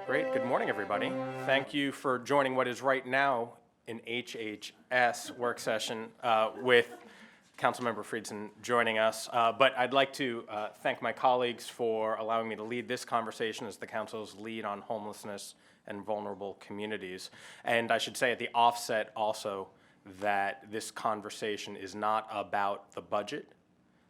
Great. Good morning, everybody. Thank you for joining what is right now an HHS work session with Councilmember Friedson joining us. But I'd like to thank my colleagues for allowing me to lead this conversation as the Council's lead on homelessness and vulnerable communities. And I should say at the offset also that this conversation is not about the budget.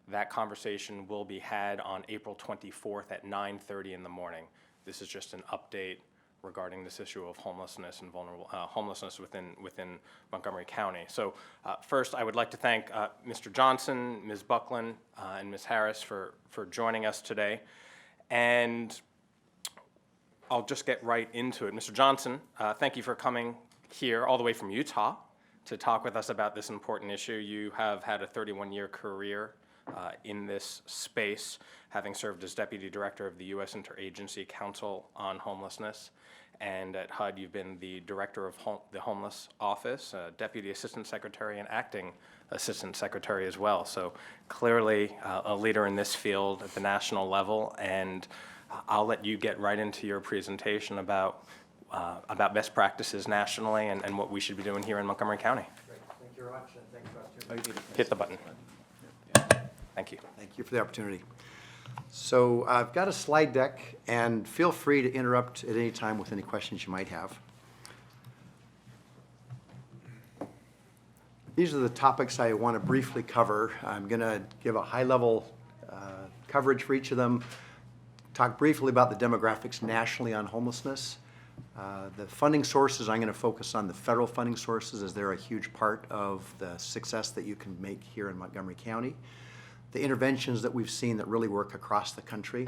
That conversation will be had on April 24th at 9:30 in the morning. This is just an update regarding this issue of homelessness and vulnerable homelessness within Montgomery County. So first, I would like to thank Mr. Johnson, Ms. Buckland, and Ms. Harris for joining us today. And I'll just get right into it. Mr. Johnson, thank you for coming here all the way from Utah to talk with us about this important issue. You have had a 31-year career in this space, having served as Deputy Director of the U.S. Interagency Council on Homelessness. And at HUD, you've been the Director of the Homeless Office, Deputy Assistant Secretary, and Acting Assistant Secretary as well. So clearly a leader in this field at the national level. And I'll let you get right into your presentation about best practices nationally and what we should be doing here in Montgomery County. Great. Thank you very much, and thanks for the opportunity. Hit the button. Thank you. Thank you for the opportunity. So I've got a slide deck, and feel free to interrupt at any time with any questions you might have. These are the topics I want to briefly cover. I'm going to give a high-level coverage for each of them, talk briefly about the demographics nationally on homelessness. The funding sources, I'm going to focus on the federal funding sources as they're a huge part of the success that you can make here in Montgomery County. The interventions that we've seen that really work across the country,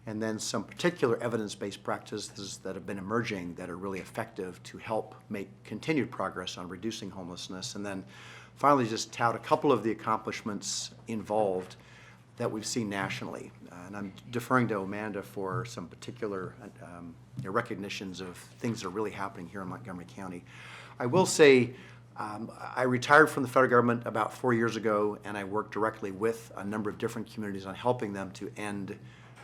and then some particular evidence-based practices that have been emerging that are really effective to help make continued progress on reducing homelessness. And then finally just tout a couple of the accomplishments involved that we've seen nationally. And I'm deferring to Amanda for some particular recognitions of things that are really happening here in Montgomery County. I will say, I retired from the federal government about 4 years ago, and I worked directly with a number of different communities on helping them to end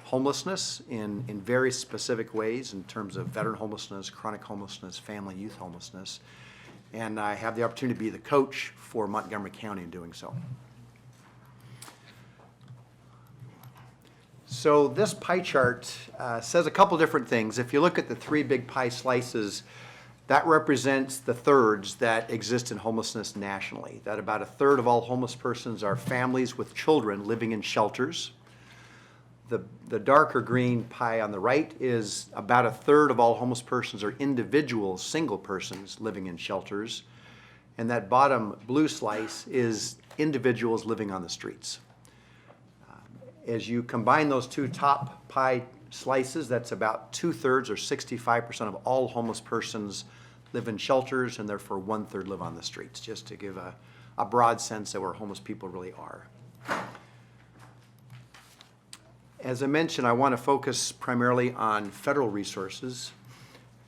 homelessness in very specific ways in terms of veteran homelessness, chronic homelessness, family youth homelessness. And I have the opportunity to be the coach for Montgomery County in doing so. So this pie chart says a couple different things. If you look at the three big pie slices, that represents the thirds that exist in homelessness nationally. That about a third of all homeless persons are families with children living in shelters. The darker green pie on the right is about a third of all homeless persons are individuals, single persons living in shelters. And that bottom blue slice is individuals living on the streets. As you combine those two top pie slices, that's about 2/3 or 65% of all homeless persons live in shelters, and therefore 1/3 live on the streets, just to give a broad sense of where homeless people really are. As I mentioned, I want to focus primarily on federal resources,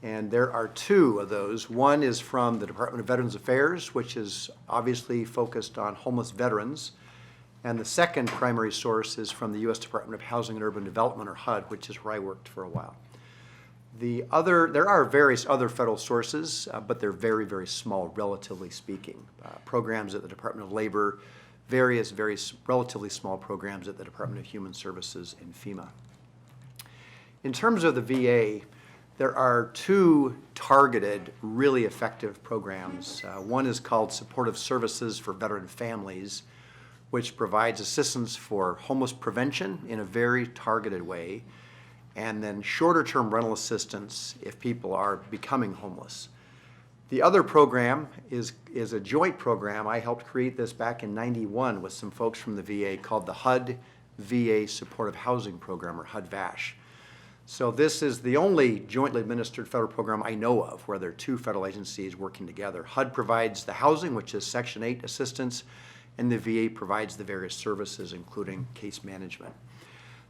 and there are two of those. One is from the Department of Veterans Affairs, which is obviously focused on homeless veterans. And the second primary source is from the U.S. Department of Housing and Urban Development, or HUD, which is where I worked for a while. There are various other federal sources, but they're very, very small, relatively speaking. Programs at the Department of Labor, various relatively small programs at the Department of Human Services and FEMA. In terms of the VA, there are two targeted, really effective programs. One is called Supportive Services for Veteran Families, which provides assistance for homeless prevention in a very targeted way, and then shorter-term rental assistance if people are becoming homeless. The other program is a joint program. I helped create this back in '91 with some folks from the VA called the HUD VA Supportive Housing Program, or HUD-VASH. So this is the only jointly administered federal program I know of where there are two federal agencies working together. HUD provides the housing, which is Section 8 assistance, and the VA provides the various services, including case management.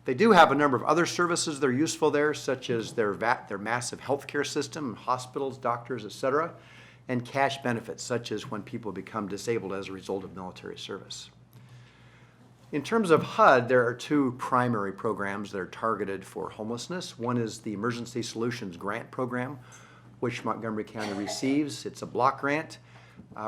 They do have a number of other services that are useful there, such as their massive healthcare system, hospitals, doctors, et cetera, and cash benefits, such as when people become disabled as a result of military service. In terms of HUD, there are two primary programs that are targeted for homelessness. One is the Emergency Solutions Grant Program, which Montgomery County receives. It's a block grant,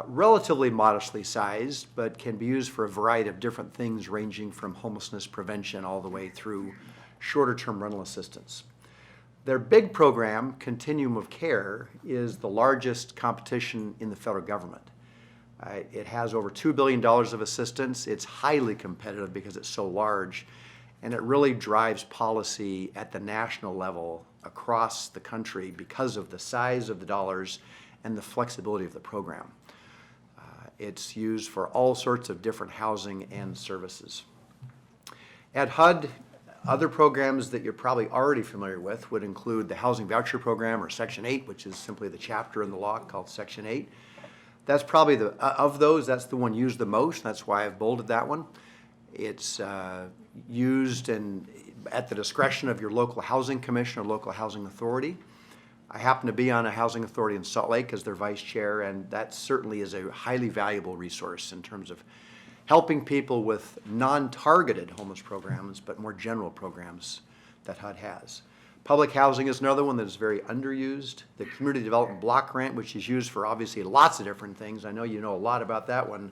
relatively modestly sized, but can be used for a variety of different things ranging from homelessness prevention all the way through shorter-term rental assistance. Their big program, Continuum of Care, is the largest competition in the federal government. It has over $2 billion of assistance. It's highly competitive because it's so large, and it really drives policy at the national level across the country because of the size of the dollars and the flexibility of the program. It's used for all sorts of different housing and services. At HUD, other programs that you're probably already familiar with would include the Housing Voucher Program, or Section 8, which is simply the chapter in the law called Section 8. That's probably of those, that's the one used the most. That's why I've bolded that one. It's used at the discretion of your local housing commission or local housing authority. I happen to be on a housing authority in Salt Lake as their vice chair, and that certainly is a highly valuable resource in terms of helping people with non-targeted homeless programs, but more general programs that HUD has. Public housing is another one that is very underused. The Community Development Block Grant, which is used for obviously lots of different things. I know you know a lot about that one.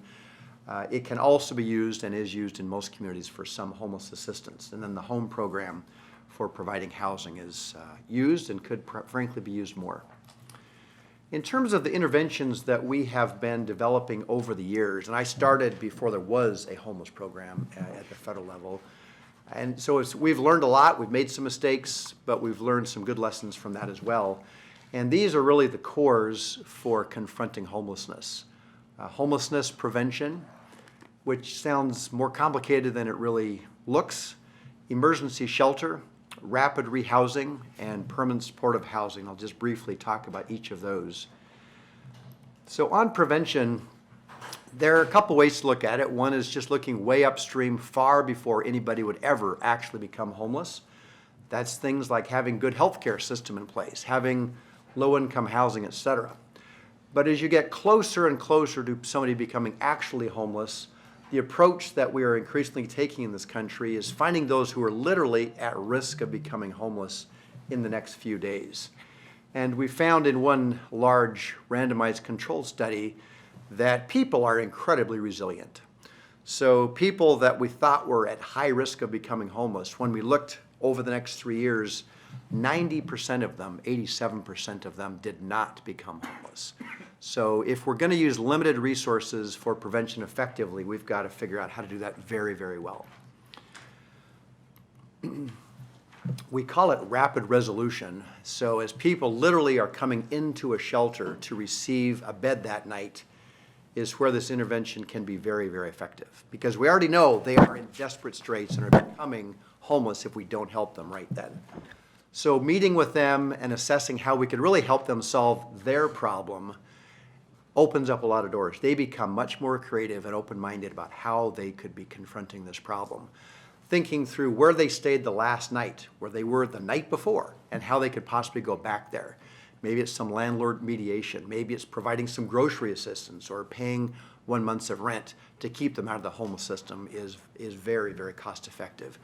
It can also be used and is used in most communities for some homeless assistance. And then the home program for providing housing is used and could frankly be used more. In terms of the interventions that we have been developing over the years, and I started before there was a homeless program at the federal level, and so we've learned a lot. We've made some mistakes, but we've learned some good lessons from that as well. And these are really the cores for confronting homelessness. Homelessness prevention, which sounds more complicated than it really looks. Emergency shelter, rapid rehousing, and permanent supportive housing. I'll just briefly talk about each of those. So on prevention, there are a couple ways to look at it. One is just looking way upstream, far before anybody would ever actually become homeless. That's things like having good healthcare system in place, having low-income housing, et cetera. But as you get closer and closer to somebody becoming actually homeless, the approach that we are increasingly taking in this country is finding those who are literally at risk of becoming homeless in the next few days. And we found in one large randomized controlled study that people are incredibly resilient. So people that we thought were at high risk of becoming homeless, when we looked over the next 3 years, 90% of them, 87% of them did not become homeless. So if we're going to use limited resources for prevention effectively, we've got to figure out how to do that very, very well. We call it rapid resolution. So as people literally are coming into a shelter to receive a bed that night, is where this intervention can be very, very effective. Because we already know they are in desperate straits and are becoming homeless if we don't help them right then. So meeting with them and assessing how we could really help them solve their problem opens up a lot of doors. They become much more creative and open-minded about how they could be confronting this problem. Thinking through where they stayed the last night, where they were the night before, and how they could possibly go back there. Maybe it's some landlord mediation. Maybe it's providing some grocery assistance or paying 1 month of rent to keep them out of the homeless system is very, very cost effective.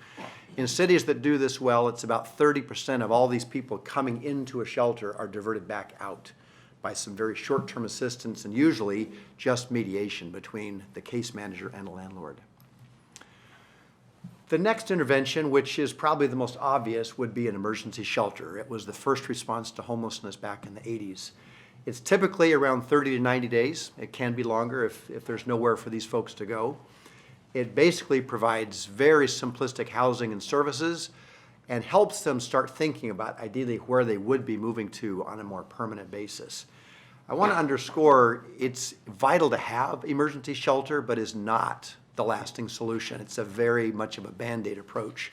In cities that do this well, it's about 30% of all these people coming into a shelter are diverted back out by some very short-term assistance and usually just mediation between the case manager and the landlord. The next intervention, which is probably the most obvious, would be an emergency shelter. It was the first response to homelessness back in the 80s. It's typically around 30 to 90 days. It can be longer if there's nowhere for these folks to go. It basically provides very simplistic housing and services and helps them start thinking about ideally where they would be moving to on a more permanent basis. I want to underscore it's vital to have emergency shelter, but is not the lasting solution. It's a very much of a Band-Aid approach.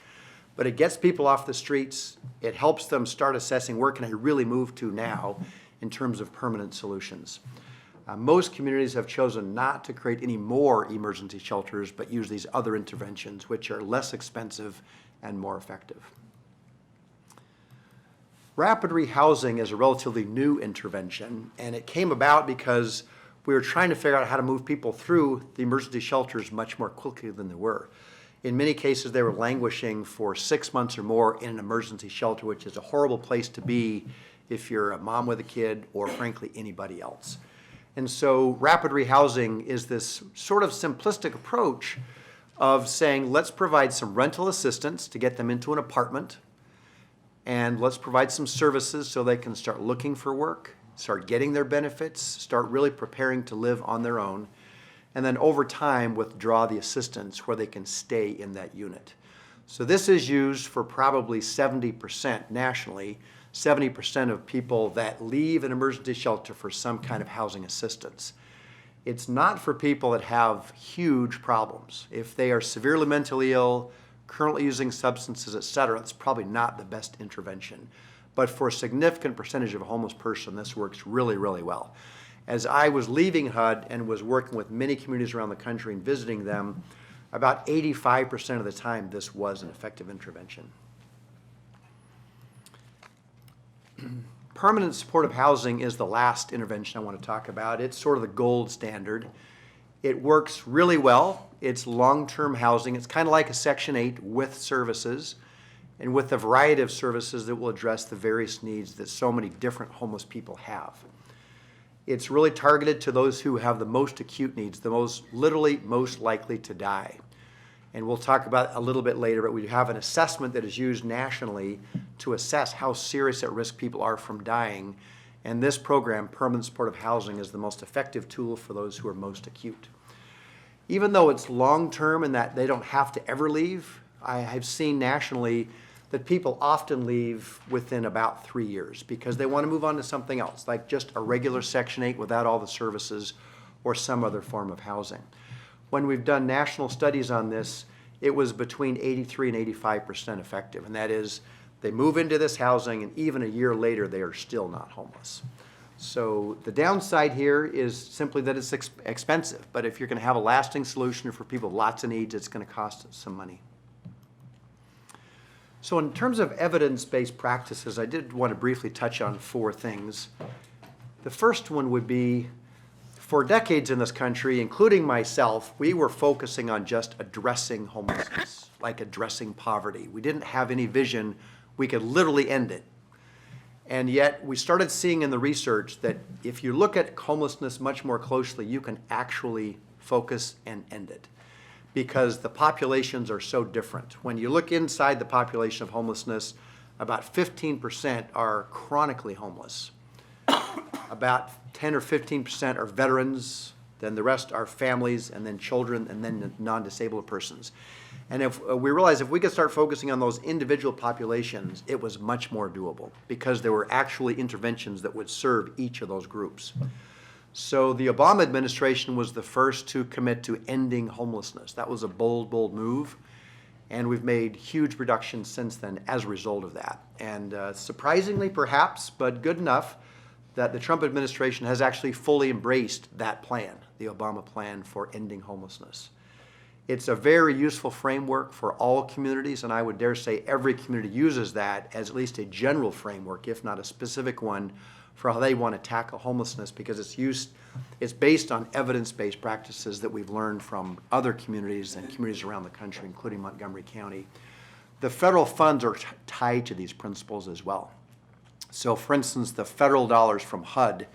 But it gets people off the streets. It helps them start assessing where can I really move to now in terms of permanent solutions. Most communities have chosen not to create any more emergency shelters, but use these other interventions, which are less expensive and more effective. Rapid rehousing is a relatively new intervention, and it came about because we were trying to figure out how to move people through the emergency shelters much more quickly than they were. In many cases, they were languishing for 6 months or more in an emergency shelter, which is a horrible place to be if you're a mom with a kid or frankly anybody else. And so rapid rehousing is this sort of simplistic approach of saying, let's provide some rental assistance to get them into an apartment, and let's provide some services so they can start looking for work, start getting their benefits, start really preparing to live on their own, and then over time withdraw the assistance where they can stay in that unit. So this is used for probably 70% nationally, 70% of people that leave an emergency shelter for some kind of housing assistance. It's not for people that have huge problems. If they are severely mentally ill, currently using substances, et cetera, it's probably not the best intervention. But for a significant percentage of a homeless person, this works really, really well. As I was leaving HUD and was working with many communities around the country and visiting them, about 85% of the time this was an effective intervention. Permanent supportive housing is the last intervention I want to talk about. It's sort of the gold standard. It works really well. It's long-term housing. It's kind of like a Section 8 with services and with a variety of services that will address the various needs that so many different homeless people have. It's really targeted to those who have the most acute needs, the literally most likely to die. And we'll talk about a little bit later, but we have an assessment that is used nationally to assess how serious at risk people are from dying. And this program, Permanent Supportive Housing, is the most effective tool for those who are most acute. Even though it's long-term and that they don't have to ever leave, I have seen nationally that people often leave within about 3 years because they want to move on to something else, like just a regular Section 8 without all the services or some other form of housing. When we've done national studies on this, it was between 83 and 85% effective, and that is they move into this housing and even a year later they are still not homeless. So the downside here is simply that it's expensive, but if you're going to have a lasting solution for people with lots of needs, it's going to cost some money. So in terms of evidence-based practices, I did want to briefly touch on 4 things. The first one would be, for decades in this country, including myself, we were focusing on just addressing homelessness, like addressing poverty. We didn't have any vision. We could literally end it. And yet we started seeing in the research that if you look at homelessness much more closely, you can actually focus and end it, because the populations are so different. When you look inside the population of homelessness, about 15% are chronically homeless. About 10 or 15% are veterans, then the rest are families, and then children, and then non-disabled persons. And if we realized if we could start focusing on those individual populations, it was much more doable because there were actually interventions that would serve each of those groups. So the Obama administration was the first to commit to ending homelessness. That was a bold, bold move, and we've made huge reductions since then as a result of that. And surprisingly, perhaps, but good enough, that the Trump administration has actually fully embraced that plan, the Obama plan for ending homelessness. It's a very useful framework for all communities, and I would dare say every community uses that as at least a general framework, if not a specific one, for how they want to tackle homelessness, because it's based on evidence-based practices that we've learned from other communities and communities around the country, including Montgomery County. The federal funds are tied to these principles as well. So for instance, the federal dollars from HUD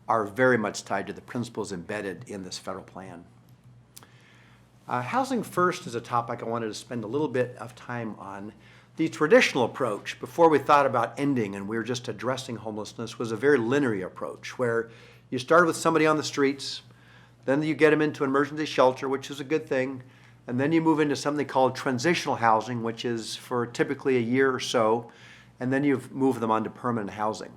are very much tied to the principles embedded in this federal plan. Housing first is a topic I wanted to spend a little bit of time on. The traditional approach, before we thought about ending and we were just addressing homelessness, was a very linear approach where you started with somebody on the streets, then you get them into an emergency shelter, which is a good thing, and then you move into something called transitional housing, which is for typically a year or so, and then you move them on to permanent housing.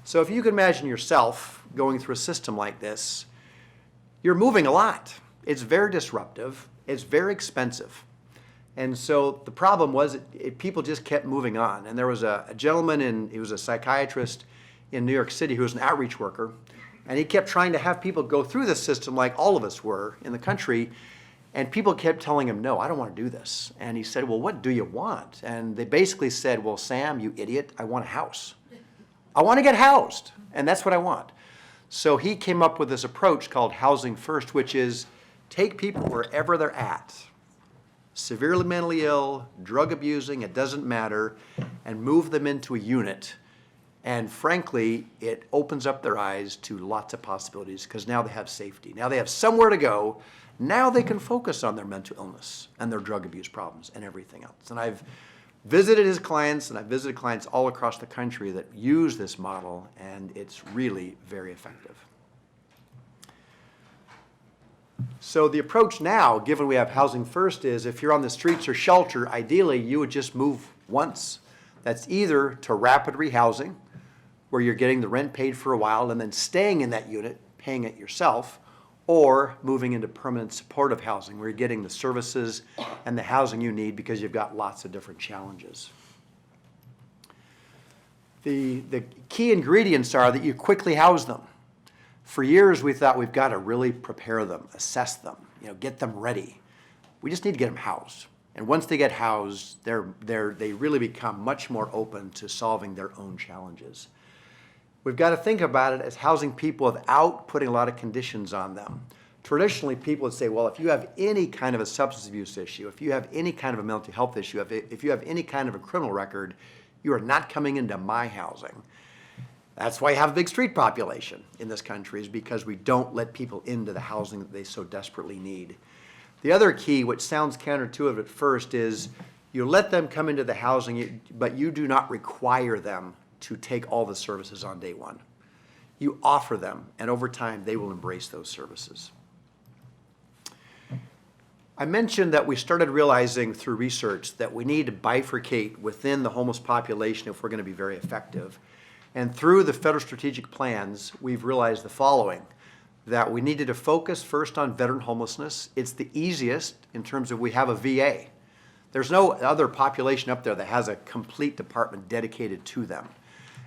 So if you can imagine yourself going through a system like this, you're moving a lot. It's very disruptive. It's very expensive. And so the problem was people just kept moving on. And there was a gentleman, he was a psychiatrist in New York City who was an outreach worker, and he kept trying to have people go through this system like all of us were in the country, and people kept telling him, no, I don't want to do this. And he said, well, what do you want? And they basically said, well, Sam, you idiot, I want a house. I want to get housed, and that's what I want. So he came up with this approach called Housing First, which is take people wherever they're at severely mentally ill, drug abusing, it doesn't matter, and move them into a unit. And frankly, it opens up their eyes to lots of possibilities because now they have safety. Now they have somewhere to go. Now they can focus on their mental illness and their drug abuse problems and everything else. And I've visited his clients, and I've visited clients all across the country that use this model, and it's really very effective. So the approach now, given we have Housing First, is if you're on the streets or shelter, ideally you would just move once. That's either to rapid rehousing, where you're getting the rent paid for a while and then staying in that unit, paying it yourself, or moving into permanent supportive housing, where you're getting the services and the housing you need because you've got lots of different challenges. The key ingredients are that you quickly house them. For years, we thought we've got to really prepare them, assess them, get them ready. We just need to get them housed. And once they get housed, they really become much more open to solving their own challenges. We've got to think about it as housing people without putting a lot of conditions on them. Traditionally, people would say, well, if you have any kind of a substance abuse issue, if you have any kind of a mental health issue, if you have any kind of a criminal record, you are not coming into my housing. That's why you have a big street population in this country, is because we don't let people into the housing that they so desperately need. The other key, which sounds counterintuitive at first, is you let them come into the housing, but you do not require them to take all the services on day one. You offer them, and over time, they will embrace those services. I mentioned that we started realizing through research that we need to bifurcate within the homeless population if we're going to be very effective. And through the federal strategic plans, we've realized the following: that we needed to focus first on veteran homelessness. It's the easiest in terms of we have a VA. There's no other population up there that has a complete department dedicated to them.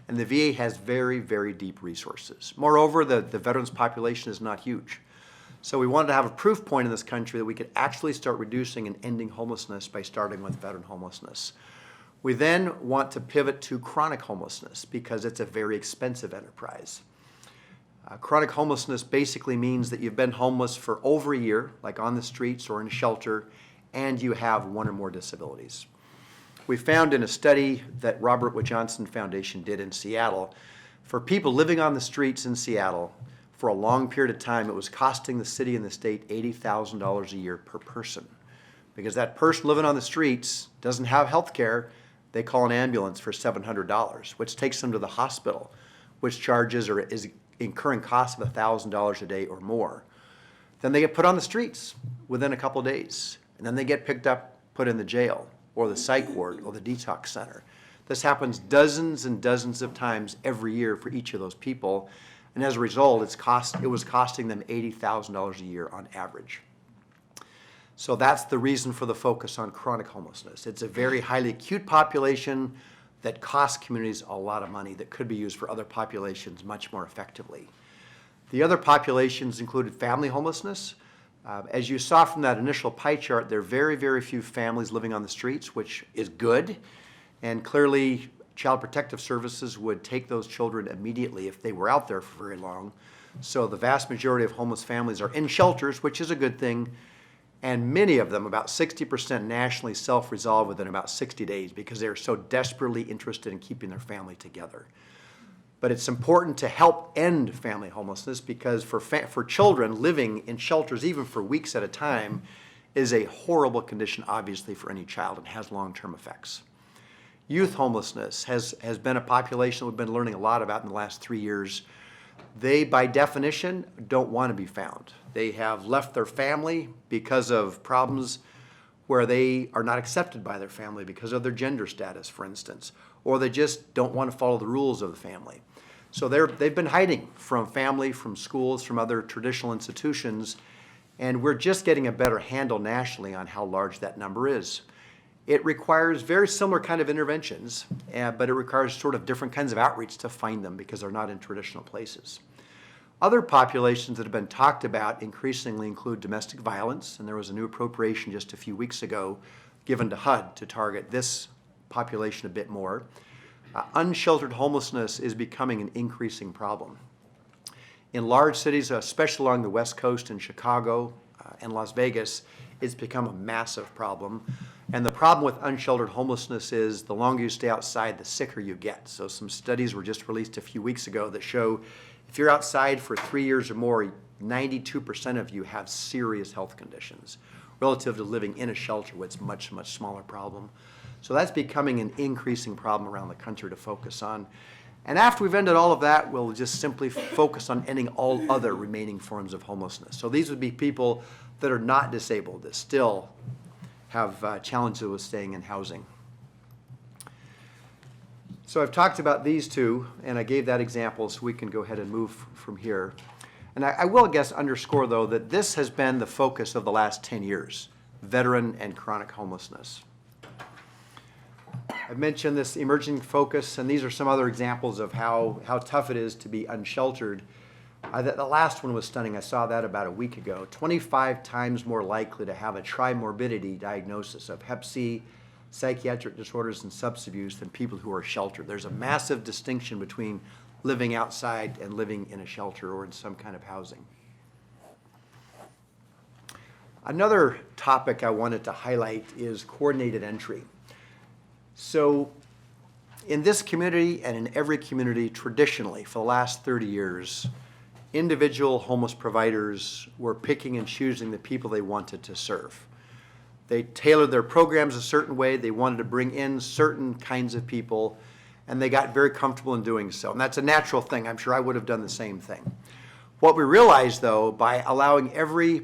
And the VA has very, very deep resources. Moreover, the veterans population is not huge. So we wanted to have a proof point in this country that we could actually start reducing and ending homelessness by starting with veteran homelessness. We then want to pivot to chronic homelessness because it's a very expensive enterprise. Chronic homelessness basically means that you've been homeless for over a year, like on the streets or in a shelter, and you have one or more disabilities. We found in a study that Robert Wood Johnson Foundation did in Seattle, for people living on the streets in Seattle, for a long period of time, it was costing the city and the state $80,000 a year per person. Because that person living on the streets doesn't have health care, they call an ambulance for $700, which takes them to the hospital, which charges or is incurring costs of $1,000 a day or more. Then they get put on the streets within a couple of days, and then they get picked up, put in the jail, or the psych ward, or the detox center. This happens dozens and dozens of times every year for each of those people, and as a result, it was costing them $80,000 a year on average. So that's the reason for the focus on chronic homelessness. It's a very highly acute population that costs communities a lot of money that could be used for other populations much more effectively. The other populations included family homelessness. As you saw from that initial pie chart, there are very, very few families living on the streets, which is good. And clearly, Child Protective Services would take those children immediately if they were out there for very long. So the vast majority of homeless families are in shelters, which is a good thing. And many of them, about 60% nationally, self-resolve within about 60 days because they're so desperately interested in keeping their family together. But it's important to help end family homelessness because for children living in shelters, even for weeks at a time, is a horrible condition, obviously, for any child and has long-term effects. Youth homelessness has been a population we've been learning a lot about in the last 3 years. They, by definition, don't want to be found. They have left their family because of problems where they are not accepted by their family because of their gender status, for instance, or they just don't want to follow the rules of the family. So they've been hiding from family, from schools, from other traditional institutions, and we're just getting a better handle nationally on how large that number is. It requires very similar kind of interventions, but it requires sort of different kinds of outreach to find them because they're not in traditional places. Other populations that have been talked about increasingly include domestic violence, and there was a new appropriation just a few weeks ago given to HUD to target this population a bit more. Unsheltered homelessness is becoming an increasing problem. In large cities, especially along the West Coast in Chicago, and Las Vegas, it's become a massive problem. And the problem with unsheltered homelessness is the longer you stay outside, the sicker you get. So some studies were just released a few weeks ago that show if you're outside for 3 years or more, 92% of you have serious health conditions relative to living in a shelter, where it's a much, much smaller problem. So that's becoming an increasing problem around the country to focus on. And after we've ended all of that, we'll just simply focus on ending all other remaining forms of homelessness. So these would be people that are not disabled, that still have challenges with staying in housing. So I've talked about these two, and I gave that example, so we can go ahead and move from here. And I will, I guess, underscore, though, that this has been the focus of the last 10 years, veteran and chronic homelessness. I've mentioned this emerging focus, and these are some other examples of how tough it is to be unsheltered. The last one was stunning. I saw that about a week ago. 25 times more likely to have a trimorbidity diagnosis of Hep C, psychiatric disorders, and substance abuse than people who are sheltered. There's a massive distinction between living outside and living in a shelter or in some kind of housing. Another topic I wanted to highlight is coordinated entry. So in this community and in every community traditionally for the last 30 years, individual homeless providers were picking and choosing the people they wanted to serve. They tailored their programs a certain way. They wanted to bring in certain kinds of people, and they got very comfortable in doing so. And that's a natural thing. I'm sure I would have done the same thing. What we realized, though, by allowing every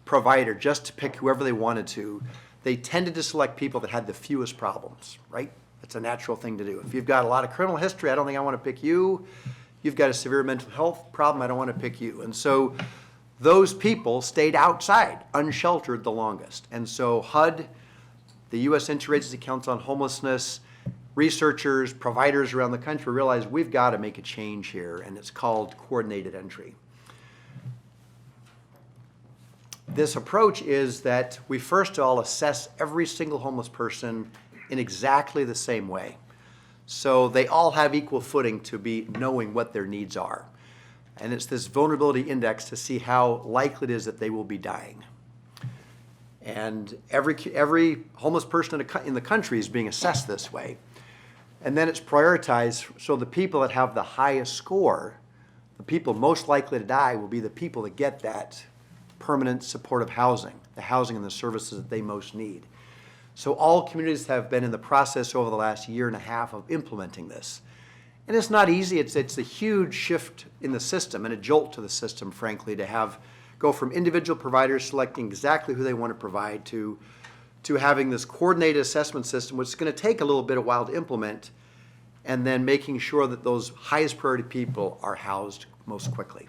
provider just to pick whoever they wanted to, they tended to select people that had the fewest problems, right? That's a natural thing to do. If you've got a lot of criminal history, I don't think I want to pick you. You've got a severe mental health problem, I don't want to pick you. And so those people stayed outside, unsheltered the longest. And so HUD, the U.S. Interagency Council on Homelessness, researchers, providers around the country realized we've got to make a change here, and it's called coordinated entry. This approach is that we first of all assess every single homeless person in exactly the same way. So they all have equal footing to be knowing what their needs are. And it's this vulnerability index to see how likely it is that they will be dying. And every homeless person in the country is being assessed this way. And then it's prioritized, so the people that have the highest score, the people most likely to die, will be the people that get that permanent supportive housing, the housing and the services that they most need. So all communities have been in the process over the last year and a half of implementing this. And it's not easy. It's a huge shift in the system and a jolt to the system, frankly, to go from individual providers selecting exactly who they want to provide to having this coordinated assessment system, which is going to take a little bit of while to implement, and then making sure that those highest priority people are housed most quickly.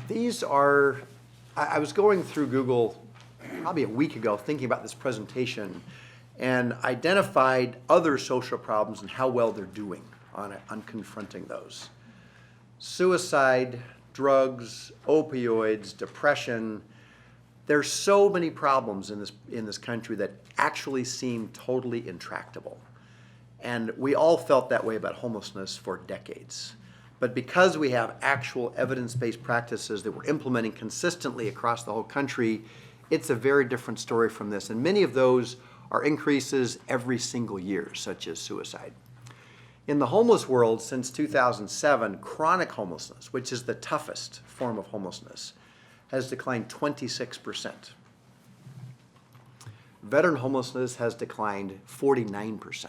These are, I was going through Google probably a week ago thinking about this presentation and identified other social problems and how well they're doing on confronting those. Suicide, drugs, opioids, depression. There's so many problems in this country that actually seem totally intractable. And we all felt that way about homelessness for decades. But because we have actual evidence-based practices that we're implementing consistently across the whole country, it's a very different story from this. And many of those are increases every single year, such as suicide. In the homeless world, since 2007, chronic homelessness, which is the toughest form of homelessness, has declined 26%. Veteran homelessness has declined 49%.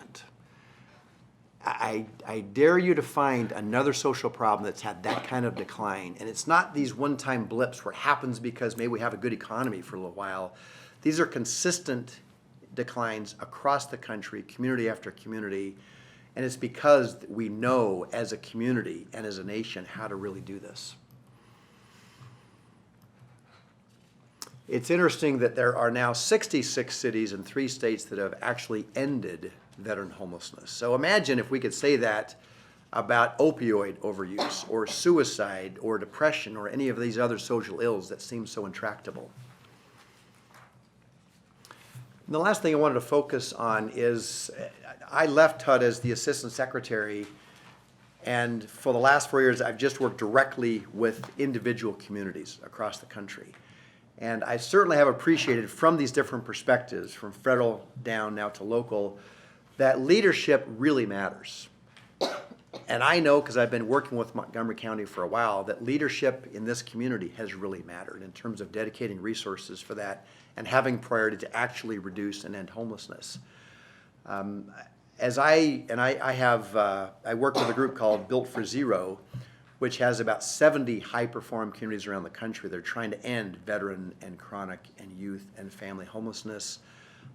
I dare you to find another social problem that's had that kind of decline. And it's not these one-time blips where it happens because maybe we have a good economy for a little while. These are consistent declines across the country, community after community. And it's because we know as a community and as a nation how to really do this. It's interesting that there are now 66 cities in 3 states that have actually ended veteran homelessness. So imagine if we could say that about opioid overuse or suicide or depression or any of these other social ills that seem so intractable. And the last thing I wanted to focus on is I left HUD as the assistant secretary And for the last 4 years, I've just worked directly with individual communities across the country. And I certainly have appreciated from these different perspectives, from federal down now to local, that leadership really matters. And I know, because I've been working with Montgomery County for a while, that leadership in this community has really mattered in terms of dedicating resources for that and having priority to actually reduce and end homelessness. I work with a group called Built for Zero, which has about 70 high-performing communities around the country. They're trying to end veteran and chronic and youth and family homelessness.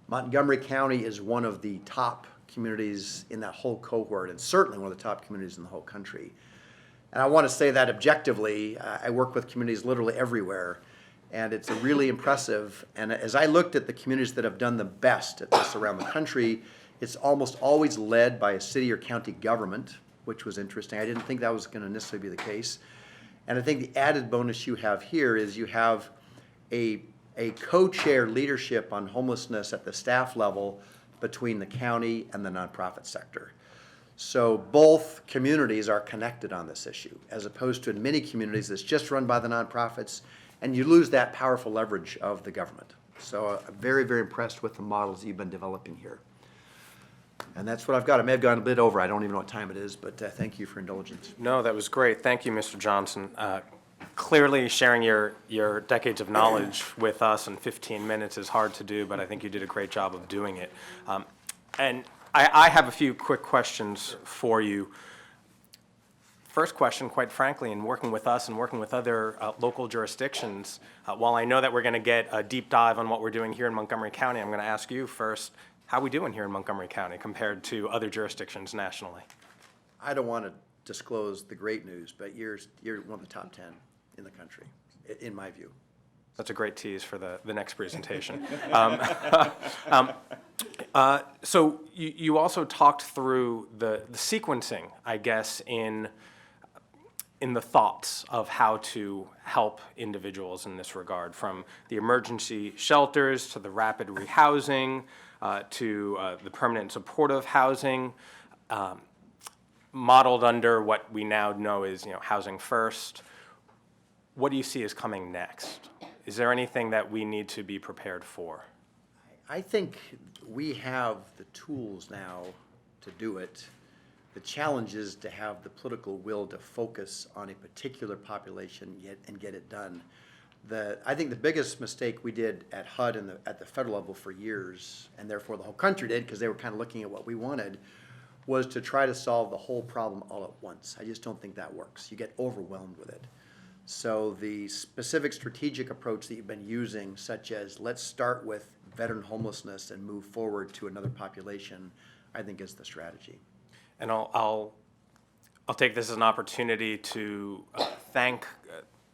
Montgomery County is one of the top communities in that whole cohort, and certainly one of the top communities in the whole country. And I want to say that objectively. I work with communities literally everywhere, and it's really impressive. And as I looked at the communities that have done the best at this around the country, it's almost always led by a city or county government, which was interesting. I didn't think that was going to necessarily be the case. And I think the added bonus you have here is you have a co-chair leadership on homelessness at the staff level between the county and the nonprofit sector. So both communities are connected on this issue, as opposed to in many communities that's just run by the nonprofits, and you lose that powerful leverage of the government. So I'm very, very impressed with the models you've been developing here. And that's what I've got. I may have gone a bit over. I don't even know what time it is, but thank you for indulgence. No, that was great. Thank you, Mr. Johnson. Clearly sharing your decades of knowledge with us in 15 minutes is hard to do, but I think you did a great job of doing it. And I have a few quick questions for you. First question, quite frankly, in working with us and working with other local jurisdictions, while I know that we're going to get a deep dive on what we're doing here in Montgomery County, I'm going to ask you first, how are we doing here in Montgomery County compared to other jurisdictions nationally? I don't want to disclose the great news, but you're one of the top 10 in the country, in my view. That's a great tease for the next presentation. So you also talked through the sequencing, I guess, in the thoughts of how to help individuals in this regard, from the emergency shelters to the rapid rehousing to the permanent supportive housing, modeled under what we now know is housing first. What do you see as coming next? Is there anything that we need to be prepared for? I think we have the tools now to do it. The challenge is to have the political will to focus on a particular population and get it done. I think the biggest mistake we did at HUD and at the federal level for years, and therefore the whole country did, because they were kind of looking at what we wanted, was to try to solve the whole problem all at once. I just don't think that works. You get overwhelmed with it. So the specific strategic approach that you've been using, such as let's start with veteran homelessness and move forward to another population, I think is the strategy. And I'll take this as an opportunity to thank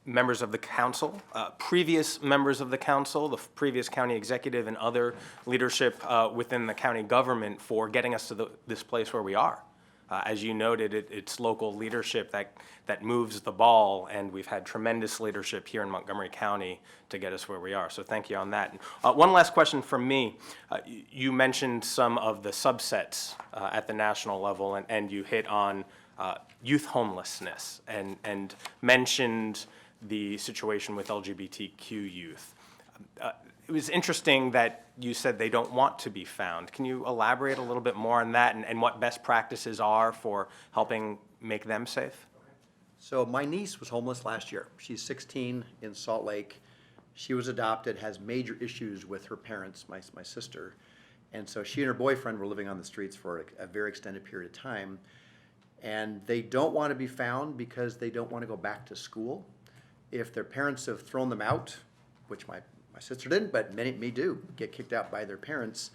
members of the council, previous members of the council, the previous county executive and other leadership within the county government for getting us to this place where we are. As you noted, it's local leadership that moves the ball, and we've had tremendous leadership here in Montgomery County to get us where we are. So thank you on that. One last question from me. You mentioned some of the subsets at the national level, and you hit on youth homelessness and mentioned the situation with LGBTQ youth. It was interesting that you said they don't want to be found. Can you elaborate a little bit more on that and what best practices are for helping make them safe? So my niece was homeless last year. She's 16 in Salt Lake. She was adopted, has major issues with her parents, my sister. And so she and her boyfriend were living on the streets for a very extended period of time. And they don't want to be found because they don't want to go back to school. If their parents have thrown them out, which my sister didn't, but many do get kicked out by their parents,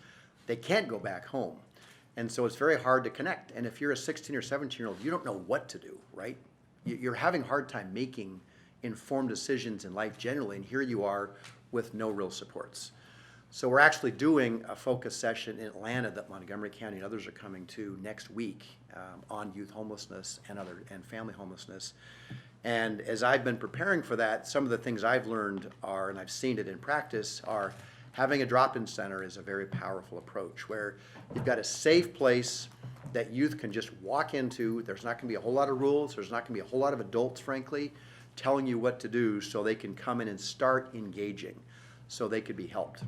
they can't go back home. And so it's very hard to connect. And if you're a 16 or 17-year-old, you don't know what to do, right? You're having a hard time making informed decisions in life generally, and here you are with no real supports. So we're actually doing a focus session in Atlanta that Montgomery County and others are coming to next week on youth homelessness and family homelessness. And as I've been preparing for that, some of the things I've learned are, and I've seen it in practice, are having a drop-in center is a very powerful approach where you've got a safe place that youth can just walk into. There's not going to be a whole lot of rules. There's not going to be a whole lot of adults, frankly, telling you what to do, so they can come in and start engaging so they could be helped.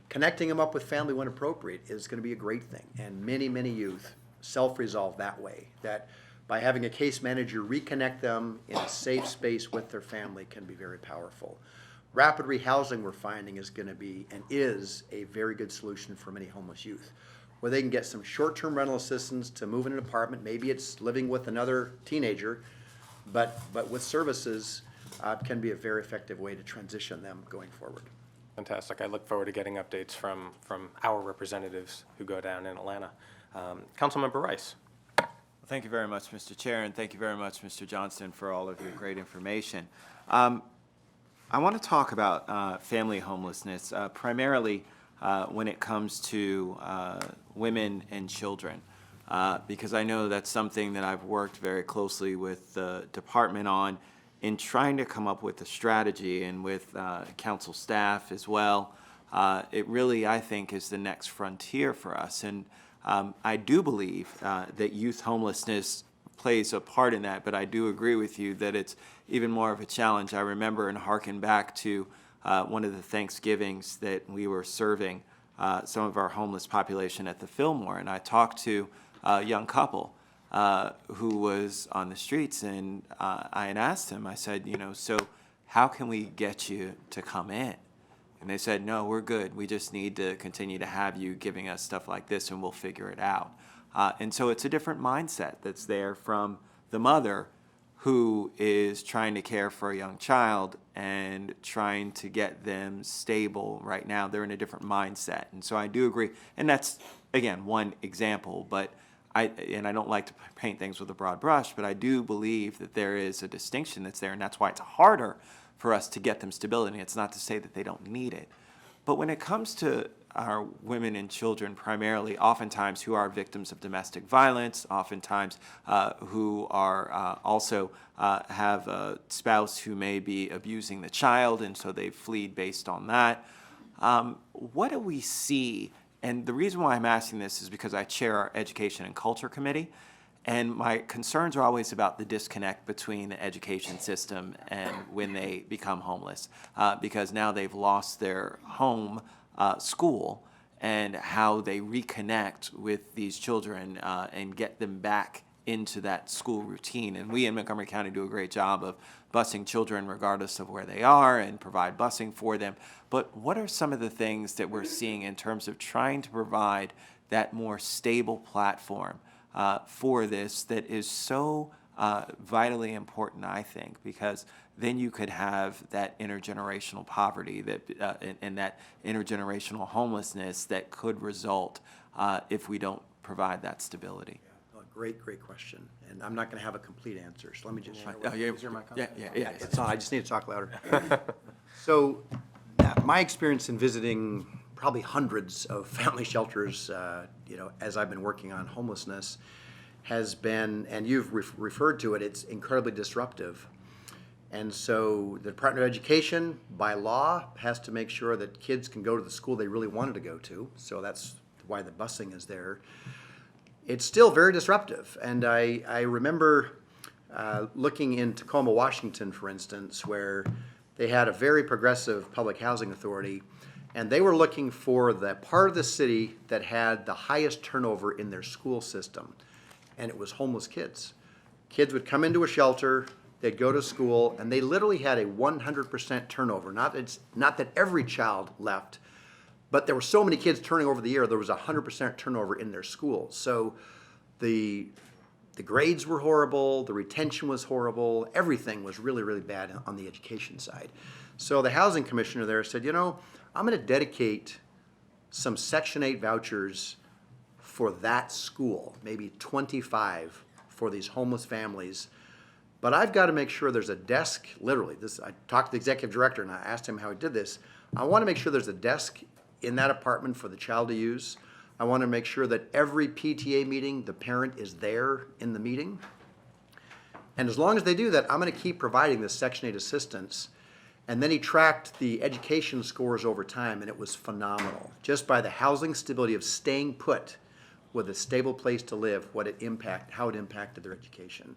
Connecting them up with family when appropriate is going to be a great thing. And many, many youth self-resolve that way, that by having a case manager reconnect them in a safe space with their family can be very powerful. Rapid rehousing, we're finding, is going to be and is a very good solution for many homeless youth, where they can get some short-term rental assistance to move in an apartment. Maybe it's living with another teenager, but with services can be a very effective way to transition them going forward. Fantastic. I look forward to getting updates from our representatives who go down in Atlanta. Councilmember Rice. Thank you very much, Mr. Chair, and thank you very much, Mr. Johnston, for all of your great information. I want to talk about family homelessness, primarily when it comes to women and children, because I know that's something that I've worked very closely with the department on in trying to come up with a strategy, and with council staff as well. It really, I think, is the next frontier for us. And I do believe that youth homelessness plays a part in that, but I do agree with you that it's even more of a challenge. I remember and harken back to one of the Thanksgivings that we were serving some of our homeless population at the Fillmore, and I talked to a young couple who was on the streets, and I had asked him, I said, so how can we get you to come in? And they said, no, we're good. We just need to continue to have you giving us stuff like this, and we'll figure it out. And so it's a different mindset that's there from the mother who is trying to care for a young child and trying to get them stable right now. They're in a different mindset. And so I do agree. And that's, again, one example. But I don't like to paint things with a broad brush, but I do believe that there is a distinction that's there, and that's why it's harder for us to get them stability. It's not to say that they don't need it. But when it comes to our women and children primarily, oftentimes who are victims of domestic violence, oftentimes who are also have a spouse who may be abusing the child, and so they flee based on that. What do we see? And the reason why I'm asking this is because I chair our Education and Culture Committee, and my concerns are always about the disconnect between the education system and when they become homeless, because now they've lost their home school, and how they reconnect with these children and get them back into that school routine. And we in Montgomery County do a great job of busing children regardless of where they are and provide busing for them. But what are some of the things that we're seeing in terms of trying to provide that more stable platform for this that is so vitally important, I think, because then you could have that intergenerational poverty that and that intergenerational homelessness that could result if we don't provide that stability. Great question. And I'm not going to have a complete answer, so let me just share. Is your mic on? Yeah, it's on. I just need to talk louder. So my experience in visiting probably hundreds of family shelters, as I've been working on homelessness, has been, and you've referred to it, it's incredibly disruptive. And so the Department of Education, by law, has to make sure that kids can go to the school they really wanted to go to. So that's why the busing is there. It's still very disruptive. And I remember looking in Tacoma, Washington, for instance, where they had a very progressive public housing authority, and they were looking for the part of the city that had the highest turnover in their school system, and it was homeless kids. Kids would come into a shelter, they'd go to school, and they literally had a 100% turnover. Not that every child left, but there were so many kids turning over the year, there was 100% turnover in their schools. So the grades were horrible, the retention was horrible, everything was really, really bad on the education side. So the housing commissioner there said, I'm going to dedicate some Section 8 vouchers for that school, maybe 25 for these homeless families. But I've got to make sure there's a desk, literally. I talked to the executive director and I asked him how he did this. I want to make sure there's a desk in that apartment for the child to use. I want to make sure that every PTA meeting, the parent is there in the meeting. And as long as they do that, I'm going to keep providing this Section 8 assistance. And then he tracked the education scores over time, and it was phenomenal. Just by the housing stability of staying put with a stable place to live, how it impacted their education.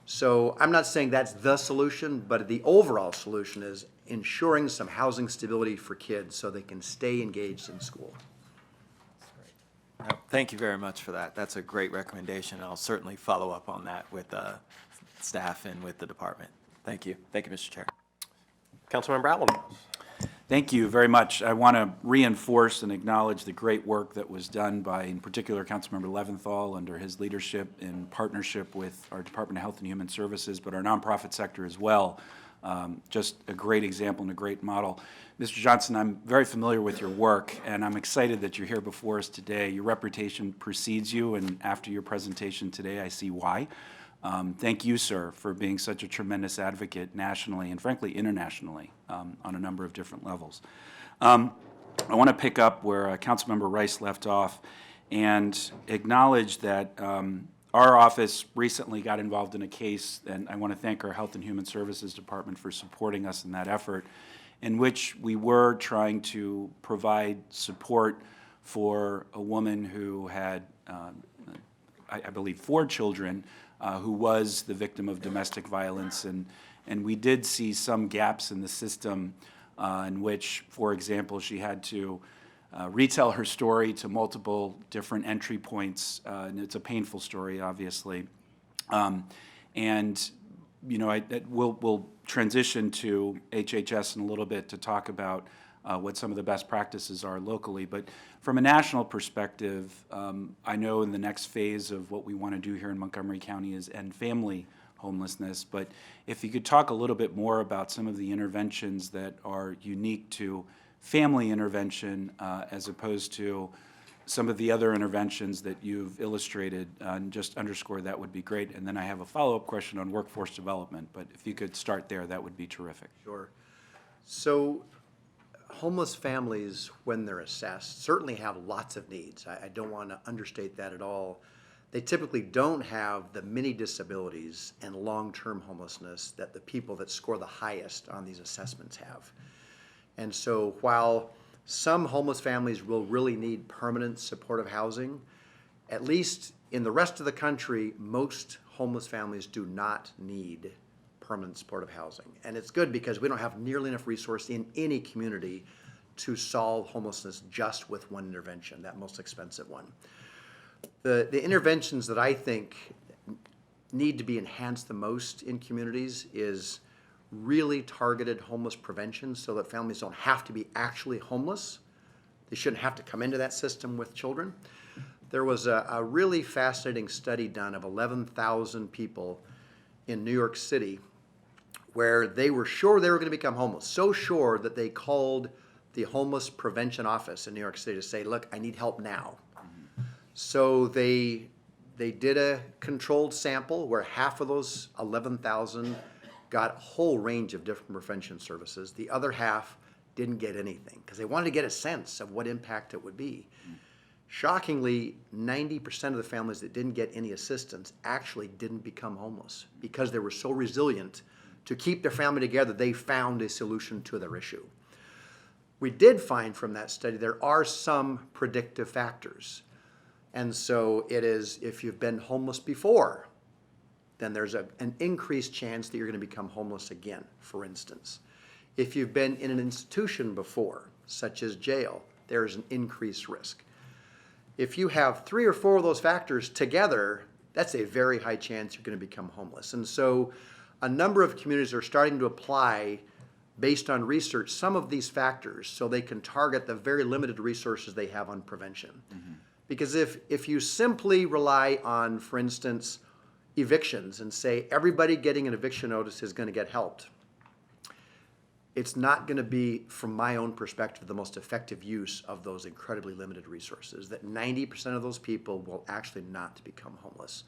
So I'm not saying that's the solution, but the overall solution is ensuring some housing stability for kids so they can stay engaged in school. Thank you very much for that. That's a great recommendation. I'll certainly follow up on that with staff and with the department. Thank you. Thank you, Mr. Chair. Councilmember Allen. Thank you very much. I want to reinforce and acknowledge the great work that was done by, in particular, Councilmember Leventhal under his leadership in partnership with our Department of Health and Human Services, but our nonprofit sector as well. Just a great example and a great model. Mr. Johnson, I'm very familiar with your work, and I'm excited that you're here before us today. Your reputation precedes you, and after your presentation today, I see why. Thank you, sir, for being such a tremendous advocate nationally and frankly internationally on a number of different levels. I want to pick up where Councilmember Rice left off and acknowledge that our office recently got involved in a case, and I want to thank our Health and Human Services Department for supporting us in that effort, in which we were trying to provide support for a woman who had, I believe, 4 children, who was the victim of domestic violence, and we did see some gaps in the system in which, for example, she had to retell her story to multiple different entry points, and it's a painful story, obviously. And you know, we'll transition to HHS in a little bit to talk about what some of the best practices are locally. But from a national perspective, I know in the next phase of what we want to do here in Montgomery County is end family homelessness. But if you could talk a little bit more about some of the interventions that are unique to family intervention as opposed to some of the other interventions that you've illustrated, and just underscore that would be great. And then I have a follow-up question on workforce development, but if you could start there, that would be terrific. Sure. So homeless families, when they're assessed, certainly have lots of needs. I don't want to understate that at all. They typically don't have the many disabilities and long-term homelessness that the people that score the highest on these assessments have. And so while some homeless families will really need permanent supportive housing, at least in the rest of the country, most homeless families do not need permanent supportive housing. And it's good because we don't have nearly enough resource in any community to solve homelessness just with one intervention, that most expensive one. The interventions that I think need to be enhanced the most in communities is really targeted homeless prevention so that families don't have to be actually homeless. They shouldn't have to come into that system with children. There was a really fascinating study done of 11,000 people in New York City where they were sure they were going to become homeless, so sure that they called the homeless prevention office in New York City to say, look, I need help now. So they did a controlled sample where half of those 11,000 got a whole range of different prevention services. The other half didn't get anything because they wanted to get a sense of what impact it would be. Shockingly, 90% of the families that didn't get any assistance actually didn't become homeless because they were so resilient to keep their family together. They found a solution to their issue. We did find from that study there are some predictive factors. And so it is, if you've been homeless before, then there's an increased chance that you're going to become homeless again, for instance. If you've been in an institution before, such as jail, there's an increased risk. If you have 3 or 4 of those factors together, that's a very high chance you're going to become homeless. And so a number of communities are starting to apply, based on research, some of these factors so they can target the very limited resources they have on prevention. Mm-hmm. Because if you simply rely on, for instance, evictions and say everybody getting an eviction notice is going to get helped, it's not going to be, from my own perspective, the most effective use of those incredibly limited resources, that 90% of those people will actually not become homeless.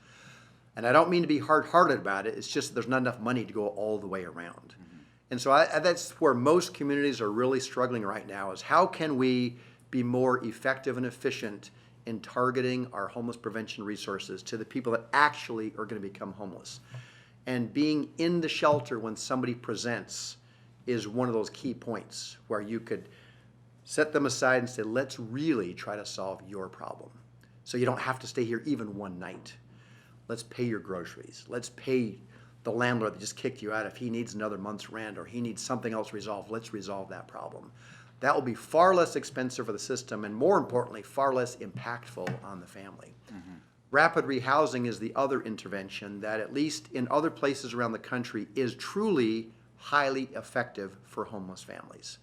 And I don't mean to be hard-hearted about it, it's just that there's not enough money to go all the way around. Mm-hmm. And so that's where most communities are really struggling right now, is how can we be more effective and efficient in targeting our homeless prevention resources to the people that actually are going to become homeless. And being in the shelter when somebody presents is one of those key points where you could set them aside and say, let's really try to solve your problem. so you don't have to stay here even one night. Let's pay your groceries. Let's pay the landlord that just kicked you out if he needs another month's rent or he needs something else resolved. Let's resolve that problem. That will be far less expensive for the system and, more importantly, far less impactful on the family. Rapid rehousing is the other intervention that, at least in other places around the country, is truly highly effective for homeless families.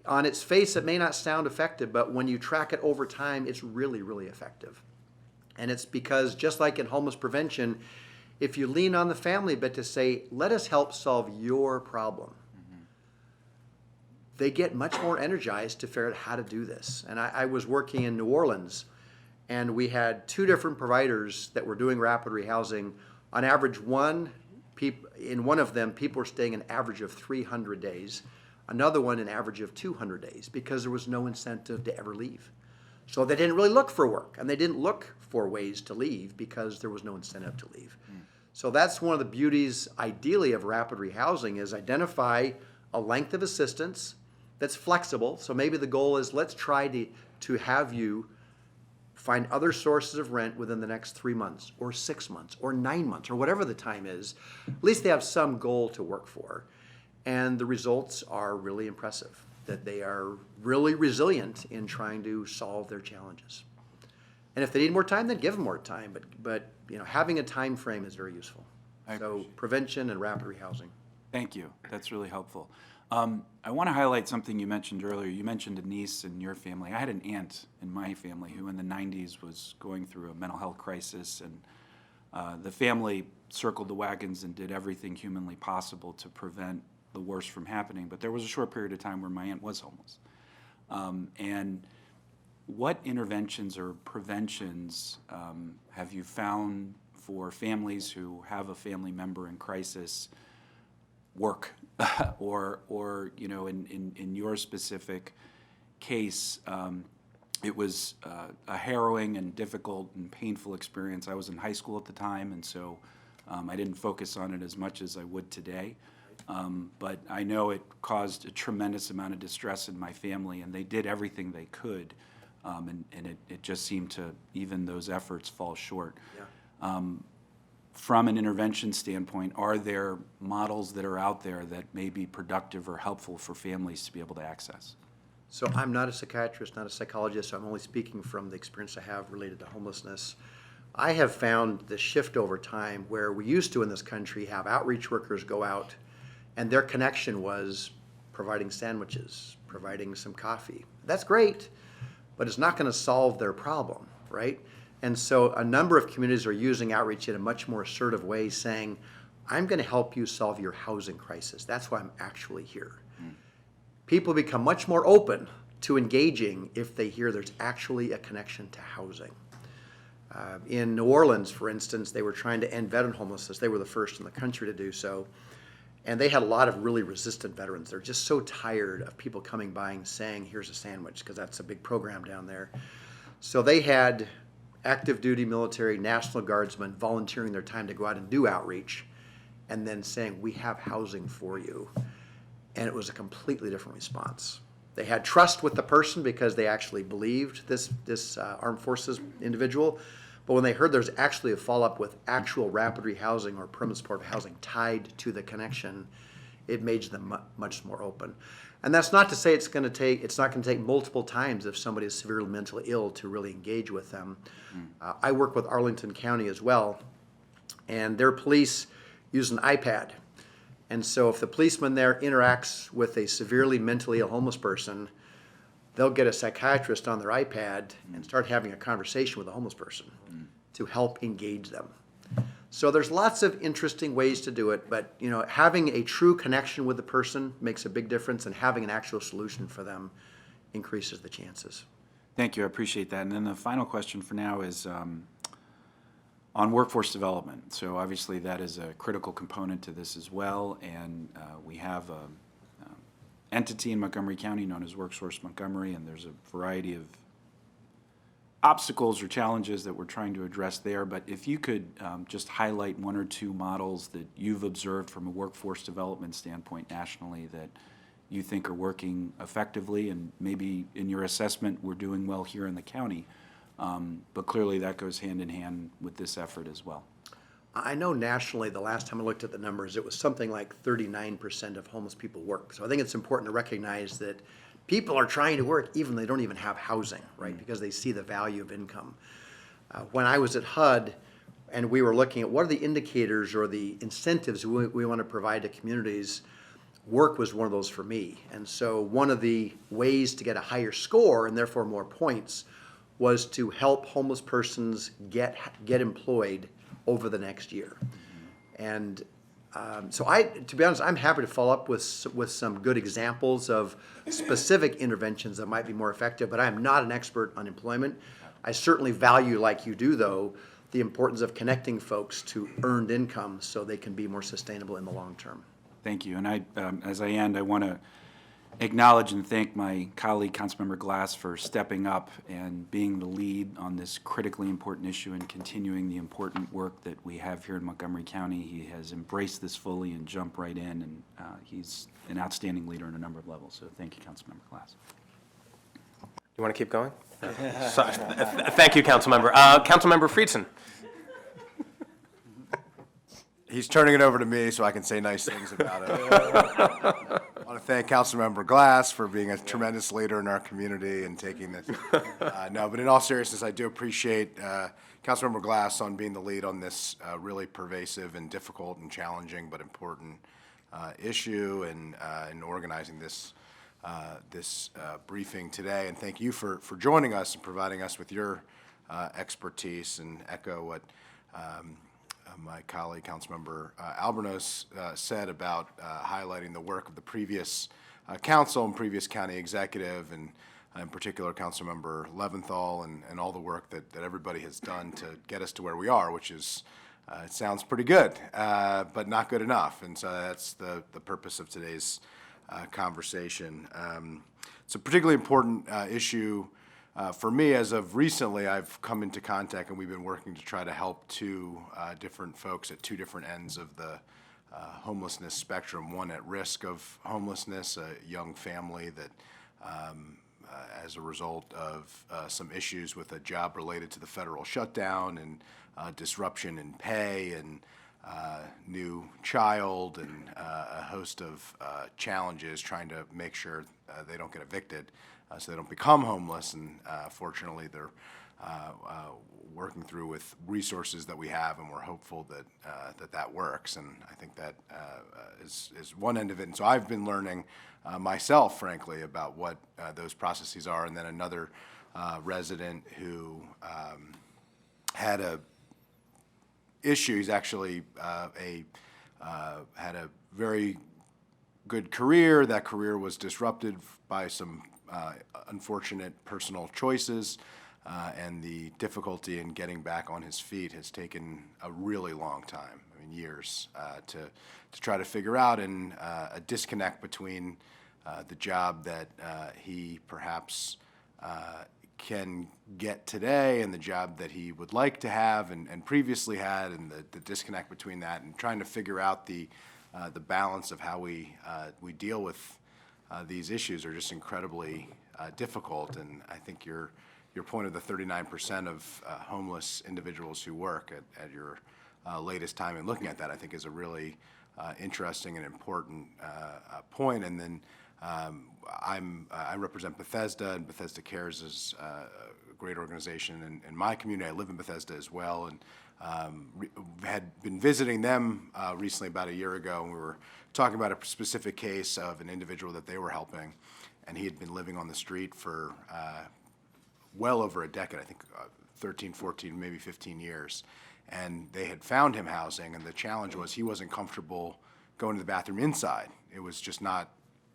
On its face, it may not sound effective, but when you track it over time, it's really, really effective. And it's because, just like in homeless prevention, if you lean on the family a bit to say, let us help solve your problem, they get much more energized to figure out how to do this. And I was working in New Orleans, and we had two different providers that were doing rapid rehousing. On average, in one of them, people were staying an average of 300 days. Another one, an average of 200 days, because there was no incentive to ever leave. So they didn't really look for work, and they didn't look for ways to leave because there was no incentive to leave. So that's one of the beauties, ideally, of rapid rehousing, is identify a length of assistance that's flexible. So maybe the goal is, let's try to have you find other sources of rent within the next 3 months or 6 months or 9 months or whatever the time is. At least they have some goal to work for. And the results are really impressive, that they are really resilient in trying to solve their challenges. And if they need more time, then give them more time. But having a time frame is very useful. So prevention and rapid rehousing. Thank you. That's really helpful. I want to highlight something you mentioned earlier. You mentioned a niece in your family. I had an aunt in my family who in the 90s was going through a mental health crisis, and the family circled the wagons and did everything humanly possible to prevent the worst from happening. But there was a short period of time where my aunt was homeless. And what interventions or preventions have you found for families who have a family member in crisis work? or in your specific case, it was a harrowing and difficult and painful experience. I was in high school at the time, and so I didn't focus on it as much as I would today. But I know it caused a tremendous amount of distress in my family, and they did everything they could, and it just seemed to, even those efforts, fall short. Yeah. From an intervention standpoint, are there models that are out there that may be productive or helpful for families to be able to access? So I'm not a psychiatrist, not a psychologist, so I'm only speaking from the experience I have related to homelessness. I have found the shift over time where we used to in this country have outreach workers go out, and their connection was providing sandwiches, providing some coffee. That's great, but it's not going to solve their problem, right? And so a number of communities are using outreach in a much more assertive way, saying, I'm going to help you solve your housing crisis. That's why I'm actually here. People become much more open to engaging if they hear there's actually a connection to housing. In New Orleans, for instance, they were trying to end veteran homelessness. They were the first in the country to do so. And they had a lot of really resistant veterans. They're just so tired of people coming by and saying, here's a sandwich, because that's a big program down there. So they had active duty military, National Guardsmen volunteering their time to go out and do outreach, and then saying, we have housing for you. And it was a completely different response. They had trust with the person because they actually believed this armed forces individual, but when they heard there's actually a follow-up with actual rapid rehousing or permanent supportive housing tied to the connection, it made them much more open. And that's not to say it's not going to take multiple times if somebody is severely mentally ill to really engage with them. I work with Arlington County as well, and their police use an iPad. And so if the policeman there interacts with a severely mentally ill homeless person, they'll get a psychiatrist on their iPad and start having a conversation with a homeless person to help engage them. So there's lots of interesting ways to do it, but having a true connection with the person makes a big difference, and having an actual solution for them increases the chances. Thank you. I appreciate that. And then the final question for now is on workforce development. So obviously that is a critical component to this as well, and we have an entity in Montgomery County known as WorkSource Montgomery, and there's a variety of obstacles or challenges that we're trying to address there. But if you could just highlight one or two models that you've observed from a workforce development standpoint nationally that you think are working effectively, and maybe in your assessment we're doing well here in the county, But clearly that goes hand in hand with this effort as well. I know nationally, the last time I looked at the numbers, it was something like 39% of homeless people work. So I think it's important to recognize that people are trying to work even though they don't even have housing, right? Because they see the value of income. When I was at HUD and we were looking at what are the indicators or the incentives we want to provide to communities, work was one of those for me. And so one of the ways to get a higher score and therefore more points was to help homeless persons get employed over the next year. And so to be honest, I'm happy to follow up with some good examples of specific interventions that might be more effective, but I am not an expert on employment. I certainly value, like you do though, the importance of connecting folks to earned income so they can be more sustainable in the long term. Thank you. And as I end, I want to acknowledge and thank my colleague, Councilmember Glass, for stepping up and being the lead on this critically important issue and continuing the important work that we have here in Montgomery County. He has embraced this fully and jumped right in, and he's an outstanding leader on a number of levels. So thank you, Councilmember Glass. You want to keep going? Thank you, Councilmember. Councilmember Friedson. He's turning it over to me so I can say nice things about it. I want to thank Councilmember Glass for being a tremendous leader in our community and taking this. No, but in all seriousness, I do appreciate Councilmember Glass on being the lead on this really pervasive and difficult and challenging but important issue and in organizing this briefing today. And thank you for joining us and providing us with your expertise, and echo what my colleague, Councilmember Albornoz, said about highlighting the work of the previous council and previous county executive, and in particular, Councilmember Leventhal, and all the work that everybody has done to get us to where we are, which is, it sounds pretty good, but not good enough. And so that's the purpose of today's conversation. It's a particularly important issue for me. As of recently, I've come into contact, and we've been working to try to help two different folks at two different ends of the homelessness spectrum. One at risk of homelessness, a young family that, as a result of some issues with a job related to the federal shutdown and disruption in pay and new child and a host of challenges trying to make sure they don't get evicted, so they don't become homeless. And fortunately, they're working through with resources that we have, and we're hopeful that that works. And I think that is one end of it. And so I've been learning myself, frankly, about what those processes are. And then another resident who had a issue. He's actually had a very good career. That career was disrupted by some unfortunate personal choices, and the difficulty in getting back on his feet has taken a really long time, I mean years, to try to figure out, and a disconnect between the job that he perhaps can get today and the job that he would like to have and previously had, and the disconnect between that, and trying to figure out the balance of how we deal with these issues are just incredibly difficult. And I think your point of the 39% of homeless individuals who work at your latest time in looking at that, I think is a really interesting and important point. And then I represent Bethesda, and Bethesda Cares is a great organization in my community. I live in Bethesda as well, and had been visiting them recently about a year ago, and we were talking about a specific case of an individual that they were helping, and he had been living on the street for well over a decade, I think 13, 14, maybe 15 years. And they had found him housing, and the challenge was he wasn't comfortable going to the bathroom inside. It was just not,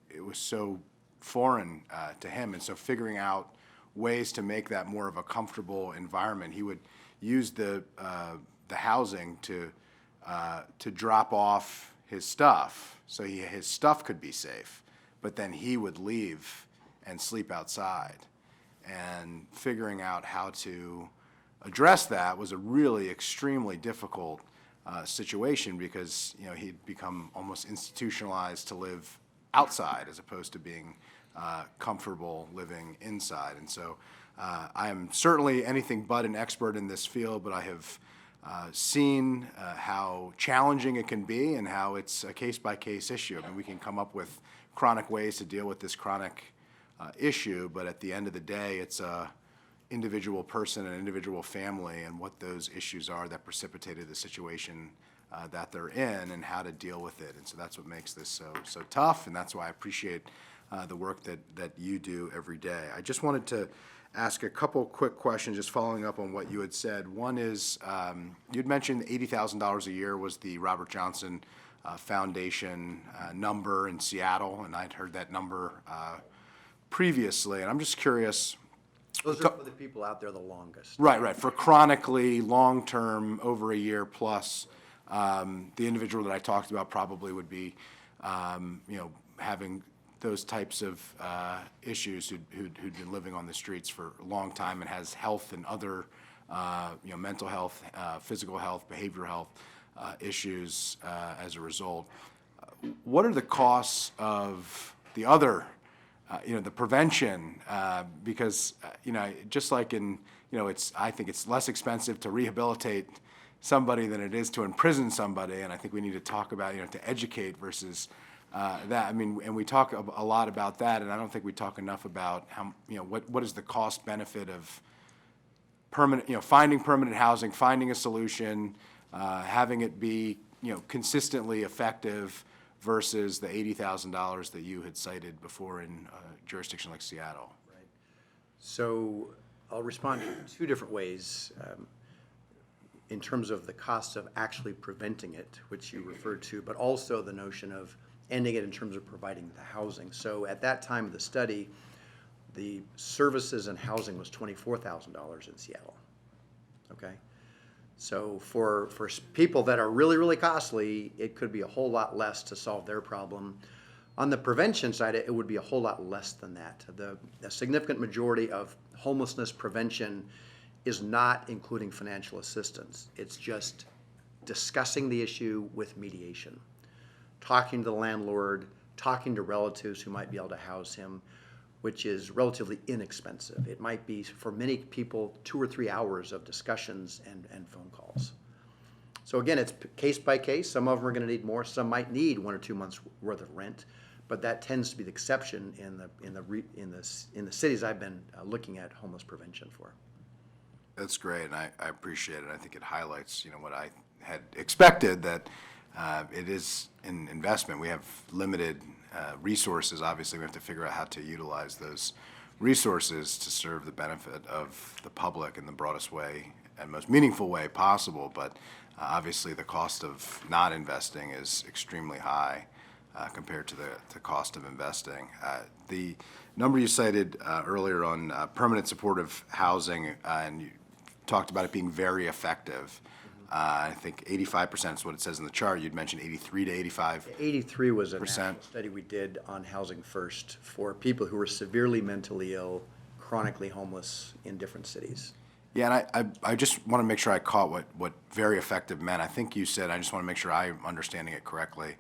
it was so foreign to him. And so figuring out ways to make that more of a comfortable environment, he would use the housing to drop off his stuff so his stuff could be safe, but then he would leave and sleep outside. And figuring out how to address that was a really extremely difficult situation, because he'd become almost institutionalized to live outside as opposed to being comfortable living inside. And so I am certainly anything but an expert in this field, but I have seen how challenging it can be and how it's a case-by-case issue. I mean, we can come up with chronic ways to deal with this chronic issue, but at the end of the day, it's a individual person and individual family and what those issues are that precipitated the situation that they're in and how to deal with it. And so that's what makes this so tough, and that's why I appreciate the work that you do every day. I just wanted to ask a couple quick questions, just following up on what you had said. One is, you'd mentioned $80,000 a year was the Robert Johnson Foundation number in Seattle, and I'd heard that number previously, and I'm just curious. Those are for the people out there the longest. Right, for chronically, long-term, over a year plus, the individual that I talked about probably would be, having those types of issues who'd been living on the streets for a long time and has health and other, mental health, physical health, behavioral health issues as a result. What are the costs of the other, the prevention? Because, just like in, I think it's less expensive to rehabilitate somebody than it is to imprison somebody, and I think we need to talk about, to educate versus that. I mean, and we talk a lot about that, and I don't think we talk enough about how, what is the cost benefit of permanent, finding permanent housing, finding a solution, having it be, consistently effective versus the $80,000 that you had cited before in a jurisdiction like Seattle. Right. So I'll respond in two different ways. In terms of the cost of actually preventing it, which you referred to, but also the notion of ending it in terms of providing the housing. So at that time of the study, the services and housing was $24,000 in Seattle. Okay? So for people that are really, really costly, it could be a whole lot less to solve their problem. On the prevention side, it would be a whole lot less than that. A significant majority of homelessness prevention is not including financial assistance. It's just discussing the issue with mediation, talking to the landlord, talking to relatives who might be able to house him, which is relatively inexpensive. It might be, for many people, 2 or 3 hours of discussions and phone calls. So again, it's case by case. Some of them are going to need more. Some might need 1 or 2 months worth of rent, but that tends to be the exception in the cities I've been looking at homeless prevention for. That's great, and I appreciate it. I think it highlights, what I had expected, that it is an investment. We have limited resources. Obviously, we have to figure out how to utilize those resources to serve the benefit of the public in the broadest way and most meaningful way possible. But obviously, the cost of not investing is extremely high compared to the cost of investing. The number you cited earlier on permanent supportive housing, and you talked about it being very effective. I think 85% is what it says in the chart. You'd mentioned 83 to 85. 83 was a national study we did on Housing First for people who were severely mentally ill, chronically homeless in different cities. Yeah, and I just want to make sure I caught what very effective meant. I think you said, I just want to make sure I'm understanding it correctly,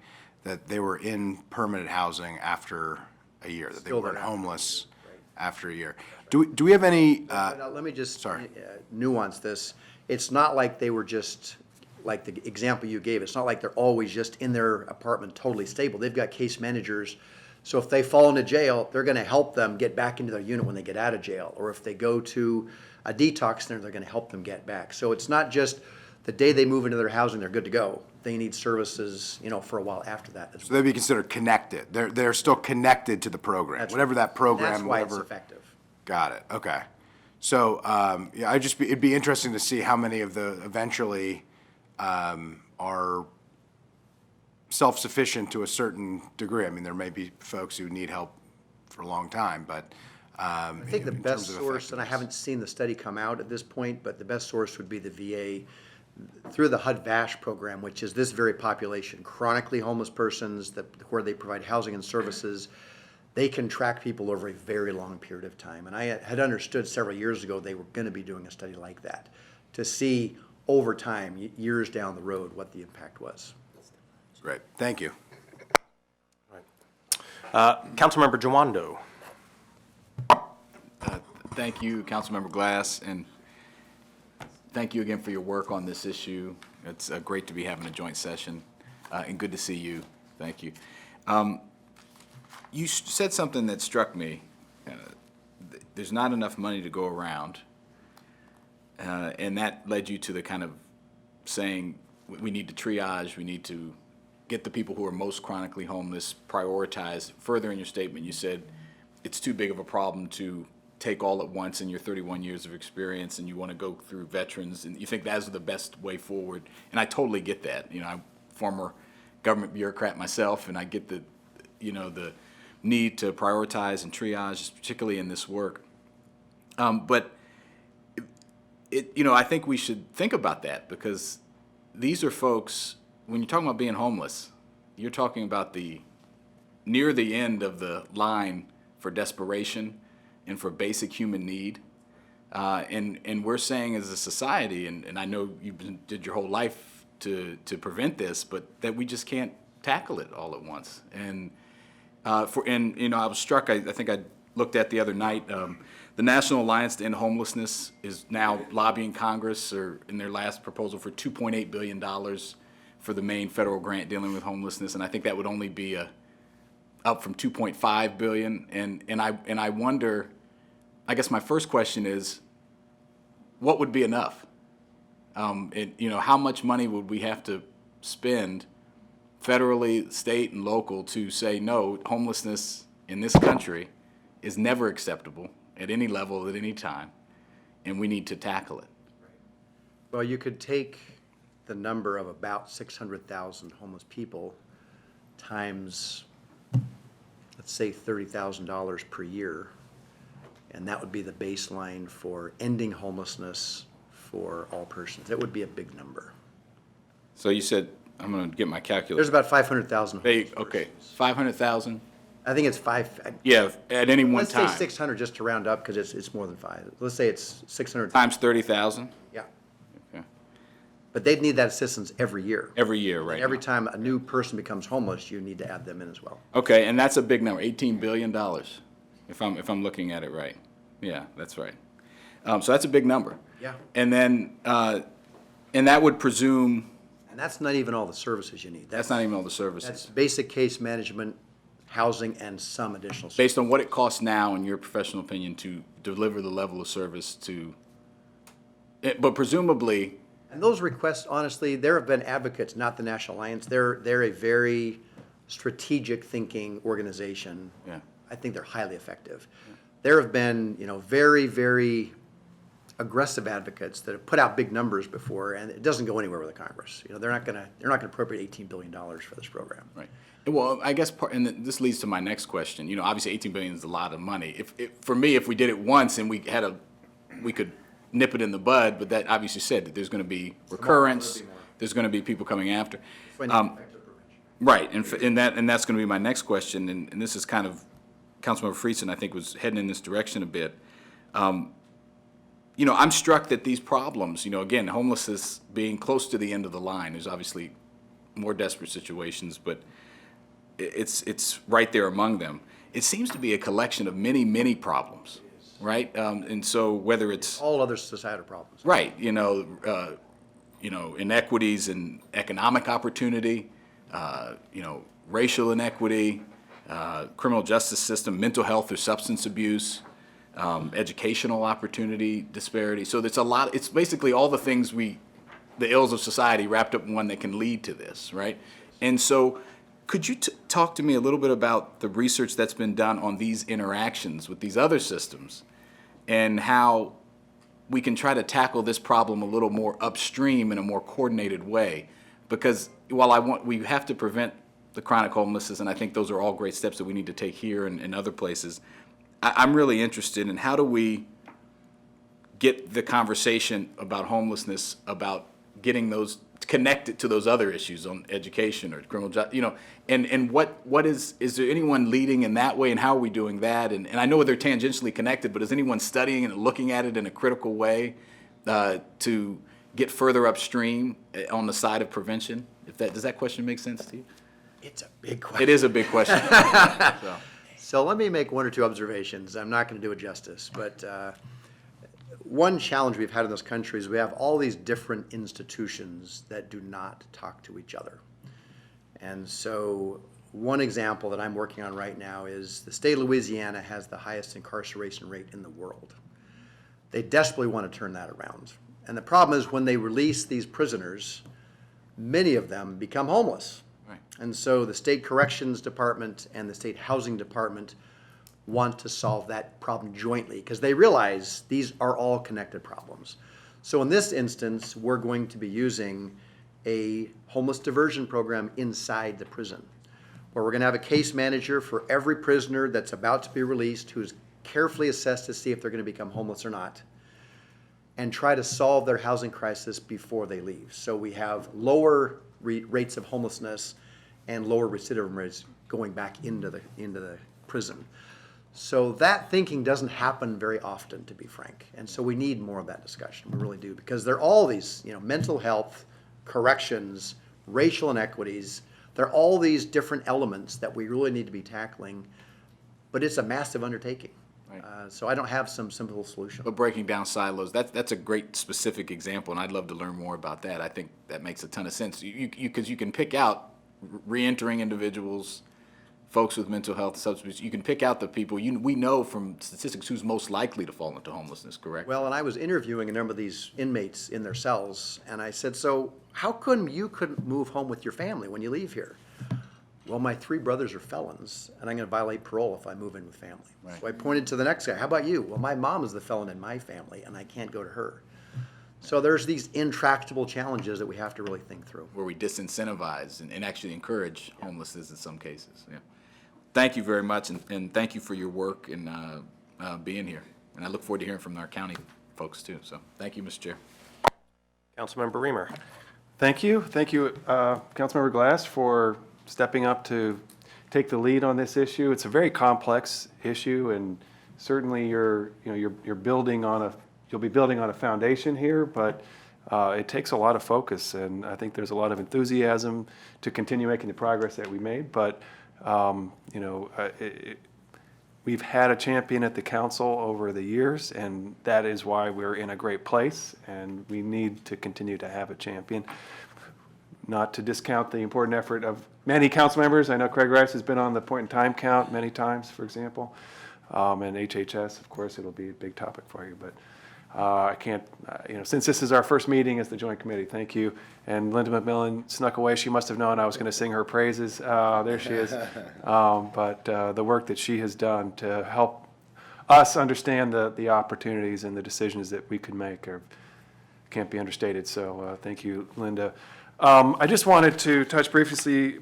that they were in permanent housing after a year, that they weren't homeless after a year. Do we have any? Let me just nuance this. It's not like they were just, like the example you gave, it's not like they're always just in their apartment totally stable. They've got case managers. So if they fall into jail, they're going to help them get back into their unit when they get out of jail. Or if they go to a detox center, they're going to help them get back. So it's not just the day they move into their housing, they're good to go. They need services, for a while after that as well. So they'd be considered connected. They're still connected to the program, whatever that program. That's why it's effective. Got it. Okay. So it'd be interesting to see how many of the eventually are self-sufficient to a certain degree. I mean, there may be folks who need help for a long time, but I think the best source, and I haven't seen the study come out at this point, but the best source would be the VA through the HUD-VASH program, which is this very population, chronically homeless persons where they provide housing and services. They can track people over a very long period of time. And I had understood several years ago they were going to be doing a study like that to see over time, years down the road, what the impact was. Great. Thank you. Councilmember Jawando. thank you, Councilmember Glass, and thank you again for your work on this issue. It's great to be having a joint session, and good to see you. Thank you. You said something that struck me. There's not enough money to go around, and that led you to the kind of saying we need to triage, we need to get the people who are most chronically homeless prioritized. Further in your statement, you said it's too big of a problem to take all at once in your 31 years of experience, and you want to go through veterans, and you think that's the best way forward. And I totally get that. You know, I'm a former government bureaucrat myself, and I get the, you know, the need to prioritize and triage, particularly in this work. But you know, I think we should think about that, because these are folks, when you're talking about being homeless, you're talking about near the end of the line for desperation and for basic human need. And we're saying as a society, and I know you did your whole life to prevent this, but that we just can't tackle it all at once. And you know, I was struck, I think I looked at the other night, the National Alliance to End Homelessness is now lobbying Congress, or in their last proposal, for $2.8 billion for the main federal grant dealing with homelessness, and I think that would only be up from $2.5 billion. And I wonder, I guess my first question is, what would be enough? You know, how much money would we have to spend federally, state, and local to say, no, homelessness in this country is never acceptable at any level at any time, and we need to tackle it? Well, you could take the number of about 600,000 homeless people times, let's say, $30,000 per year, and that would be the baseline for ending homelessness for all persons. That would be a big number. So you said, I'm going to get my calculator. There's about 500,000 homeless Okay, persons. 500,000? I think it's five. Yeah, at any one Let's time. say 600 just to round up, because it's more than five. Let's say it's 600. Times 30,000? Yeah. Okay. But they'd need that assistance every year. Every year, right? Every now. time a new person becomes homeless, you need to add them in as well. Okay, and that's a big number, $18 billion, if I'm looking at it right. Yeah, that's right. So that's a big number. Yeah. And then, and that would presume, And that's not even all the services you need. that's not even all the That's services. basic case management, housing, and some additional services. Based on what it costs now, in your professional opinion, to deliver the level of service to, but presumably, And those requests, honestly, there have been advocates, not the National Alliance. They're a very strategic thinking organization. Yeah. I think they're highly effective. There have been, you know, very, very aggressive advocates that have put out big numbers before, and it doesn't go anywhere with the Congress. You know, they're not gonna appropriate $18 billion for this program. right. Well, I guess, this leads to my next question. You know, obviously 18 billion is a lot of money. For me, if we did it once and we could nip it in the bud, but that obviously said that there's going to be recurrence, there's going to be people coming after. Right, and that's going to be my next question, and this is kind of, Councilmember Friedson, I think, was heading in this direction a bit. You know, I'm struck that these problems, you know, again, homelessness being close to the end of the line, there's obviously more desperate situations, but it's right there among them. It seems to be a collection of many, many problems, right? And so whether it's All other societal problems. right, you know, inequities in economic opportunity, you know, racial inequity, criminal justice system, mental health or substance abuse, educational opportunity disparity. So there's a lot. It's basically all the things the ills of society wrapped up in one that can lead to this, right? And so, could you talk to me a little bit about the research that's been done on these interactions with these other systems, and how we can try to tackle this problem a little more upstream in a more coordinated way? Because while we have to prevent the chronic homelessness, and I think those are all great steps that we need to take here and other places, I'm really interested in how do we get the conversation about homelessness, about getting those connected to those other issues on education or criminal justice, you know, and what is there anyone leading in that way, and how are we doing that? And I know they're tangentially connected, but is anyone studying and looking at it in a critical way to get further upstream on the side of prevention? Does that question make sense to you? It's a big question. It is a big question. So let me make one or two observations. I'm not going to do it justice, but one challenge we've had in this country is we have all these different institutions that do not talk to each other. And so one example that I'm working on right now is the state of Louisiana has the highest incarceration rate in the world. They desperately want to turn that around. And the problem is when they release these prisoners, many of them become homeless. Right. And so the state corrections department and the state housing department want to solve that problem jointly because they realize these are all connected problems. So in this instance, we're going to be using a homeless diversion program inside the prison, where we're going to have a case manager for every prisoner that's about to be released who's carefully assessed to see if they're going to become homeless or not, and try to solve their housing crisis before they leave. So we have lower rates of homelessness and lower recidivism rates going back into the prison. So that thinking doesn't happen very often, to be frank. And so we need more of that discussion. We really do, because there are all these, mental health, corrections, racial inequities. There are all these different elements that we really need to be tackling, but it's a massive undertaking. Right. So I don't have some simple solution. But breaking down silos, that's a great specific example, and I'd love to learn more about that. I think that makes a ton of sense. Because you can pick out reentering individuals, folks with mental health, substance abuse. You can pick out the people. We know from statistics who's most likely to fall into homelessness, correct? Well, and I was interviewing a number of these inmates in their cells, and I said, so how come you couldn't move home with your family when you leave here? Well, my 3 brothers are felons, and I'm going to violate parole if I move in with family. Right. So I pointed to the next guy. How about you? Well, my mom is the felon in my family, and I can't go to her. So there's these intractable challenges that we have to really think through. Where we disincentivize and actually encourage homelessness in some cases. Yeah. Thank you very much, and thank you for your work and being here. And I look forward to hearing from our county folks too. So thank you, Mr. Chair. Councilmember Reamer. Thank you. Thank you, Councilmember Glass, for stepping up to take the lead on this issue. It's a very complex issue, and certainly you're building on you'll be building on a foundation here, but it takes a lot of focus, and I think there's a lot of enthusiasm to continue making the progress that we made. But we've had a champion at the council over the years, and that is why we're in a great place, and we need to continue to have a champion. Not to discount the important effort of many council members. I know Craig Rice has been on the point in time count many times, for example, and HHS, of course, it'll be a big topic for you, but I can't, since this is our first meeting as the Joint Committee, thank you. And Linda McMillan snuck away. She must have known I was going to sing her praises. There she is. But the work that she has done to help us understand the opportunities and the decisions that we can make can't be understated. So thank you, Linda. I just wanted to touch briefly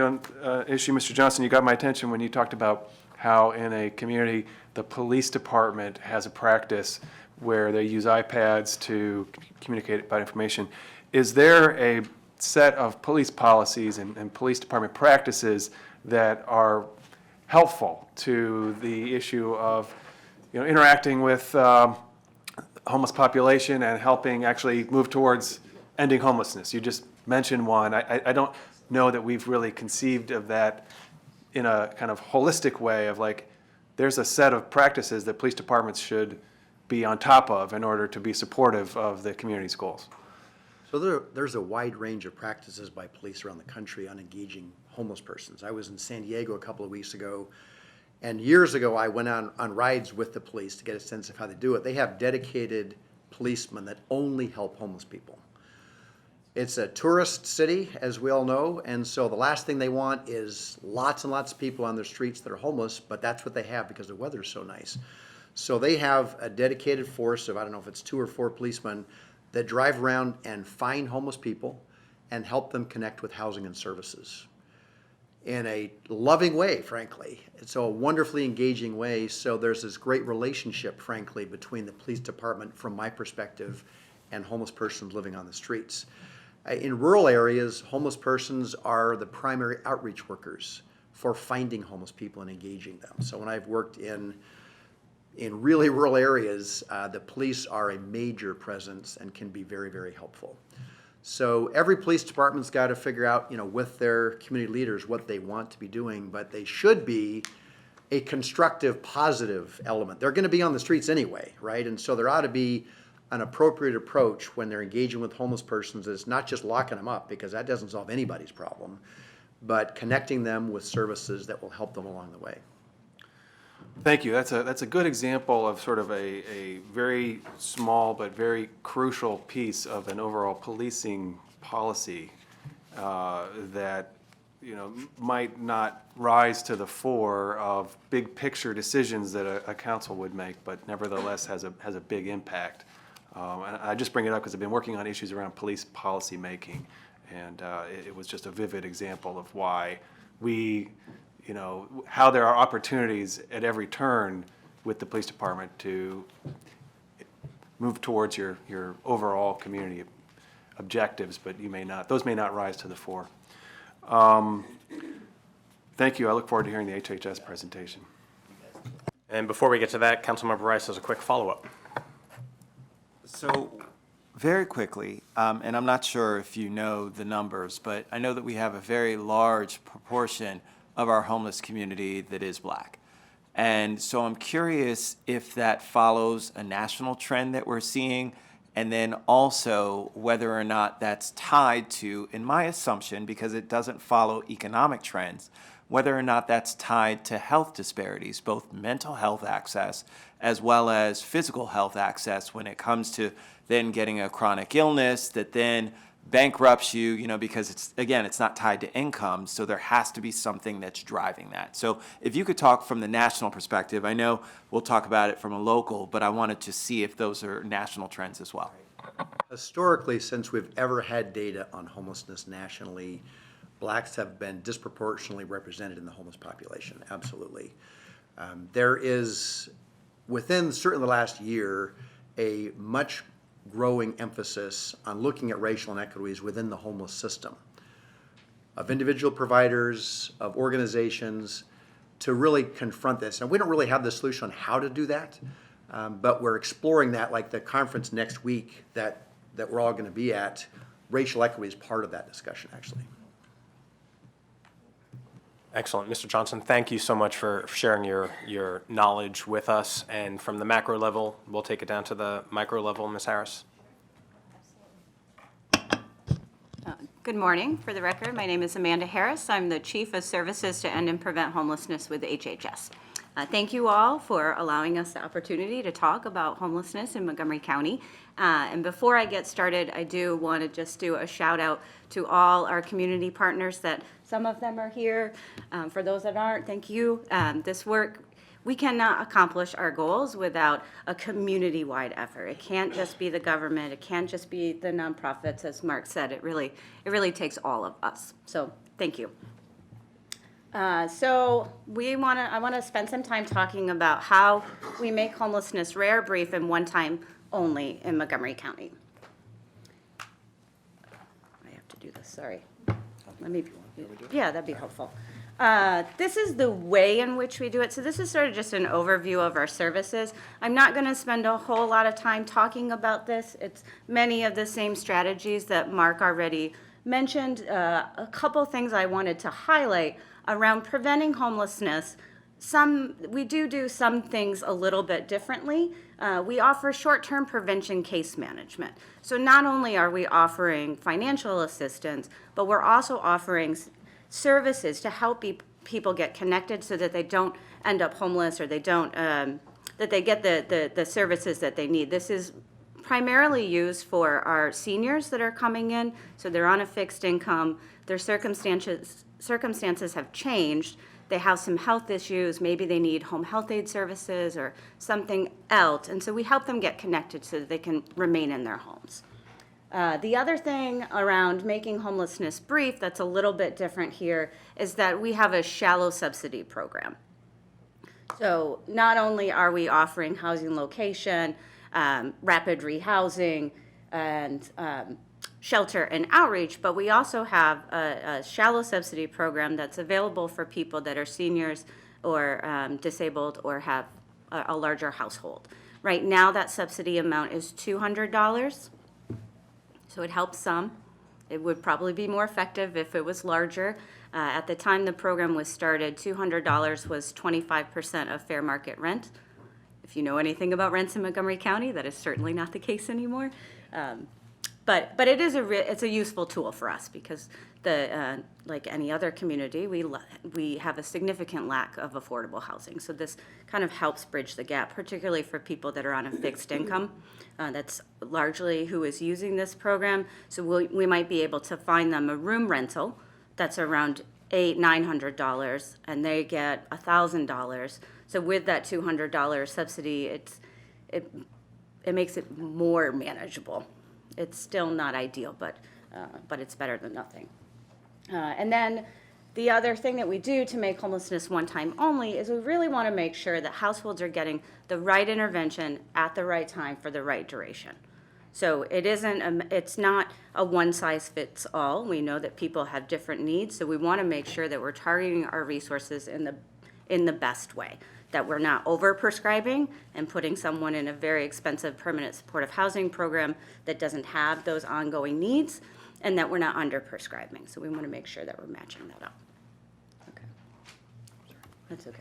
on issue, Mr. Johnson. You got my attention when you talked about how in a community the police department has a practice where they use iPads to communicate about information. Is there a set of police policies and police department practices that are helpful to the issue of interacting with homeless population and helping actually move towards ending homelessness? You just mentioned one. I don't know that we've really conceived of that in a kind of holistic way of there's a set of practices that police departments should be on top of in order to be supportive of the community's goals. So there's a wide range of practices by police around the country on engaging homeless persons. I was in San Diego a couple of weeks ago, and years ago I went on rides with the police to get a sense of how they do it. They have dedicated policemen that only help homeless people. It's a tourist city, as we all know, and so the last thing they want is lots and lots of people on their streets that are homeless, but that's what they have because the weather's so nice. So they have a dedicated force of, I don't know if it's 2 or 4 policemen that drive around and find homeless people and help them connect with housing and services in a loving way, frankly. It's a wonderfully engaging way. So there's this great relationship, frankly, between the police department, from my perspective, and homeless persons living on the streets. In rural areas, homeless persons are the primary outreach workers for finding homeless people and engaging them. So when I've worked in really rural areas, the police are a major presence and can be very, very helpful. So every police department's got to figure out, with their community leaders what they want to be doing, but they should be a constructive, positive element. They're going to be on the streets anyway, right? And so there ought to be an appropriate approach when they're engaging with homeless persons. It's not just locking them up, because that doesn't solve anybody's problem, but connecting them with services that will help them along the way. Thank you. That's a good example of sort of a very small but very crucial piece of an overall policing policy that, you know, might not rise to the fore of big picture decisions that a council would make, but nevertheless has a big impact. And I just bring it up because I've been working on issues around police policy making, and it was just a vivid example of why we, you know, how there are opportunities at every turn with the police department to move towards your overall community objectives, but those may not rise to the fore. Thank you. I look forward to hearing the HHS presentation. And before we get to that, Councilmember Rice has a quick follow-up. So, very quickly, and I'm not sure if you know the numbers, but I know that we have a very large proportion of our homeless community that is Black. And so I'm curious if that follows a national trend that we're seeing, and then also whether or not that's tied to, in my assumption, because it doesn't follow economic trends, whether or not that's tied to health disparities, both mental health access as well as physical health access when it comes to then getting a chronic illness that then bankrupts you, you know, because it's not tied to income, so there has to be something that's driving that. So if you could talk from the national perspective, I know we'll talk about it from a local, but I wanted to see if those are national trends as well. Historically, since we've ever had data on homelessness nationally, Blacks have been disproportionately represented in the homeless population, absolutely. There is, within certainly the last year, a much growing emphasis on looking at racial inequities within the homeless system, of individual providers, of organizations, to really confront this. And we don't really have the solution on how to do that, but we're exploring that, like the conference next week that we're all going to be at. Racial equity is part of that discussion, actually. Excellent. Mr. Johnson, thank you so much for sharing your knowledge with us. And from the macro level, we'll take it down to the micro level. Ms. Harris. Good morning. For the record, my name is Amanda Harris. I'm the Chief of Services to End and Prevent Homelessness with HHS. Thank you all for allowing us the opportunity to talk about homelessness in Montgomery County. And before I get started, I do want to just do a shout out to all our community partners that some of them are here. For those that aren't, thank you. This work, we cannot accomplish our goals without a community-wide effort. It can't just be the government. It can't just be the nonprofits, as Mark said. It really takes all of us. So thank you. So I want to spend some time talking about how we make homelessness rare, brief, and one time only in Montgomery County. I have to do this, sorry. Yeah, that'd be helpful. This is the way in which we do it. So this is sort of just an overview of our services. I'm not going to spend a whole lot of time talking about this. It's many of the same strategies that Mark already mentioned. A couple things I wanted to highlight around preventing homelessness. We do some things a little bit differently. We offer short-term prevention case management. So not only are we offering financial assistance, but we're also offering services to help people get connected so that they don't end up homeless, or they don't that they get the services that they need. This is primarily used for our seniors that are coming in, so they're on a fixed income. Their circumstances have changed. They have some health issues. Maybe they need home health aid services or something else, and so we help them get connected so that they can remain in their homes. The other thing around making homelessness brief that's a little bit different here is that we have a shallow subsidy program. So not only are we offering housing location, rapid rehousing, and shelter and outreach, but we also have a shallow subsidy program that's available for people that are seniors or disabled or have a larger household. Right now, that subsidy amount is $200. So it helps some. It would probably be more effective if it was larger. At the time the program was started, $200 was 25% of fair market rent. If you know anything about rents in Montgomery County, that is certainly not the case anymore. But it is it's a useful tool for us because like any other community, we have a significant lack of affordable housing. So this kind of helps bridge the gap, particularly for people that are on a fixed income. That's largely who is using this program. So we might be able to find them a room rental that's around $900, and they get $1,000. So with that $200 subsidy, it makes it more manageable. It's still not ideal, but it's better than nothing. And then the other thing that we do to make homelessness one time only is we really want to make sure that households are getting the right intervention at the right time for the right duration. So it's not a one size fits all. We know that people have different needs, so we want to make sure that we're targeting our resources in the best way, that we're not over-prescribing and putting someone in a very expensive permanent supportive housing program that doesn't have those ongoing needs, and that we're not under-prescribing. So we want to make sure that we're matching that up. Okay. That's okay.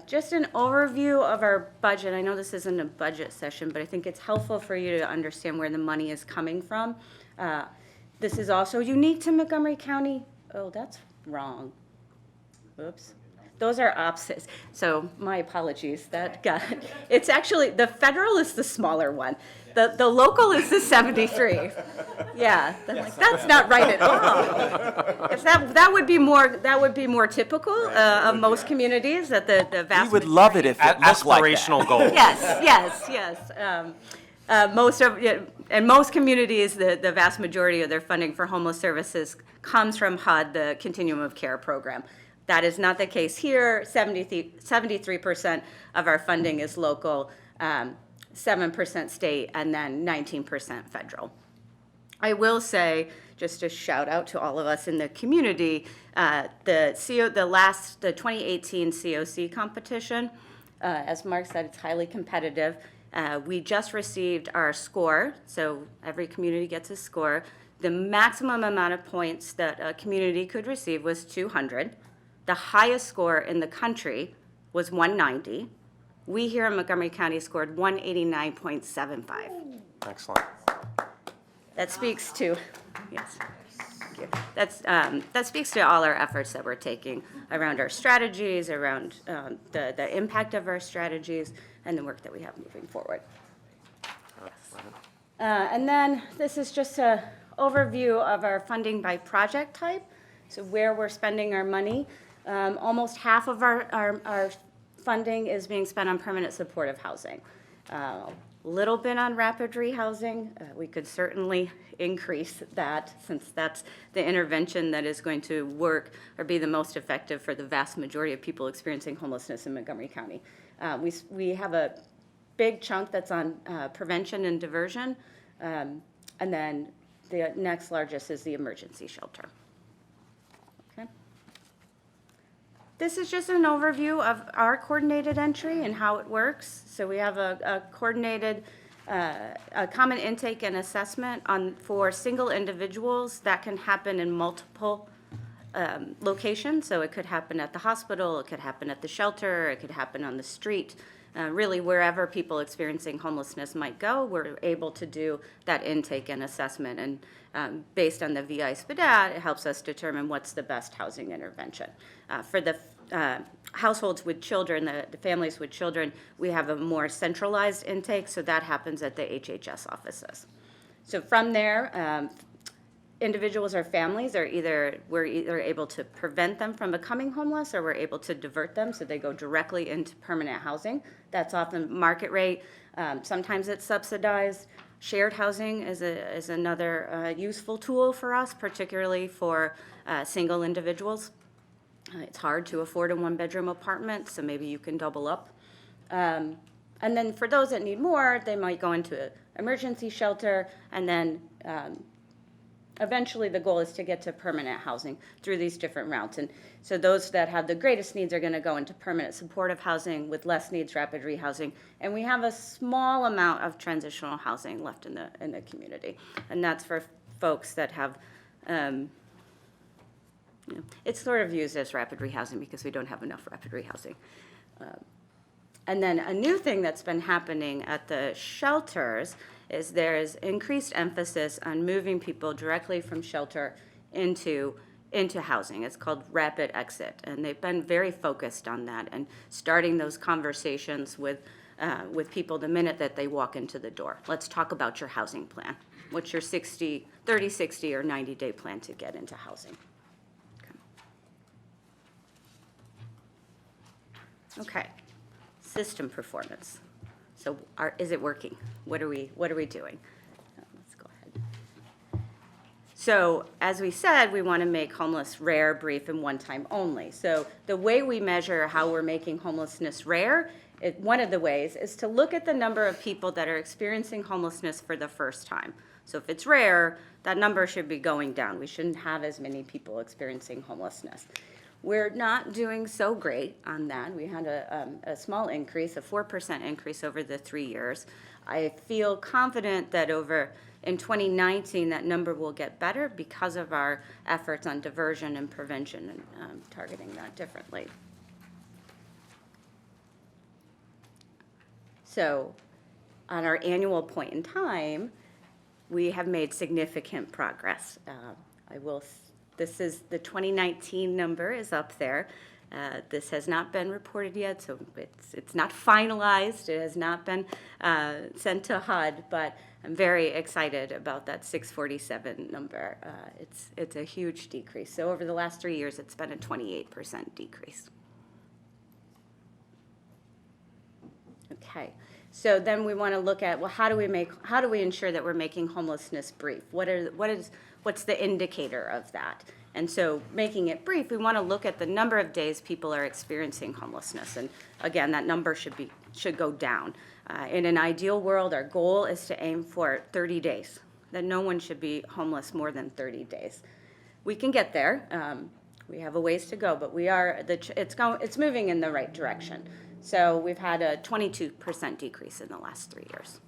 Just an overview of our budget. I know this isn't a budget session, but I think it's helpful for you to understand where the money is coming from. This is also unique to Montgomery County. Oh, that's wrong. Oops. Those are opposites. So my apologies. It's actually, the federal is the smaller one. The local is the 73. Yeah, that's not right at all. 'Cause that would be more typical of most communities, that the vast. We would love it if it looked like that. Aspirational goal. Yes. Most communities, the vast majority of their funding for homeless services comes from HUD, the Continuum of Care program. That is not the case here. 73% of our funding is local, 7% state, and then 19% federal. I will say, just a shout out to all of us in the community, the 2018 COC competition, as Mark said, it's highly competitive. We just received our score, so every community gets a score. The maximum amount of points that a community could receive was 200. The highest score in the country was 190. We here in Montgomery County scored 189.75. Excellent. That speaks to, yes, thank you. That speaks to all our efforts that we're taking around our strategies, around the impact of our strategies, and the work that we have moving forward. Yes. And then this is just an overview of our funding by project type, so where we're spending our money. Almost half of our funding is being spent on permanent supportive housing. A little bit on rapid rehousing. We could certainly increase that, since that's the intervention that is going to work or be the most effective for the vast majority of people experiencing homelessness in Montgomery County. We have a big chunk that's on prevention and diversion, and then the next largest is the emergency shelter. Okay. This is just an overview of our coordinated entry and how it works. So we have a coordinated, a common intake and assessment for single individuals that can happen in multiple locations. So it could happen at the hospital, it could happen at the shelter, it could happen on the street. Really, wherever people experiencing homelessness might go, we're able to do that intake and assessment. And based on the VI-SPDAT, it helps us determine what's the best housing intervention. For the households with children, the families with children, we have a more centralized intake, so that happens at the HHS offices. So from there, individuals or families we're either able to prevent them from becoming homeless, or we're able to divert them so they go directly into permanent housing. That's often market rate. Sometimes it's subsidized. Shared housing is another useful tool for us, particularly for single individuals. It's hard to afford a one-bedroom apartment, so maybe you can double up. And then for those that need more, they might go into an emergency shelter, and then eventually the goal is to get to permanent housing through these different routes. And so those that have the greatest needs are going to go into permanent supportive housing, with less needs, rapid rehousing. And we have a small amount of transitional housing left in the community. And that's for folks that have, it's sort of used as rapid rehousing because we don't have enough rapid rehousing. And then a new thing that's been happening at the shelters is there's increased emphasis on moving people directly from shelter into housing. It's called rapid exit, and they've been very focused on that and starting those conversations with people the minute that they walk into the door. Let's talk about your housing plan. What's your 30, 60, or 90-day plan to get into housing? Okay, system performance. So is it working? What are we doing? Let's go ahead. So as we said, we want to make homeless rare, brief, and one-time only. So the way we measure how we're making homelessness rare, one of the ways is to look at the number of people that are experiencing homelessness for the first time. So if it's rare, that number should be going down. We shouldn't have as many people experiencing homelessness. We're not doing so great on that. We had a small increase, a 4% increase over the 3 years. I feel confident that in 2019, that number will get better because of our efforts on diversion and prevention and targeting that differently. So on our annual point in time, we have made significant progress. This is the 2019 number is up there. This has not been reported yet, so it's not finalized. It has not been sent to HUD, but I'm very excited about that 647 number. It's a huge decrease. So over the last 3 years, it's been a 28% decrease. Okay, so then we want to look at, well, how do we ensure that we're making homelessness brief? What's the indicator of that? And so making it brief, we want to look at the number of days people are experiencing homelessness. And again, that number should go down. In an ideal world, our goal is to aim for 30 days, that no one should be homeless more than 30 days. We can get there. We have a ways to go, but it's moving in the right direction. So we've had a 22% decrease in the last 3 years.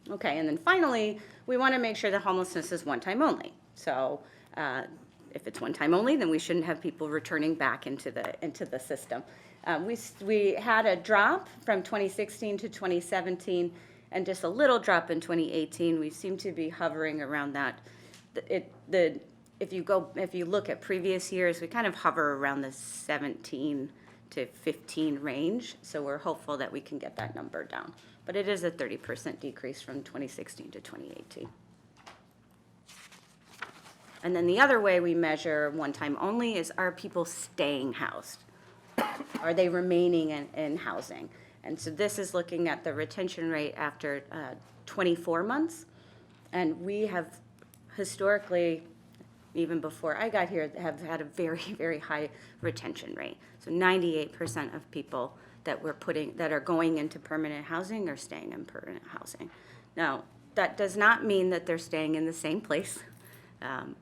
Okay, and then finally, we want to make sure that homelessness is one time only. So if it's one time only, then we shouldn't have people returning back into the system. We had a drop from 2016 to 2017, and just a little drop in 2018. We seem to be hovering around that. If you look at previous years, we kind of hover around the 17 to 15 range. So we're hopeful that we can get that number down. But it is a 30% decrease from 2016 to 2018. And then the other way we measure one time only is, are people staying housed? Are they remaining in housing? And so this is looking at the retention rate after 24 months. And we have historically, even before I got here, have had a very, very high retention rate. So 98% of people that are going into permanent housing are staying in permanent housing. Now, that does not mean that they're staying in the same place.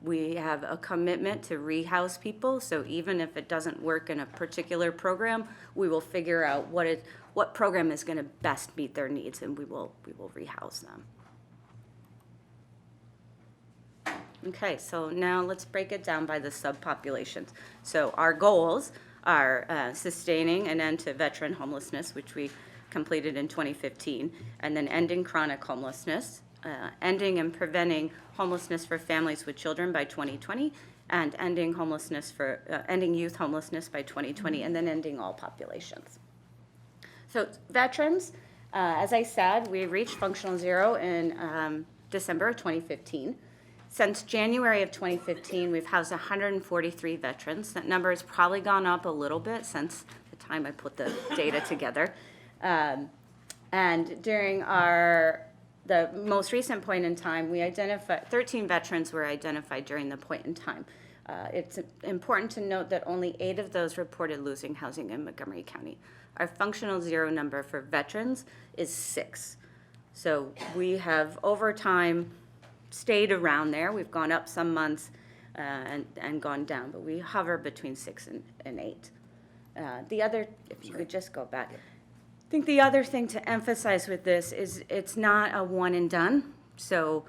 We have a commitment to rehouse people, so even if it doesn't work in a particular program, we will figure out what program is going to best meet their needs, and we will rehouse them. Okay, so now let's break it down by the subpopulations. So our goals are sustaining an end to veteran homelessness, which we completed in 2015, and then ending chronic homelessness, ending and preventing homelessness for families with children by 2020, and ending youth homelessness by 2020, and then ending all populations. So veterans, as I said, we reached functional zero in December of 2015. Since January of 2015, we've housed 143 veterans. That number has probably gone up a little bit since the time I put the data together. And during the most recent point in time, we identified 13 veterans were identified during the point in time. It's important to note that only 8 of those reported losing housing in Montgomery County. Our functional zero number for veterans is 6. So we have, over time, stayed around there. We've gone up some months and gone down, but we hover between 6 and 8. If you could just go back. I think the other thing to emphasize with this is it's not a one and done. So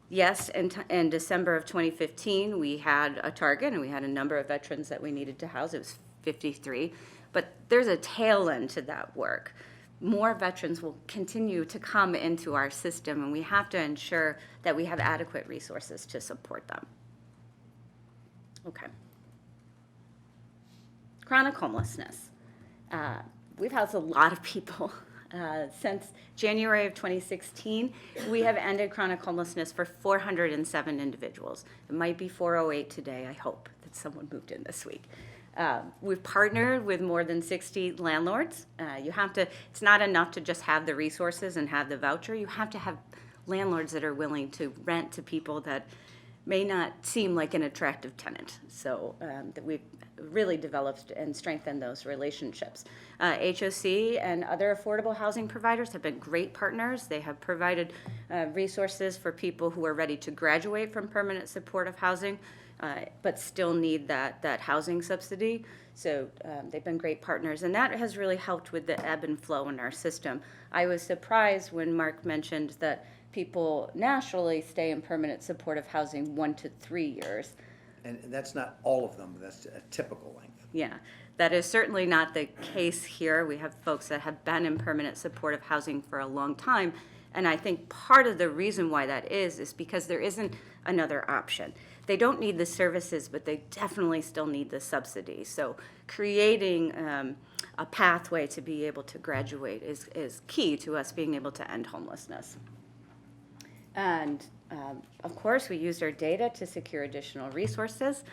Yes, in December of 2015, we had a target and we had a number of veterans that we needed to house. It was 53. But there's a tail end to that work. More veterans will continue to come into our system, and we have to ensure that we have adequate resources to support them. Okay. Chronic homelessness. We've housed a lot of people. Since January of 2016, we have ended chronic homelessness for 407 individuals. It might be 408 today, I hope, that someone moved in this week. We've partnered with more than 60 landlords. It's not enough to just have the resources and have the voucher. You have to have landlords that are willing to rent to people that may not seem like an attractive tenant. So that we've really developed and strengthened those relationships. HOC and other affordable housing providers have been great partners. They have provided resources for people who are ready to graduate from permanent supportive housing, but still need that housing subsidy. So they've been great partners, and that has really helped with the ebb and flow in our system. I was surprised when Mark mentioned that people nationally stay in permanent supportive housing 1 to 3 years. And that's not all of them, that's a typical length. Yeah, that is certainly not the case here. We have folks that have been in permanent supportive housing for a long time, and I think part of the reason why that is because there isn't another option. They don't need the services, but they definitely still need the subsidy. So creating a pathway to be able to graduate is key to us being able to end homelessness. And of course, we used our data to secure additional resources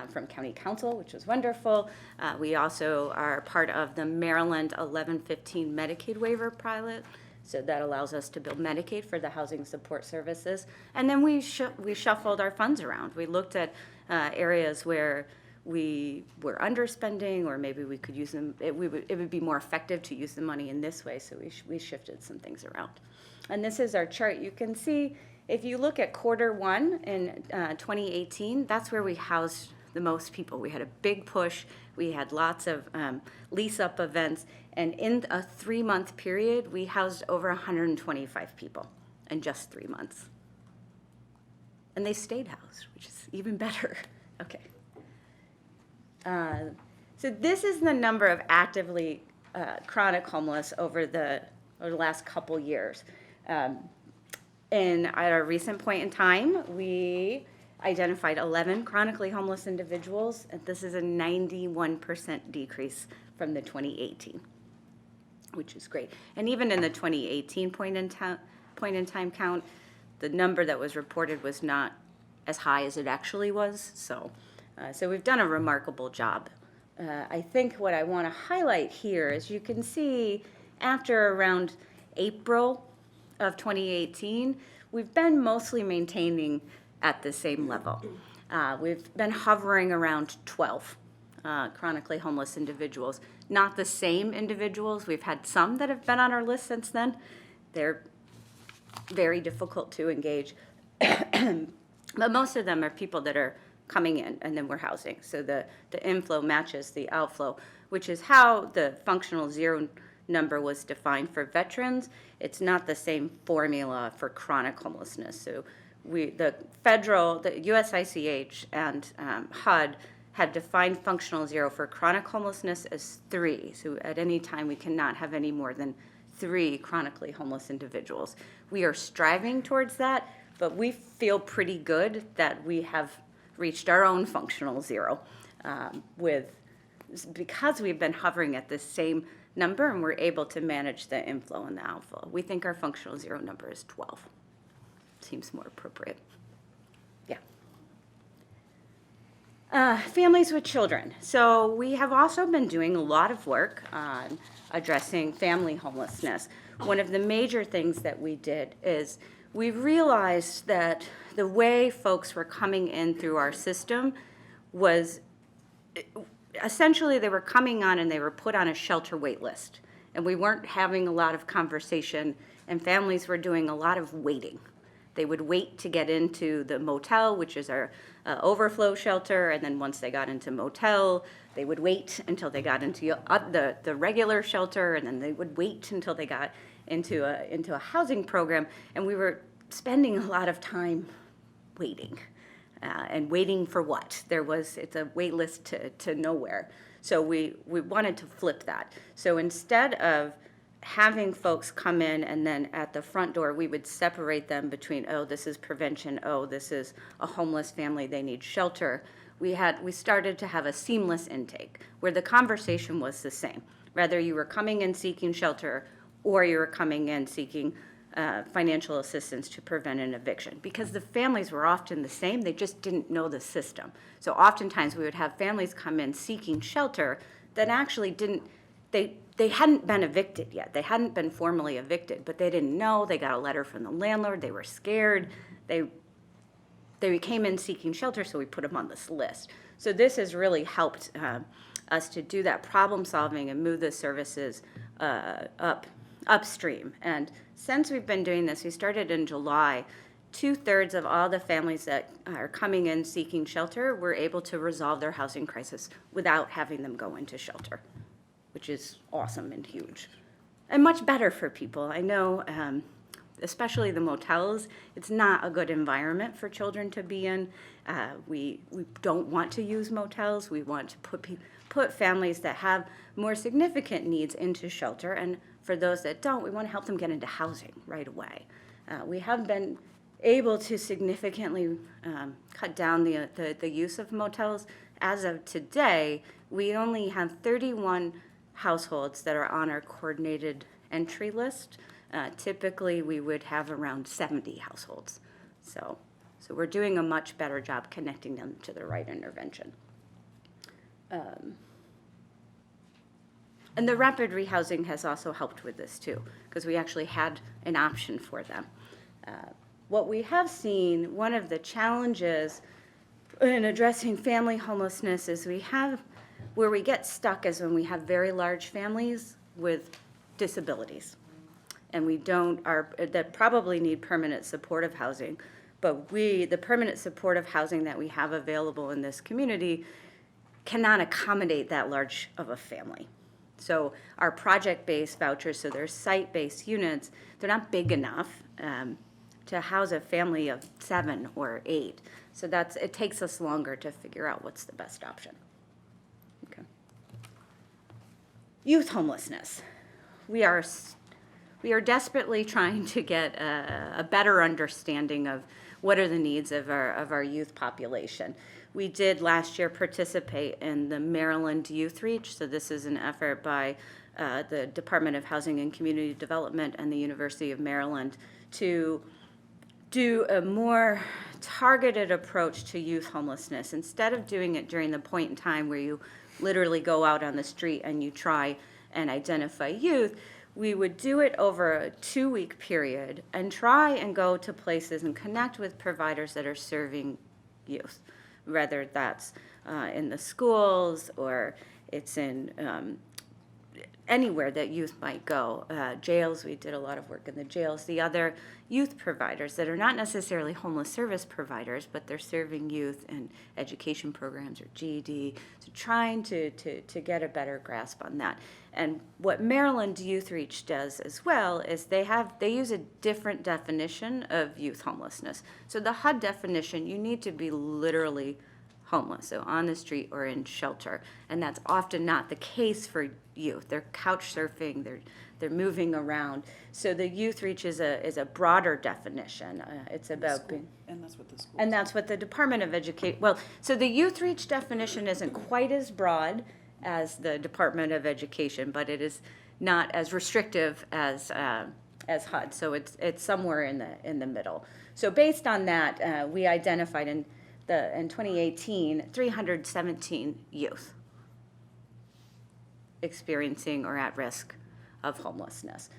from County Council, which was wonderful. We also are part of the Maryland 1115 Medicaid Waiver pilot. So that allows us to build Medicaid for the housing support services. And then we shuffled our funds around. We looked at areas where we were underspending, or maybe we could use them. It would be more effective to use the money in this way. So we shifted some things around. And this is our chart. You can see, if you look at Q1 in 2018, that's where we housed the most people. We had a big push. We had lots of lease-up events. And in a 3-month period, we housed over 125 people in just 3 months. And they stayed housed, which is even better. Okay. So this is the number of actively chronic homeless over the last couple years. And at a recent point in time, we identified 11 chronically homeless individuals, and this is a 91% decrease from the 2018, which is great. And even in the 2018 point in time count, the number that was reported was not as high as it actually was. So we've done a remarkable job. I think what I want to highlight here is you can see after around April of 2018, we've been mostly maintaining at the same level. We've been hovering around 12 chronically homeless individuals. Not the same individuals. We've had some that have been on our list since then. They're very difficult to engage. But most of them are people that are coming in and then we're housing. So the inflow matches the outflow, which is how the functional zero number was defined for veterans. It's not the same formula for chronic homelessness. So the USICH and HUD have defined functional zero for chronic homelessness as 3. So at any time, we cannot have any more than 3 chronically homeless individuals. We are striving towards that, but we feel pretty good that we have reached our own functional zero because we've been hovering at the same number and we're able to manage the inflow and the outflow. We think our functional zero number is 12. Seems more appropriate. Yeah. Families with children. So we have also been doing a lot of work on addressing family homelessness. One of the major things that we did is we realized that the way folks were coming in through our system was essentially they were coming on and they were put on a shelter wait list. And we weren't having a lot of conversation, and families were doing a lot of waiting. They would wait to get into the motel, which is our overflow shelter, and then once they got into motel, they would wait until they got into the regular shelter, and then they would wait until they got into a housing program. And we were spending a lot of time waiting. And waiting for what? It's a wait list to nowhere. So we wanted to flip that. So instead of having folks come in and then at the front door, we would separate them between, oh, this is prevention, oh, this is a homeless family, they need shelter. We started to have a seamless intake where the conversation was the same. Whether you were coming in seeking shelter or you were coming in seeking financial assistance to prevent an eviction, because the families were often the same, they just didn't know the system. So oftentimes we would have families come in seeking shelter that actually they hadn't been evicted yet. They hadn't been formally evicted, but they didn't know. They got a letter from the landlord. They were scared. They came in seeking shelter, so we put them on this list. So this has really helped us to do that problem solving and move the services upstream. And since we've been doing this, we started in July, 2/3 of all the families that are coming in seeking shelter were able to resolve their housing crisis without having them go into shelter, which is awesome and huge. And much better for people. I know, especially the motels, it's not a good environment for children to be in. We don't want to use motels. We want to put families that have more significant needs into shelter. And for those that don't, we want to help them get into housing right away. We have been able to significantly cut down the use of motels. As of today, we only have 31 households that are on our coordinated entry list. Typically, we would have around 70 households. So we're doing a much better job connecting them to the right intervention. And the rapid rehousing has also helped with this too, because we actually had an option for them. What we have seen, one of the challenges in addressing family homelessness is where we get stuck is when we have very large families with disabilities. And that probably need permanent supportive housing. But the permanent supportive housing that we have available in this community cannot accommodate that large of a family. So our project-based vouchers, so they're site-based units, they're not big enough to house a family of 7 or 8. So it takes us longer to figure out what's the best option. Okay. Youth homelessness. We are desperately trying to get a better understanding of what are the needs of our youth population. We did last year participate in the Maryland Youth Reach, so this is an effort by the Department of Housing and Community Development and the University of Maryland to do a more targeted approach to youth homelessness. Instead of doing it during the point in time where you literally go out on the street and you try and identify youth, we would do it over a 2-week period and try and go to places and connect with providers that are serving youth, whether that's in the schools or it's in anywhere that youth might go. Jails, we did a lot of work in the jails. The other youth providers that are not necessarily homeless service providers, but they're serving youth in education programs or GED, so trying to get a better grasp on that. And what Maryland Youth Reach does as well is they use a different definition of youth homelessness. So the HUD definition, you need to be literally homeless, so on the street or in shelter, and that's often not the case for youth. They're couch surfing, they're moving around. So the Youth Reach is a broader definition. It's about being, And that's what the school. and that's what the Department of Education. Well, so the Youth Reach definition isn't quite as broad as the Department of Education, but it is not as restrictive as HUD. So it's somewhere in the middle. So based on that, we identified in 2018, 317 youth experiencing or at risk of homelessness.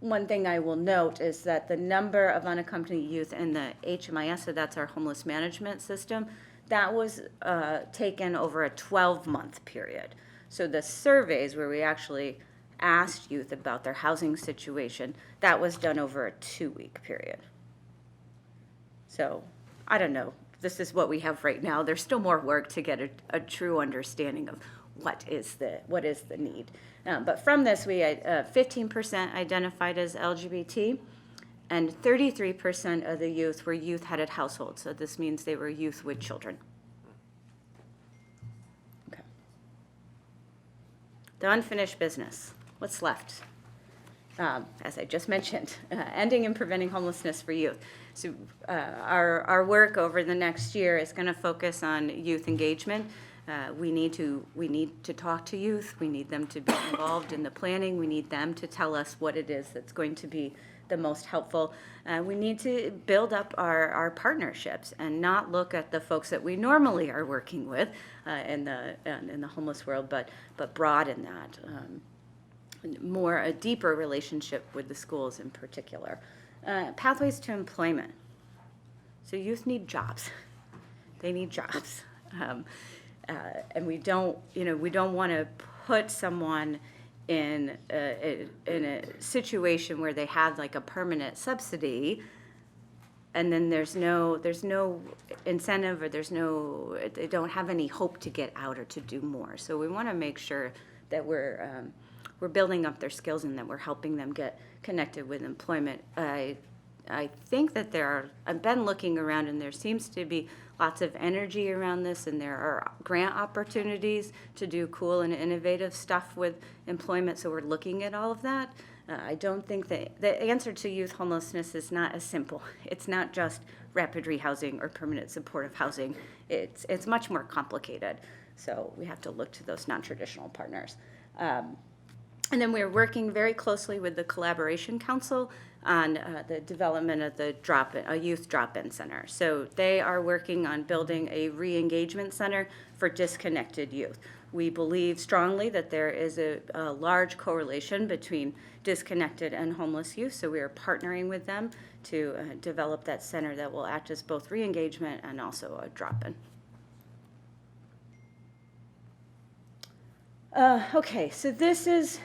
One thing I will note is that the number of unaccompanied youth in the HMIS, so that's our homeless management system, that was taken over a 12-month period. So the surveys where we actually asked youth about their housing situation, that was done over a 2-week period. So I don't know, this is what we have right now. There's still more work to get a true understanding of what is the need. But from this, we had 15% identified as LGBT, And 33% of the youth were youth-headed households, so this means they were youth with children. Okay. The unfinished business, what's left? As I just mentioned, ending and preventing homelessness for youth. So our work over the next year is going to focus on youth engagement. We need to talk to youth. We need them to be involved in the planning. We need them to tell us what it is that's going to be the most helpful. We need to build up our partnerships and not look at the folks that we normally are working with in the homeless world, but broaden that. A deeper relationship with the schools in particular. Pathways to employment. So youth need jobs. They need jobs. And we don't want to put someone in a situation where they have like a permanent subsidy, and then there's no incentive, or they don't have any hope to get out or to do more. So we want to make sure that we're building up their skills and that we're helping them get connected with employment. I think that I've been looking around, and there seems to be lots of energy around this, and there are grant opportunities to do cool and innovative stuff with employment, so we're looking at all of that. I don't think that the answer to youth homelessness is not as simple. It's not just rapid rehousing or permanent supportive housing. It's much more complicated, so we have to look to those non-traditional partners. And then we're working very closely with the Collaboration Council on the development of the youth drop-in center. So they are working on building a re-engagement center for disconnected youth. We believe strongly that there is a large correlation between disconnected and homeless youth, so we are partnering with them to develop that center that will act as both re-engagement and also a drop-in. Okay, so this is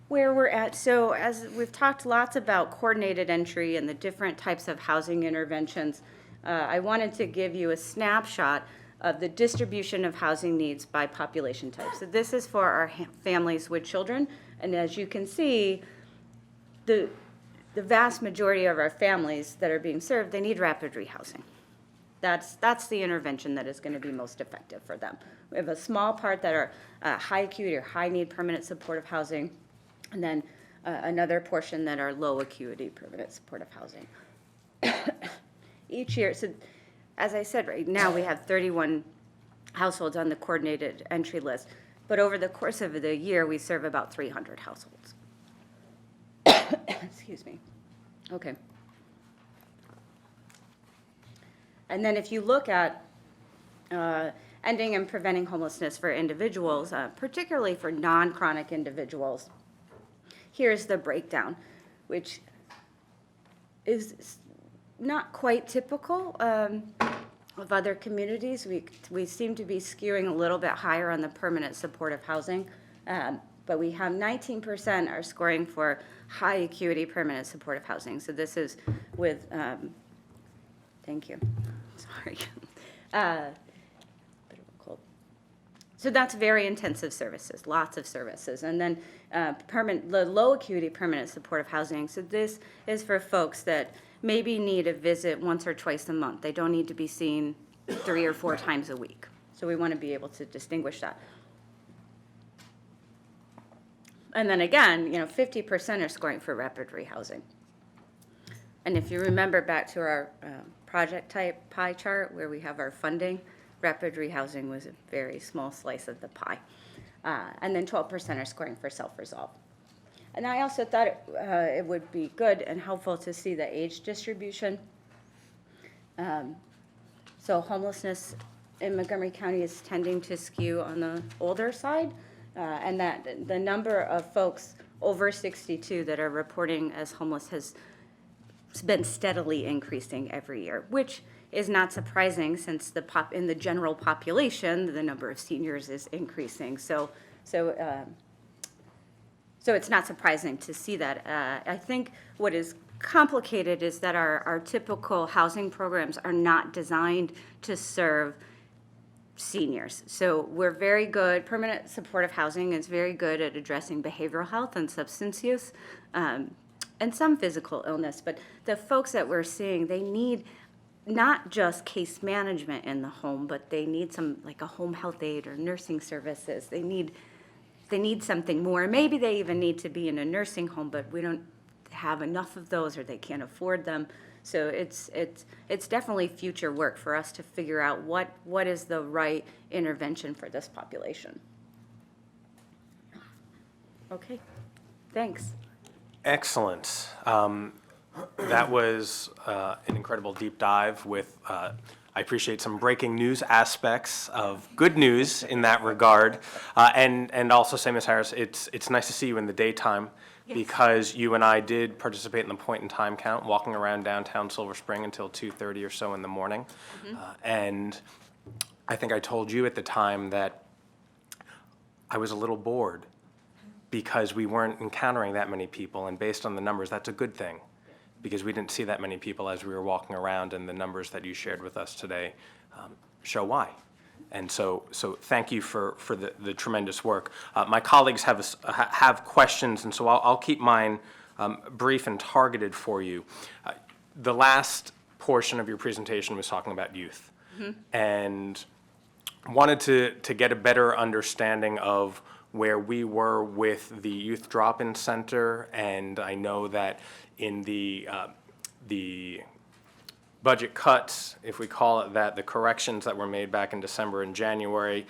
where we're at. So as we've talked lots about coordinated entry and the different types of housing interventions, I wanted to give you a snapshot of the distribution of housing needs by population type. So this is for our families with children, and as you can see, the vast majority of our families that are being served, they need rapid rehousing. That's the intervention that is going to be most effective for them. We have a small part that are high acuity or high need permanent supportive housing, and then another portion that are low acuity permanent supportive housing. Each year, so as I said, right now we have 31 households on the coordinated entry list, but over the course of the year, we serve about 300 households. Excuse me. Okay. And then if you look at ending and preventing homelessness for individuals, particularly for non-chronic individuals, here's the breakdown, which is not quite typical of other communities. We seem to be skewing a little bit higher on the permanent supportive housing, but we have 19% are scoring for high acuity permanent supportive housing. So this is with, thank you, sorry. Bit of a cold. So that's very intensive services, lots of services. And then the low acuity permanent supportive housing. So this is for folks that maybe need a visit once or twice a month. They don't need to be seen 3 or 4 times a week. So we want to be able to distinguish that. And then again, 50% are scoring for rapid rehousing. And if you remember back to our project type pie chart where we have our funding, rapid rehousing was a very small slice of the pie. And then 12% are scoring for self-resolve. And I also thought it would be good and helpful to see the age distribution. So homelessness in Montgomery County is tending to skew on the older side, and that the number of folks over 62 that are reporting as homeless has been steadily increasing every year, which is not surprising since in the general population, the number of seniors is increasing. So it's not surprising to see that. I think what is complicated is that our typical housing programs are not designed to serve seniors. So we're very good, permanent supportive housing is very good at addressing behavioral health and substance use. and some physical illness, but the folks that we're seeing, they need not just case management in the home, but they need some, like a home health aide or nursing services. They need something more. Maybe they even need to be in a nursing home, but we don't have enough of those, or they can't afford them. So it's definitely future work for us to figure out what is the right intervention for this population. Okay, thanks. Excellent. That was an incredible deep dive with, I appreciate some breaking news aspects of good news in that regard. And also say, Ms. Harris, it's nice to see you in the daytime because you and I did participate in the point in time count, walking around downtown Silver Spring until 2:30 or so in the morning. And I think I told you at the time that I was a little bored because we weren't encountering that many people, and based on the numbers, that's a good thing, because we didn't see that many people as we were walking around, and the numbers that you shared with us today show why. And so thank you for the tremendous work. My colleagues have questions, and so I'll keep mine brief and targeted for you. The last portion of your presentation was talking about youth, and wanted to get a better understanding of where we were with the Youth Drop-In Center, and I know that in the budget cuts, if we call it that, the corrections that were made back in December and January,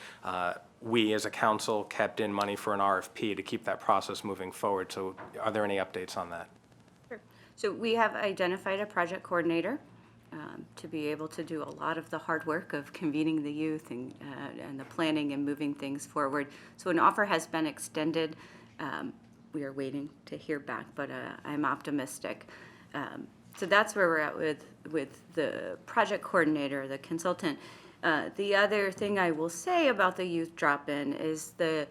we as a council kept in money for an RFP to keep that process moving forward. So are there any updates on that? Sure. So we have identified a project coordinator to be able to do a lot of the hard work of convening the youth and the planning and moving things forward. So an offer has been extended. We are waiting to hear back, but I'm optimistic. So that's where we're at with the project coordinator, the consultant. The other thing I will say about the youth drop-in is the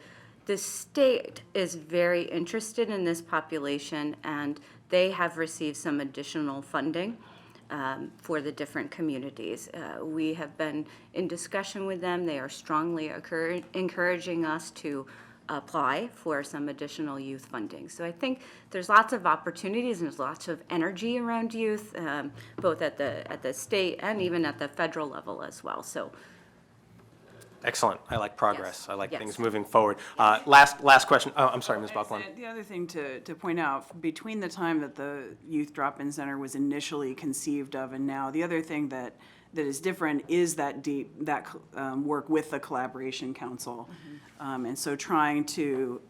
state is very interested in this population, and they have received some additional funding for the different communities. We have been in discussion with them. They are strongly encouraging us to apply for some additional youth funding. So I think there's lots of opportunities and there's lots of energy around youth, both at the state and even at the federal level as well. So Excellent. I like progress. Yes. I like Yes. things moving forward. Last question. Oh, I'm sorry, Ms. Buckland. The other thing to point out, between the time that the Youth Drop-In Center was initially conceived of and now, the other thing that is different is that work with the Collaboration Council. And so trying to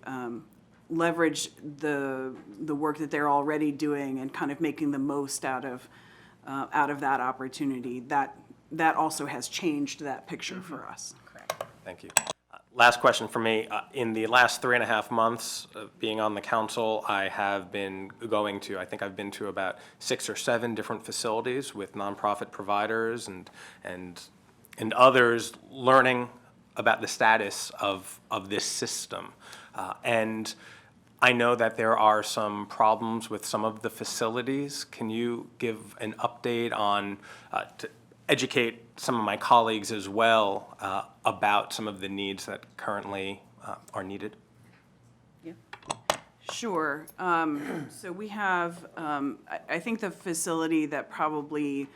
leverage the work that they're already doing and kind of making the most out of that opportunity, that also has changed that picture for us. Thank you. Last question for me. In the last 3.5 months of being on the council, I have been I think I've been to about 6 or 7 different facilities with nonprofit providers and others, learning about the status of this system. And I know that there are some problems with some of the facilities. Can you give an update on, to educate some of my colleagues as well about some of the needs that currently are needed? Yeah. Sure. So we have, I think the facility that probably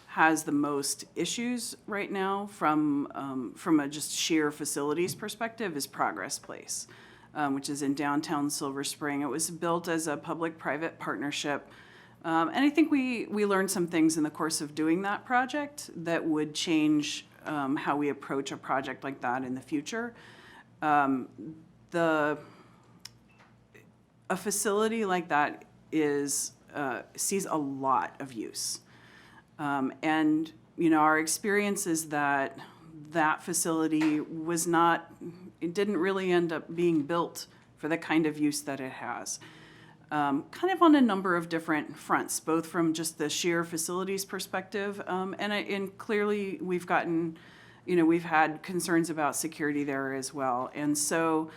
has the most issues right now from a just sheer facilities perspective is Progress Place, which is in downtown Silver Spring. It was built as a public-private partnership. And I think we learned some things in the course of doing that project that would change how we approach a project like that in the future. A facility like that sees a lot of use. And, our experience is that facility it didn't really end up being built for the kind of use that it has. Kind of on a number of different fronts, both from just the sheer facilities perspective, and clearly we've had concerns about security there as well. And so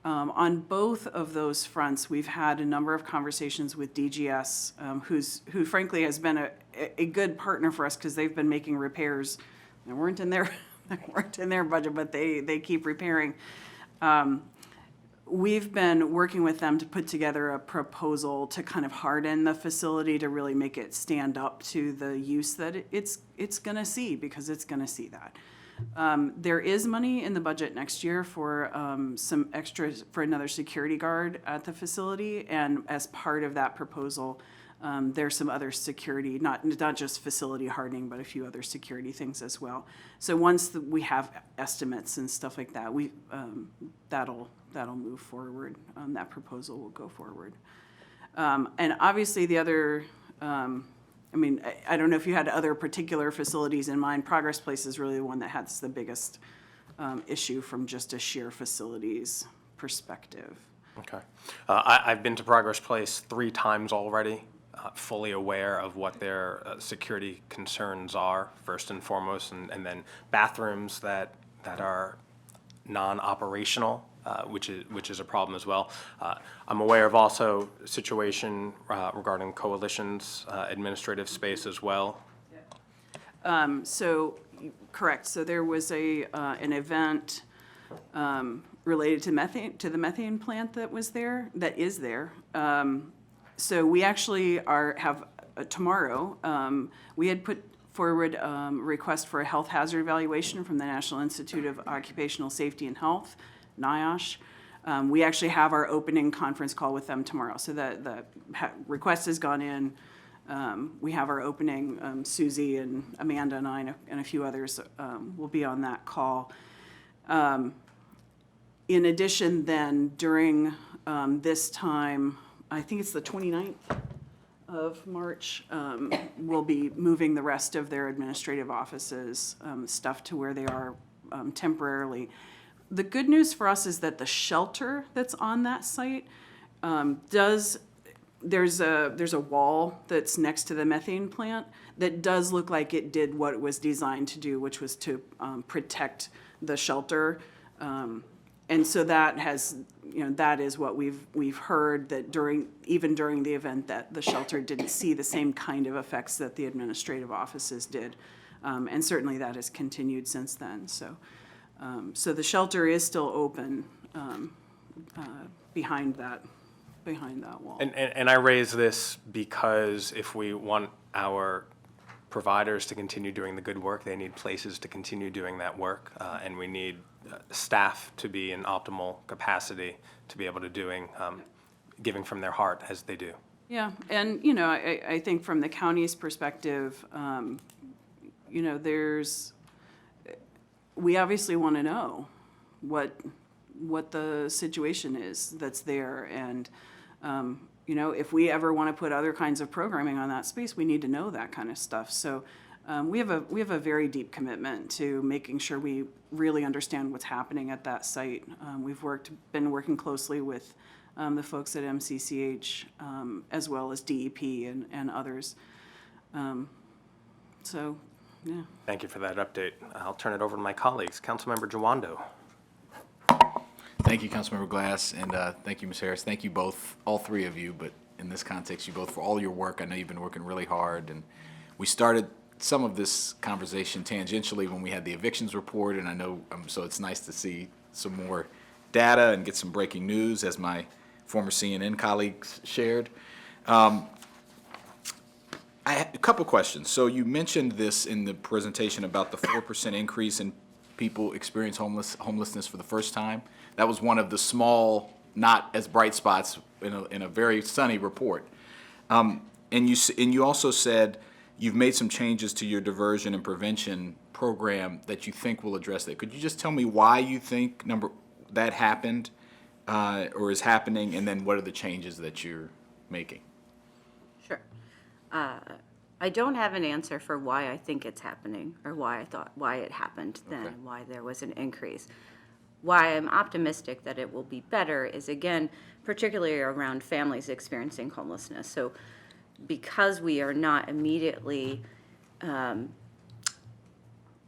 on both of those fronts, we've had a number of conversations with DGS, who frankly has been a good partner for us because they've been making repairs that weren't in their budget, but they keep repairing. we've been working with them to put together a proposal to kind of harden the facility to really make it stand up to the use that it's going to see, because it's going to see that. There is money in the budget next year for some extras for another security guard at the facility, and as part of that proposal, there's some other security, not just facility hardening, but a few other security things as well. So once we have estimates and stuff like that, that'll move forward. That proposal will go forward. And obviously the other, I don't know if you had other particular facilities in mind. Progress Place is really the one that has the biggest issue from just a sheer facilities perspective. Okay. I've been to Progress Place 3 times already, fully aware of what their security concerns are, first and foremost, and then bathrooms that are non-operational, which is a problem as well. I'm aware of also a situation regarding Coalition's administrative space as well. So, correct. So there was an event related to the methane plant that is there. So we actually have tomorrow. We had put forward a request for a health hazard evaluation from the National Institute of Occupational Safety and Health, NIOSH. We actually have our opening conference call with them tomorrow. So the request has gone in. We have our opening. Susie and Amanda and I and a few others will be on that call. In addition, then, during this time, I think it's the 29th of March, we'll be moving the rest of their administrative offices stuff to where they are temporarily. The good news for us is that the shelter that's on that site there's a wall that's next to the methane plant that does look like it did what it was designed to do, which was to protect the shelter. And so that has, that is what we've heard, that even during the event, that the shelter didn't see the same kind of effects that the administrative offices did. And certainly that has continued since then. So the shelter is still open behind that wall. And I raise this because if we want our providers to continue doing the good work, they need places to continue doing that work, and we need staff to be in optimal capacity to be able to giving from their heart as they do. Yeah, and I think from the county's perspective, we obviously want to know what the situation is that's there, and if we ever want to put other kinds of programming on that space, we need to know that kind of stuff. So we have a very deep commitment to making sure we really understand what's happening at that site. We've been working closely with the folks at MCCH as well as DEP and others. So, yeah. Thank you for that update. I'll turn it over to my colleagues. Councilmember Jawando. Thank you, Councilmember Glass, and thank you, Ms. Harris. Thank you both, all three of you, but in this context, you both for all your work. I know you've been working really hard, and we started some of this conversation tangentially when we had the evictions report, and I know, so it's nice to see some more data and get some breaking news, as my former CNN colleagues shared. I have a couple questions. So you mentioned this in the presentation about the 4% increase in people experience homelessness for the first time. That was one of the small, not as bright spots in a very sunny report. And you also said you've made some changes to your diversion and prevention program that you think will address that. Could you just tell me why you think that happened or is happening, and then what are the changes that you're making? Sure. I don't have an answer for why I think it's happening, or why it happened then, Okay. why there was an increase. Why I'm optimistic that it will be better is, again, particularly around families experiencing homelessness. So because we are not immediately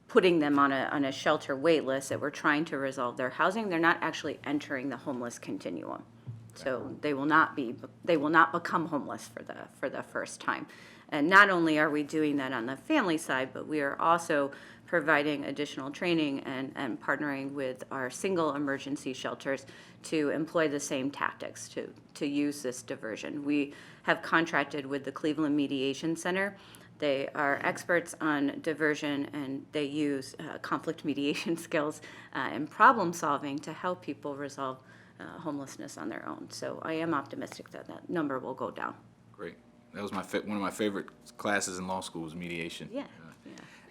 putting them on a shelter wait list, that we're trying to resolve their housing, they're not actually entering the homeless continuum. So they will not become homeless for the first time. And not only are we doing that on the family side, but we are also providing additional training and partnering with our single emergency shelters to employ the same tactics to use this diversion. We have contracted with the Cleveland Mediation Center. They are experts on diversion, and they use conflict mediation skills and problem solving to help people resolve homelessness on their own. So I am optimistic that that number will go down. Great. That was one of my favorite classes in law school was mediation. Yeah.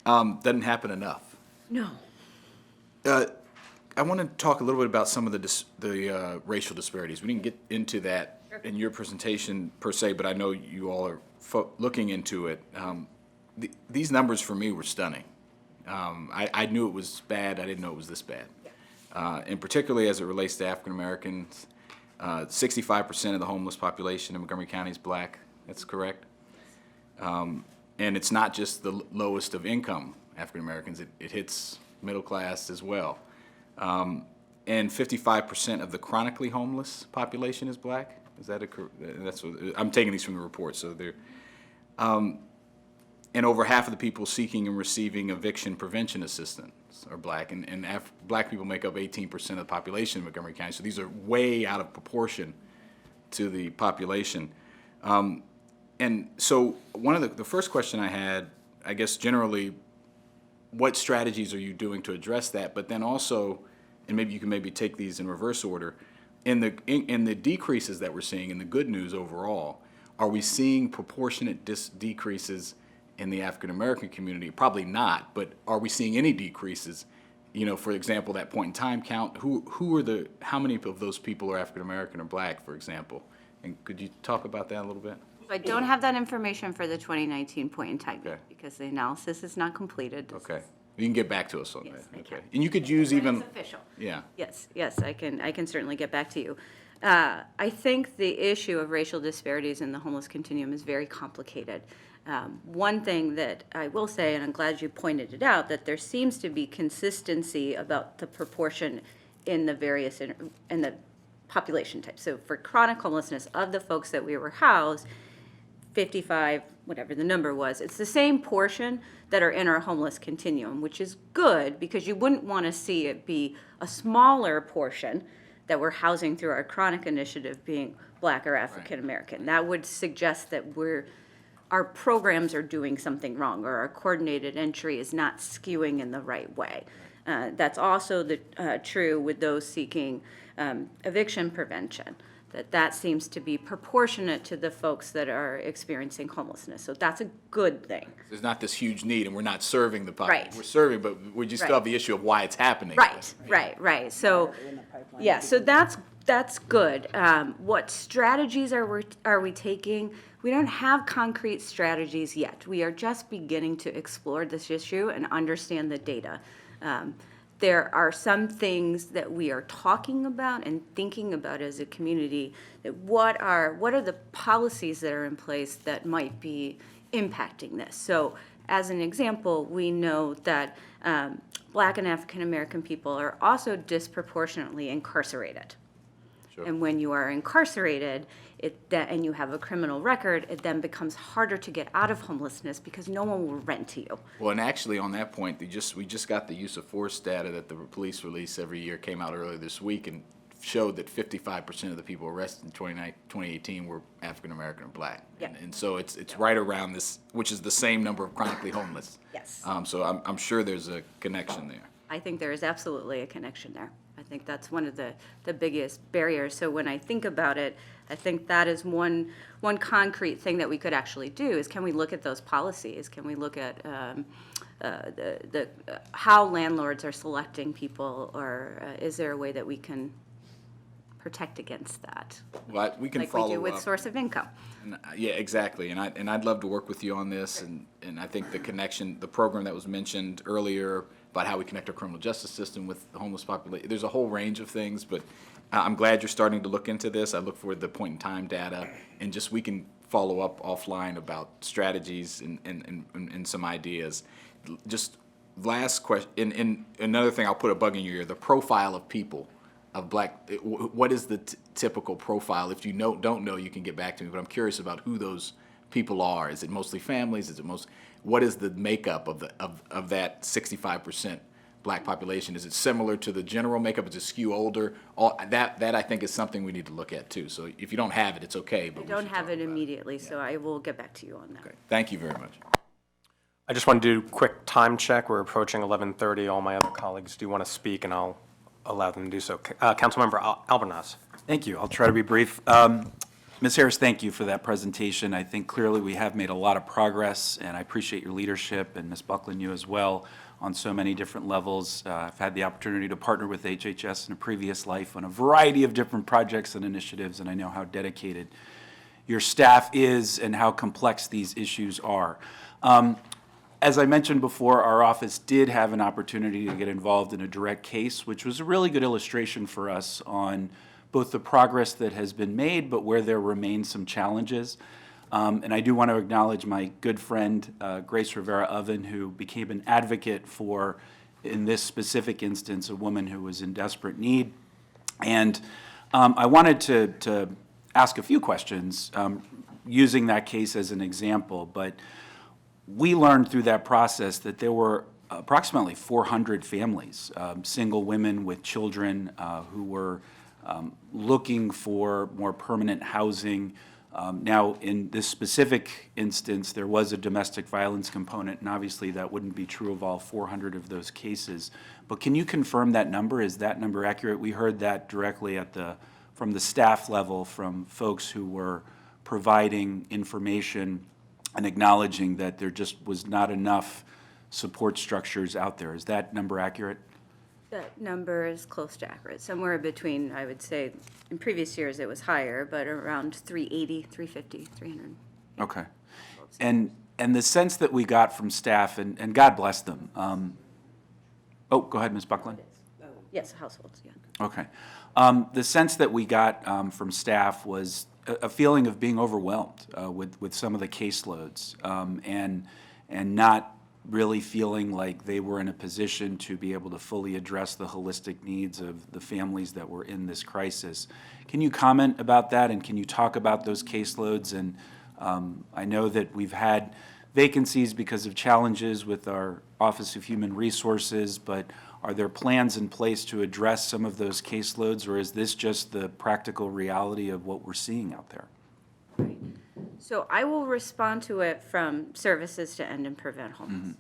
Doesn't happen enough. No. I want to talk a little bit about some of the racial disparities. We didn't get into that in your presentation per se, but I know you all are looking into it. These numbers for me were stunning. I knew it was bad. I didn't know it was this bad. And particularly as it relates to African Americans, 65% of the homeless population in Montgomery County is black. That's correct. And it's not just the lowest of income African Americans. It hits middle class as well. And 55% of the chronically homeless population is black. Is that that's what, I'm taking these from the report. So they're, and over half of the people seeking and receiving eviction prevention assistance are black, and black people make up 18% of the population in Montgomery County. So these are way out of proportion to the population. And so one of the first question I had, I guess generally, what strategies are you doing to address that? But then also, and maybe you can take these in reverse order, in the decreases that we're seeing, in the good news overall, are we seeing proportionate decreases in the African American community? Probably not, but are we seeing any decreases? You know, for example, that point in time count, how many of those people are African American or black, for example? And could you talk about that a little bit? I don't have that information for the 2019 point in time Okay. because the analysis is not completed. Okay. You can get back to us on Yes, that. I Okay. can. And you could use When even, it's official. yeah. Yes, I can certainly get back to you. I think the issue of racial disparities in the homeless continuum is very complicated. One thing that I will say, and I'm glad you pointed it out, that there seems to be consistency about the proportion in the various, in the population types. So for chronic homelessness, of the folks that we were housed, 55, whatever the number was, it's the same portion that are in our homeless continuum, which is good because you wouldn't want to see it be a smaller portion that we're housing through our chronic initiative being black or African American. That would suggest that our programs are doing something wrong or our coordinated entry is not skewing in the right way. That's also true with those seeking eviction prevention. That seems to be proportionate to the folks that are experiencing homelessness. So that's a good thing. There's not this huge need, and we're not serving the population. Right. We're serving, but we just still have the issue of why it's happening. Right. So, yeah, so that's good. What strategies are we taking? We don't have concrete strategies yet. We are just beginning to explore this issue and understand the data. There are some things that we are talking about and thinking about as a community, that what are the policies that are in place that might be impacting this. So as an example, we know that Black and African American people are also disproportionately incarcerated. Sure. And when you are incarcerated, and you have a criminal record, it then becomes harder to get out of homelessness because no one will rent to you. Well, and actually on that point, we just got the use of force data that the police release every year, came out earlier this week, and showed that 55% of the people arrested in 2018 were African American or black. Yeah. And so it's right around this, which is the same number of chronically homeless. Yes. So I'm sure there's a connection there. I think there is absolutely a connection there. I think that's one of the biggest barriers. So when I think about it, I think that is one concrete thing that we could actually do is, can we look at those policies? Can we look at how landlords are selecting people, or is there a way that we can protect against that? Well, we can like follow we do with up. source of income. And, yeah, exactly. And I'd love to work with you on this. And I think the connection, the program that was mentioned earlier about how we connect our criminal justice system with the homeless population, there's a whole range of things, but I'm glad you're starting to look into this. I look forward to the point in time data, and just we can follow up offline about strategies and some ideas. Just last question, and another thing I'll put a bug in your ear, the profile of people. Of black, what is the typical profile? If you don't know, you can get back to me, but I'm curious about who those people are? Is it mostly families? What is the makeup of that 65% Black population? Is it similar to the general makeup? Does it skew older? That I think is something we need to look at too. So if you don't have it, it's okay. But I we don't should have talk it about immediately, so I will get back to you on that. Okay. Thank you very much. I just want to do a quick time check. We're approaching 11:30. All my other colleagues do want to speak, and I'll allow them to do so. Councilmember Albornoz. Thank you. I'll try to be brief. Ms. Harris, thank you for that presentation. I think clearly we have made a lot of progress, and I appreciate your leadership, and Ms. Buckland, you as well, on so many different levels. I've had the opportunity to partner with HHS in a previous life on a variety of different projects and initiatives, and I know how dedicated your staff is and how complex these issues are. As I mentioned before, our office did have an opportunity to get involved in a direct case, which was a really good illustration for us on both the progress that has been made, but where there remain some challenges. And I do want to acknowledge my good friend, Grace Rivera-Oven, who became an advocate for, in this specific instance, a woman who was in desperate need. And I wanted to ask a few questions using that case as an example, but we learned through that process that there were approximately 400 families, single women with children who were looking for more permanent housing. Now, in this specific instance, there was a domestic violence component, and obviously that wouldn't be true of all 400 of those cases. But can you confirm that number? Is that number accurate? We heard that directly from the staff level, from folks who were providing information and acknowledging that there just was not enough support structures out there. Is that number accurate? That number is close to accurate, somewhere between, I would say, in previous years it was higher, but around 380, 350, 300. Okay. And the sense that we got from staff, and God bless them. Go ahead, Ms. Buckland. Yes, households, yeah. Okay. The sense that we got from staff was a feeling of being overwhelmed with some of the caseloads and not really feeling like they were in a position to be able to fully address the holistic needs of the families that were in this crisis. Can you comment about that, and can you talk about those caseloads? And I know that we've had vacancies because of challenges with our Office of Human Resources, but are there plans in place to address some of those caseloads, or is this just the practical reality of what we're seeing out there? Right. So I will respond to it from services to end and prevent homelessness.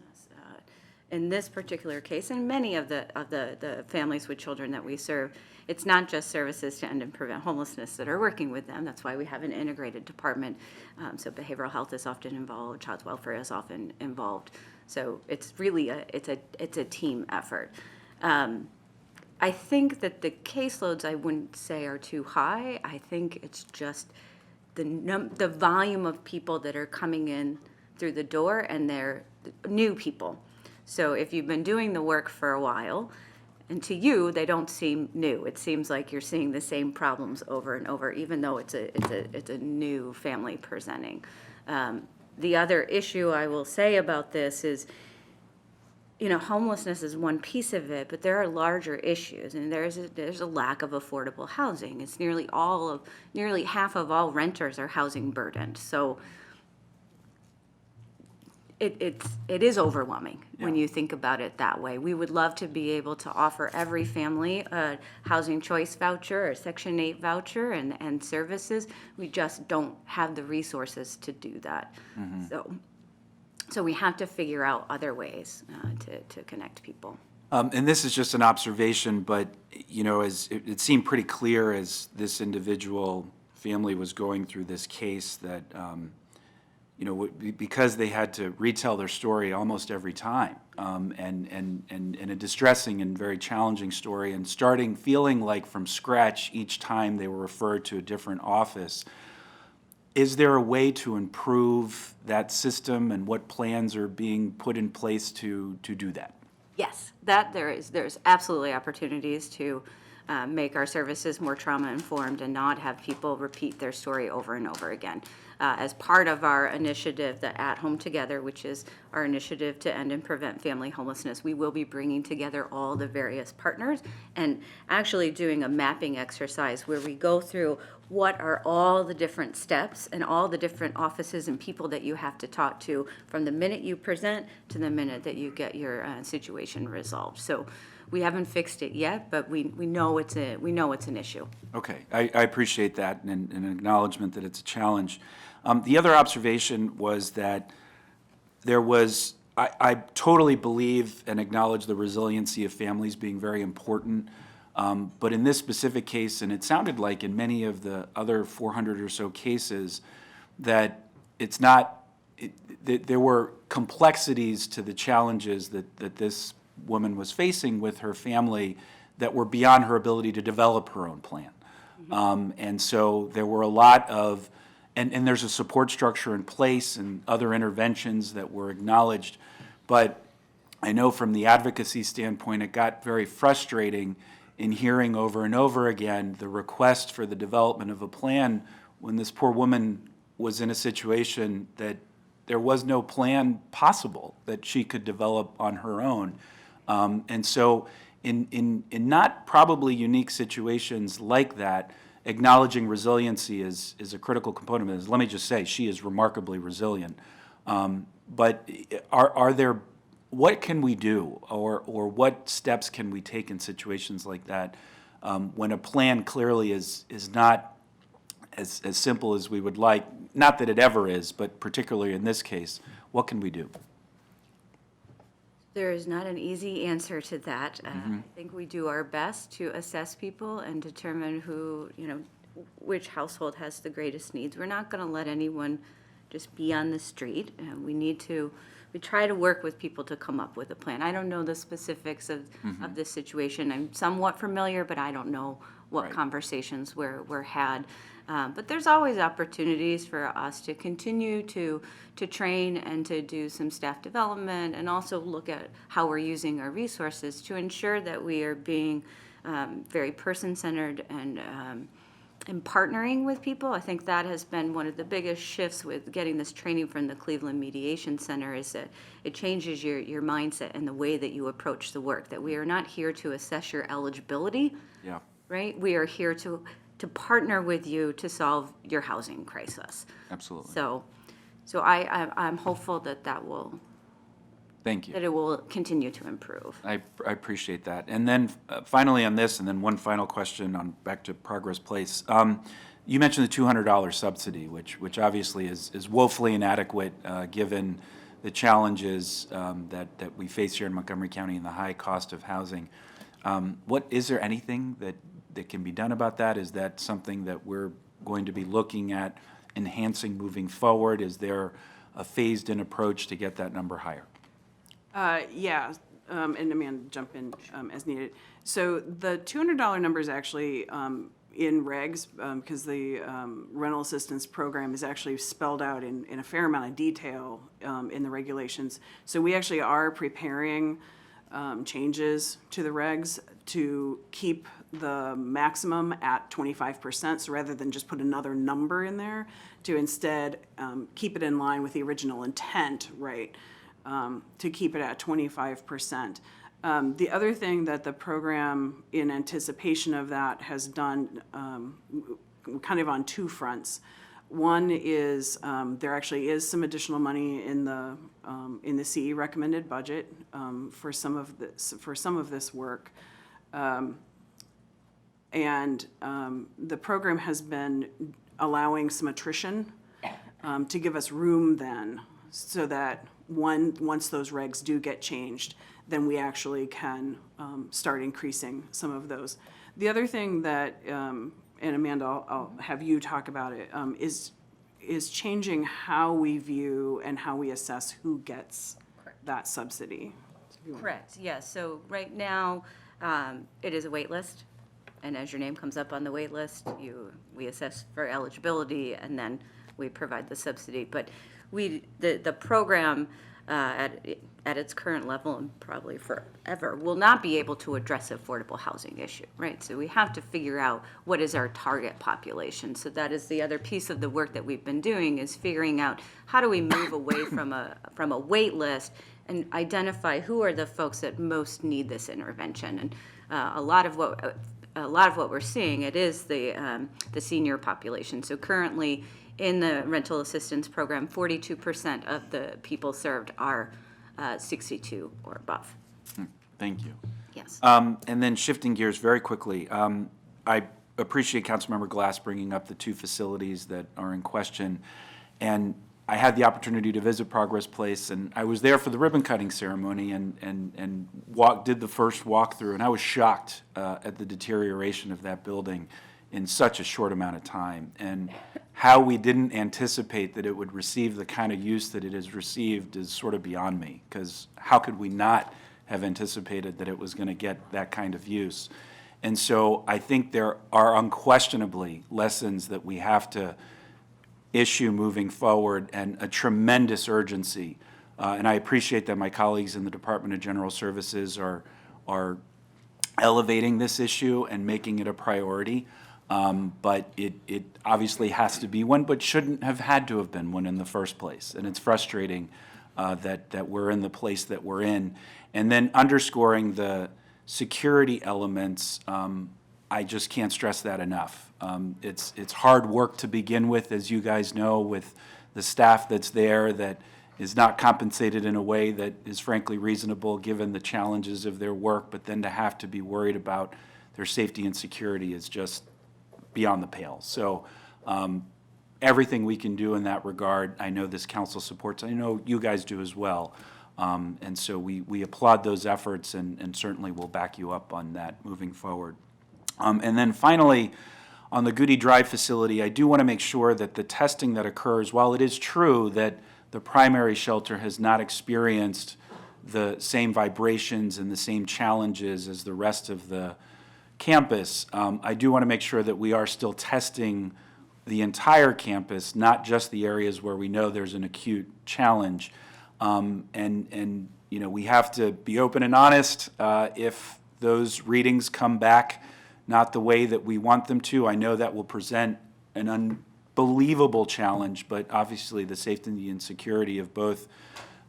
In this particular case, and many of the families with children that we serve, it's not just services to end and prevent homelessness that are working with them. That's why we have an integrated department. So behavioral health is often involved, child welfare is often involved. So it's really it's a team effort. I think that the caseloads I wouldn't say are too high. I think it's just the volume of people that are coming in through the door, and they're new people. So if you've been doing the work for a while, and to you they don't seem new, it seems like you're seeing the same problems over and over, even though it's a new family presenting. The other issue I will say about this is, homelessness is one piece of it, but there are larger issues, and there's a lack of affordable housing. It's nearly half of all renters are housing burdened. So it is overwhelming when you think about it that way. We would love to be able to offer every family a housing choice voucher or Section 8 voucher and services. We just don't have the resources to do that. Mm-hmm. So we have to figure out other ways to connect people. And this is just an observation, but as it seemed pretty clear as this individual family was going through this case that because they had to retell their story almost every time, and a distressing and very challenging story, and feeling like from scratch each time they were referred to a different office. Is there a way to improve that system, and what plans are being put in place to do that? Yes, there's absolutely opportunities to make our services more trauma-informed and not have people repeat their story over and over again. as part of our initiative, the At Home Together, which is our initiative to end and prevent family homelessness. We will be bringing together all the various partners and actually doing a mapping exercise where we go through what are all the different steps and all the different offices and people that you have to talk to from the minute you present to the minute that you get your situation resolved. So we haven't fixed it yet, but we know it's an issue. Okay, I appreciate that and an acknowledgement that it's a challenge. The other observation was that there was, I totally believe and acknowledge the resiliency of families being very important. But in this specific case, and it sounded like in many of the other 400 or so cases, that it's not, that there were complexities to the challenges that this woman was facing with her family that were beyond her ability to develop her own plan. And so there were a lot of, and there's a support structure in place and other interventions that were acknowledged. But I know from the advocacy standpoint, it got very frustrating in hearing over and over again the request for the development of a plan when this poor woman was in a situation that there was no plan possible that she could develop on her own. And so in not probably unique situations like that, acknowledging resiliency is a critical component of this. Let me just say, she is remarkably resilient. But are there, what can we do, or what steps can we take in situations like that when a plan clearly is not as simple as we would like? Not that it ever is, but particularly in this case, what can we do? There is not an easy answer to that. I think we do our best to assess people and determine who, which household has the greatest needs. We're not going to let anyone just be on the street. We try to work with people to come up with a plan. I don't know the specifics of this situation. I'm somewhat familiar, but I don't know what conversations were had. But there's always opportunities for us to continue to train and to do some staff development and also look at how we're using our resources to ensure that we are being very person-centered and partnering with people. I think that has been one of the biggest shifts with getting this training from the Cleveland Mediation Center, is that it changes your mindset and the way that you approach the work, that we are not here to assess your eligibility, right? We are here to partner with you to solve your housing crisis. Absolutely. So I'm hopeful that will, Thank you. that it will continue to improve. I appreciate that. And then finally on this, and then one final question on back to Progress Place. You mentioned the $200 subsidy, which obviously is woefully inadequate given the challenges that we face here in Montgomery County and the high cost of housing. Is there anything that can be done about that? Is that something that we're going to be looking at enhancing moving forward? Is there a phased-in approach to get that number higher? Yeah, and Amanda, jump in as needed. So the $200 number is actually in regs because the rental assistance program is actually spelled out in a fair amount of detail in the regulations. So we actually are preparing changes to the regs to keep the maximum at 25%, so rather than just put another number in there, to instead keep it in line with the original intent, right? To keep it at 25%. The other thing that the program, in anticipation of that, has done kind of on two fronts. One is there actually is some additional money in the CE recommended budget for some of this work, and the program has been allowing some attrition to give us room then, so that once those regs do get changed, then we actually can start increasing some of those. The other thing that, and Amanda, I'll have you talk about it, is changing how we view and how we assess who gets that subsidy. Correct, yes. So right now, it is a wait list, and as your name comes up on the wait list, we assess for eligibility, and then we provide the subsidy. But the program at its current level and probably forever, will not be able to address the affordable housing issue, right? So we have to figure out what is our target population. So that is the other piece of the work that we've been doing, is figuring out how do we move away from a wait list and identify who are the folks that most need this intervention. And a lot of what we're seeing, it is the senior population. So currently in the rental assistance program, 42% of the people served are 62 or above. Thank you. Yes. And then shifting gears very quickly, I appreciate Councilmember Glass bringing up the two facilities that are in question. And I had the opportunity to visit Progress Place, and I was there for the ribbon cutting ceremony and did the first walkthrough, and I was shocked at the deterioration of that building in such a short amount of time, and how we didn't anticipate that it would receive the kind of use that it has received is sort of beyond me, because how could we not have anticipated that it was going to get that kind of use? And so I think there are unquestionably lessons that we have to issue moving forward, and a tremendous urgency. And I appreciate that my colleagues in the Department of General Services are elevating this issue and making it a priority. But it obviously has to be one, but shouldn't have had to have been one in the first place. And it's frustrating that we're in the place that we're in. And then underscoring the security elements, I just can't stress that enough. It's hard work to begin with, as you guys know, with the staff that's there that is not compensated in a way that is frankly reasonable given the challenges of their work, but then to have to be worried about their safety and security is just beyond the pale. So everything we can do in that regard, I know this council supports, I know you guys do as well. And so we applaud those efforts and certainly will back you up on that moving forward. And then finally, on the Goody Drive facility, I do want to make sure that the testing that occurs, while it is true that the primary shelter has not experienced the same vibrations and the same challenges as the rest of the campus, I do want to make sure that we are still testing the entire campus, not just the areas where we know there's an acute challenge. And you know, we have to be open and honest. If those readings come back not the way that we want them to, I know that will present an unbelievable challenge, but obviously the safety and security of both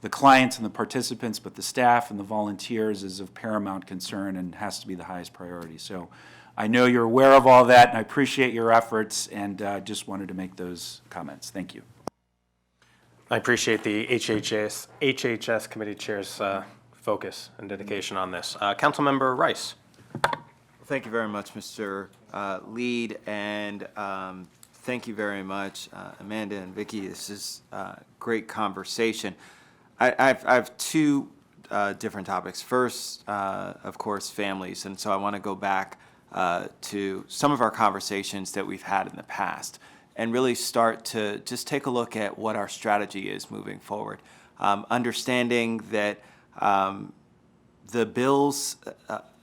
the clients and the participants, but the staff and the volunteers is of paramount concern and has to be the highest priority. So I know you're aware of all that, and I appreciate your efforts, and just wanted to make those comments. Thank you. I appreciate the HHS committee chair's focus and dedication on this. Councilmember Rice. Thank you very much, Mr. Lead, and thank you very much, Amanda and Vicki. This is a great conversation. I have two different topics. First, of course, families, and so I want to go back to some of our conversations that we've had in the past and really start to just take a look at what our strategy is moving forward. Understanding that the bill's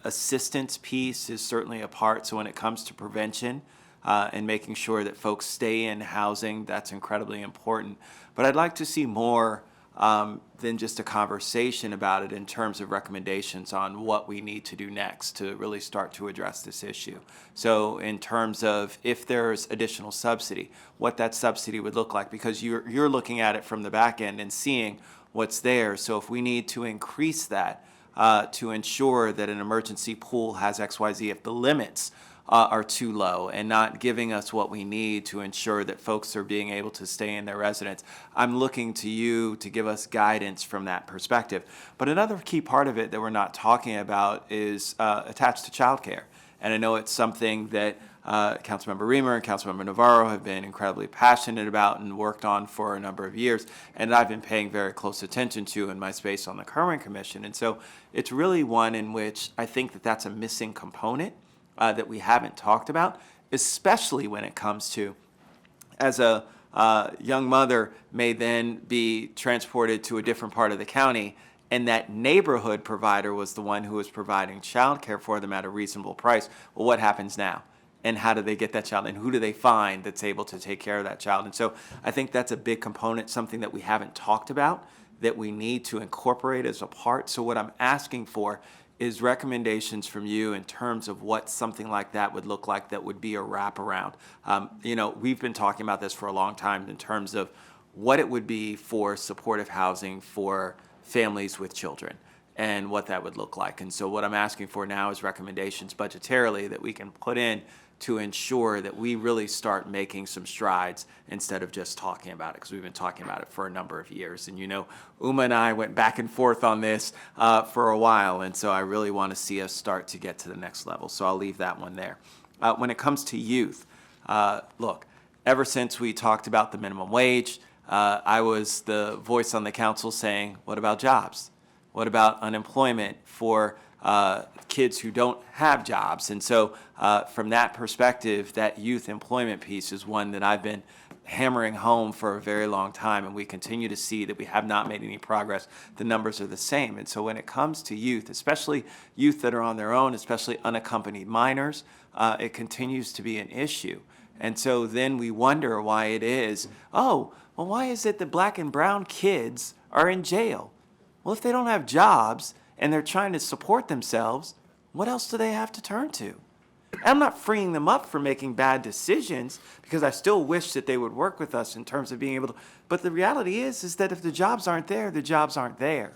assistance piece is certainly a part. So when it comes to prevention and making sure that folks stay in housing, that's incredibly important. But I'd like to see more than just a conversation about it in terms of recommendations on what we need to do next to really start to address this issue. So in terms of if there's additional subsidy, what that subsidy would look like, because you're looking at it from the back end and seeing what's there. So if we need to increase that to ensure that an emergency pool has XYZ, if the limits are too low and not giving us what we need to ensure that folks are being able to stay in their residence, I'm looking to you to give us guidance from that perspective. But another key part of it that we're not talking about is attached to childcare. And I know it's something that Councilmember Reamer and Councilmember Navarro have been incredibly passionate about and worked on for a number of years, and I've been paying very close attention to in my space on the Kerwin Commission. And so it's really one in which I think that that's a missing component that we haven't talked about, especially when it comes to, as a young mother may then be transported to a different part of the county, and that neighborhood provider was the one who was providing child care for them at a reasonable price. Well, what happens now? And how do they get that child? And who do they find that's able to take care of that child? And so I think that's a big component, something that we haven't talked about that we need to incorporate as a part. So what I'm asking for is recommendations from you in terms of what something like that would look like that would be a wraparound. We've been talking about this for a long time in terms of what it would be for supportive housing for families with children and what that would look like. And so what I'm asking for now is recommendations budgetarily that we can put in to ensure that we really start making some strides instead of just talking about it, because we've been talking about it for a number of years. And Uma and I went back and forth on this for a while, and so I really want to see us start to get to the next level. So I'll leave that one there. When it comes to youth, look, ever since we talked about the minimum wage, I was the voice on the council saying, what about jobs? What about unemployment for kids who don't have jobs? And so from that perspective, that youth employment piece is one that I've been hammering home for a very long time, and we continue to see that we have not made any progress. The numbers are the same. And so when it comes to youth, especially youth that are on their own, especially unaccompanied minors, it continues to be an issue. And so then we wonder why it is, why is it that black and brown kids are in jail? Well, if they don't have jobs and they're trying to support themselves, what else do they have to turn to? And I'm not freeing them up for making bad decisions, because I still wish that they would work with us in terms of being able to. But the reality is that if the jobs aren't there, the jobs aren't there.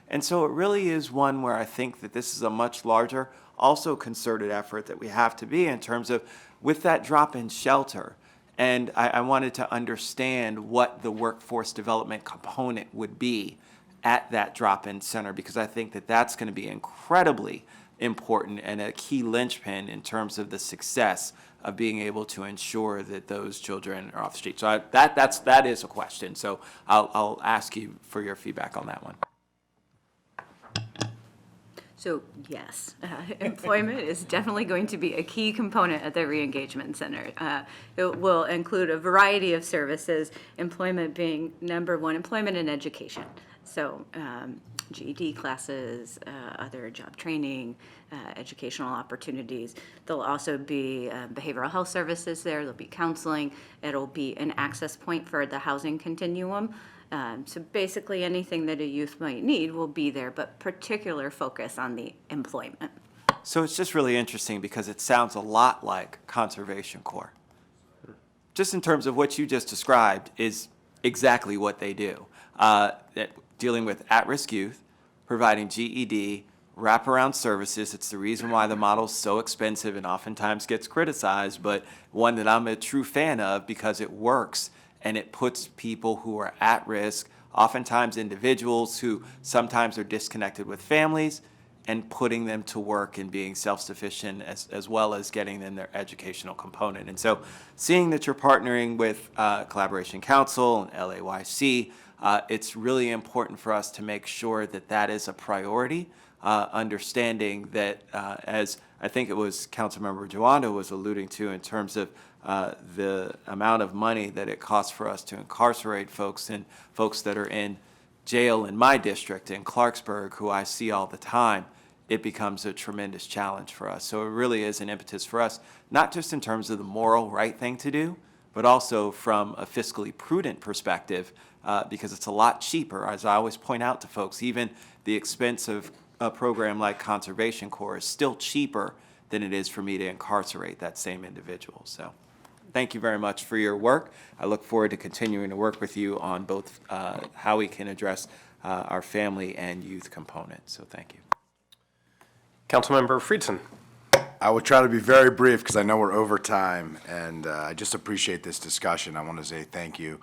And so it really is one where I think that this is a much larger, also concerted effort that we have to be in terms of with that drop in shelter. And I wanted to understand what the workforce development component would be at that drop-in center, because I think that that's going to be incredibly important and a key linchpin in terms of the success of being able to ensure that those children are off the street. So that is a question. So I'll ask you for your feedback on that one. So yes, employment is definitely going to be a key component at the re-engagement center. It will include a variety of services, employment being number one, employment and education. So GED classes, other job training, educational opportunities. There'll also be behavioral health services there. There'll be counseling. It'll be an access point for the housing continuum. So basically anything that a youth might need will be there, but particular focus on the employment. So it's just really interesting because it sounds a lot like Conservation Corps. Just in terms of what you just described is exactly what they do. Dealing with at-risk youth, providing GED, wraparound services. It's the reason why the model is so expensive and oftentimes gets criticized, but one that I'm a true fan of because it works and it puts people who are at risk, oftentimes individuals who sometimes are disconnected with families, and putting them to work and being self-sufficient as well as getting them their educational component. And so seeing that you're partnering with Collaboration Council and LAYC, it's really important for us to make sure that that is a priority, understanding that as I think it was Councilmember Joanda was alluding to in terms of the amount of money that it costs for us to incarcerate folks and folks that are in jail in my district in Clarksburg, who I see all the time, it becomes a tremendous challenge for us. So it really is an impetus for us, not just in terms of the moral right thing to do, but also from a fiscally prudent perspective, because it's a lot cheaper. As I always point out to folks, even the expense of a program like Conservation Corps is still cheaper than it is for me to incarcerate that same individual. So thank you very much for your work. I look forward to continuing to work with you on both how we can address our family and youth components. So thank you. Councilmember Friedson. I will try to be very brief because I know we're over time, and I just appreciate this discussion. I want to say thank you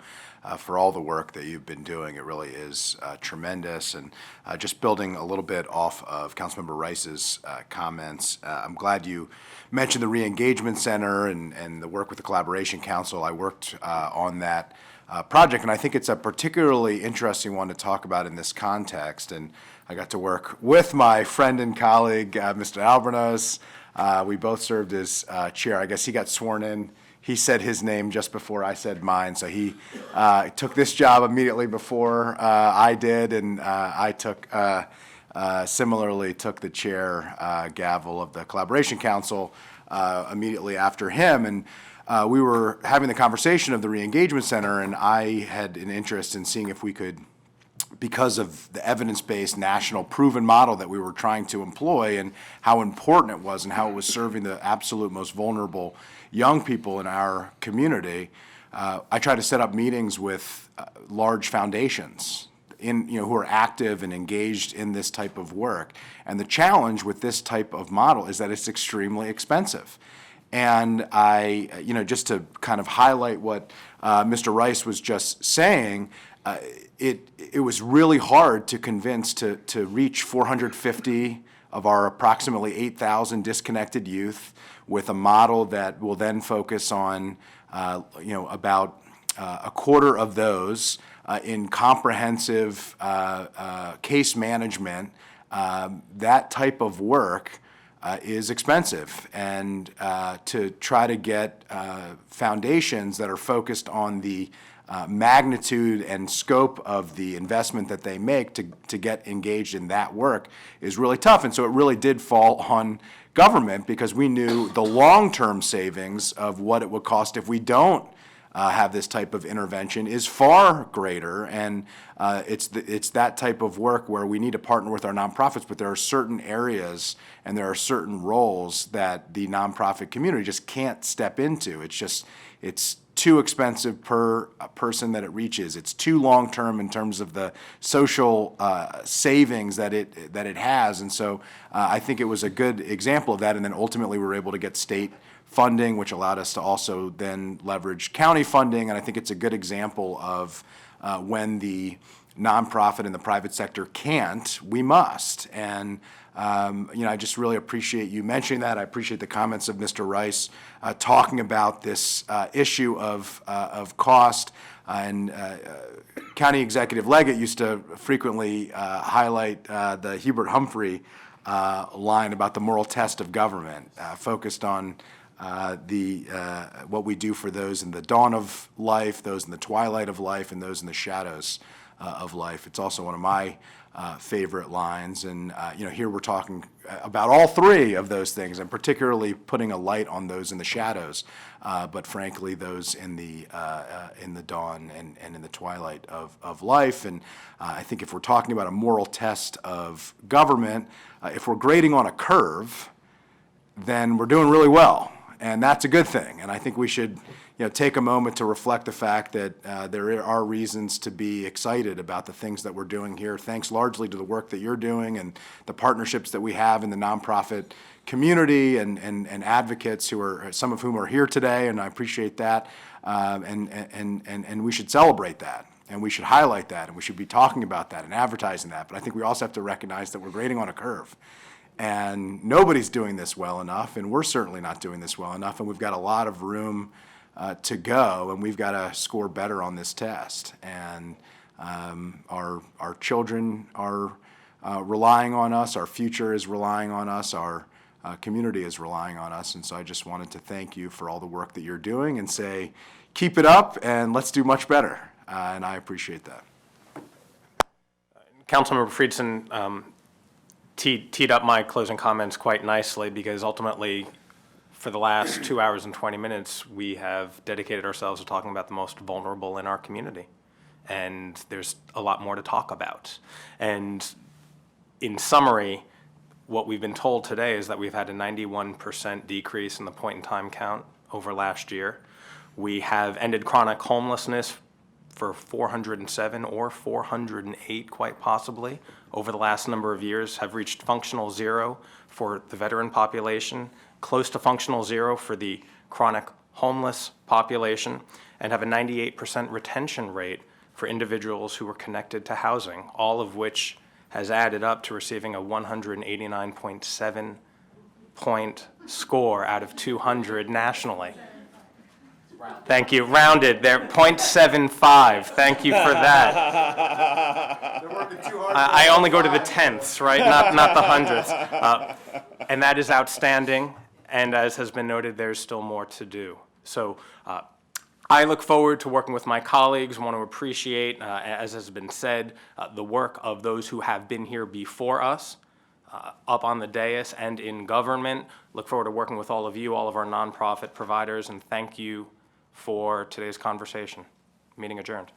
for all the work that you've been doing. It really is tremendous. And just building a little bit off of Councilmember Rice's comments, I'm glad you mentioned the Re-Engagement Center and the work with the Collaboration Council. I worked on that project, and I think it's a particularly interesting one to talk about in this context. And I got to work with my friend and colleague, Mr. Albornoz. We both served as chair. I guess he got sworn in. He said his name just before I said mine, so he took this job immediately before I did, and I similarly took the chair gavel of the Collaboration Council immediately after him. And we were having the conversation of the Re-Engagement Center, and I had an interest in seeing if we could because of the evidence-based national proven model that we were trying to employ and how important it was and how it was serving the absolute most vulnerable young people in our community, I try to set up meetings with large foundations who are active and engaged in this type of work. And the challenge with this type of model is that it's extremely expensive. And just to kind of highlight what Mr. Rice was just saying, it was really hard to convince to reach 450 of our approximately 8,000 disconnected youth with a model that will then focus on, about a quarter of those in comprehensive case management. That type of work is expensive, and to try to get foundations that are focused on the magnitude and scope of the investment that they make to get engaged in that work is really tough. And so it really did fall on government, because we knew the long-term savings of what it would cost if we don't have this type of intervention is far greater. And it's that type of work where we need to partner with our nonprofits, but there are certain areas and there are certain roles that the nonprofit community just can't step into. It's too expensive per person that it reaches. It's too long-term in terms of the social savings that it has. And so I think it was a good example of that. And then ultimately we were able to get state funding, which allowed us to also then leverage county funding. And I think it's a good example of when the nonprofit and the private sector can't, we must. And I just really appreciate you mentioning that. I appreciate the comments of Mr. Rice talking about this issue of cost. And County Executive Leggett used to frequently highlight the Hubert Humphrey line about the moral test of government, focused on what we do for those in the dawn of life, those in the twilight of life, and those in the shadows of life. It's also one of my favorite lines. And here we're talking about all three of those things, and particularly putting a light on those in the shadows, but frankly those in the dawn and in the twilight of life. And I think if we're talking about a moral test of government, if we're grading on a curve, then we're doing really well, and that's a good thing. And I think we should take a moment to reflect the fact that there are reasons to be excited about the things that we're doing here, thanks largely to the work that you're doing and the partnerships that we have in the nonprofit community and advocates some of whom are here today, and I appreciate that. And we should celebrate that, and we should highlight that, and we should be talking about that and advertising that. But I think we also have to recognize that we're grading on a curve. And nobody's doing this well enough, and we're certainly not doing this well enough, and we've got a lot of room to go, and we've got to score better on this test. And our children are relying on us, our future is relying on us, our community is relying on us. And so I just wanted to thank you for all the work that you're doing and say, keep it up and let's do much better. And I appreciate that. Councilmember Friedson teed up my closing comments quite nicely, because ultimately, for the last 2 hours and 20 minutes, we have dedicated ourselves to talking about the most vulnerable in our community. And there's a lot more to talk about. And in summary, what we've been told today is that we've had a 91% decrease in the point-in-time count over last year. We have ended chronic homelessness for 407 or 408, quite possibly, over the last number of years, have reached functional zero for the veteran population, close to functional zero for the chronic homeless population, and have a 98% retention rate for individuals who were connected to housing, all of which has added up to receiving a 189.7 point score out of 200 nationally. Thank you. Rounded there, 0.75. Thank you for that. I only go to the tenths, right? Not the hundredths. And that is outstanding. And as has been noted, there's still more to do. So I look forward to working with my colleagues. Want to appreciate, as has been said, the work of those who have been here before us, up on the dais and in government. Look forward to working with all of you, all of our nonprofit providers, and thank you for today's conversation. Meeting adjourned.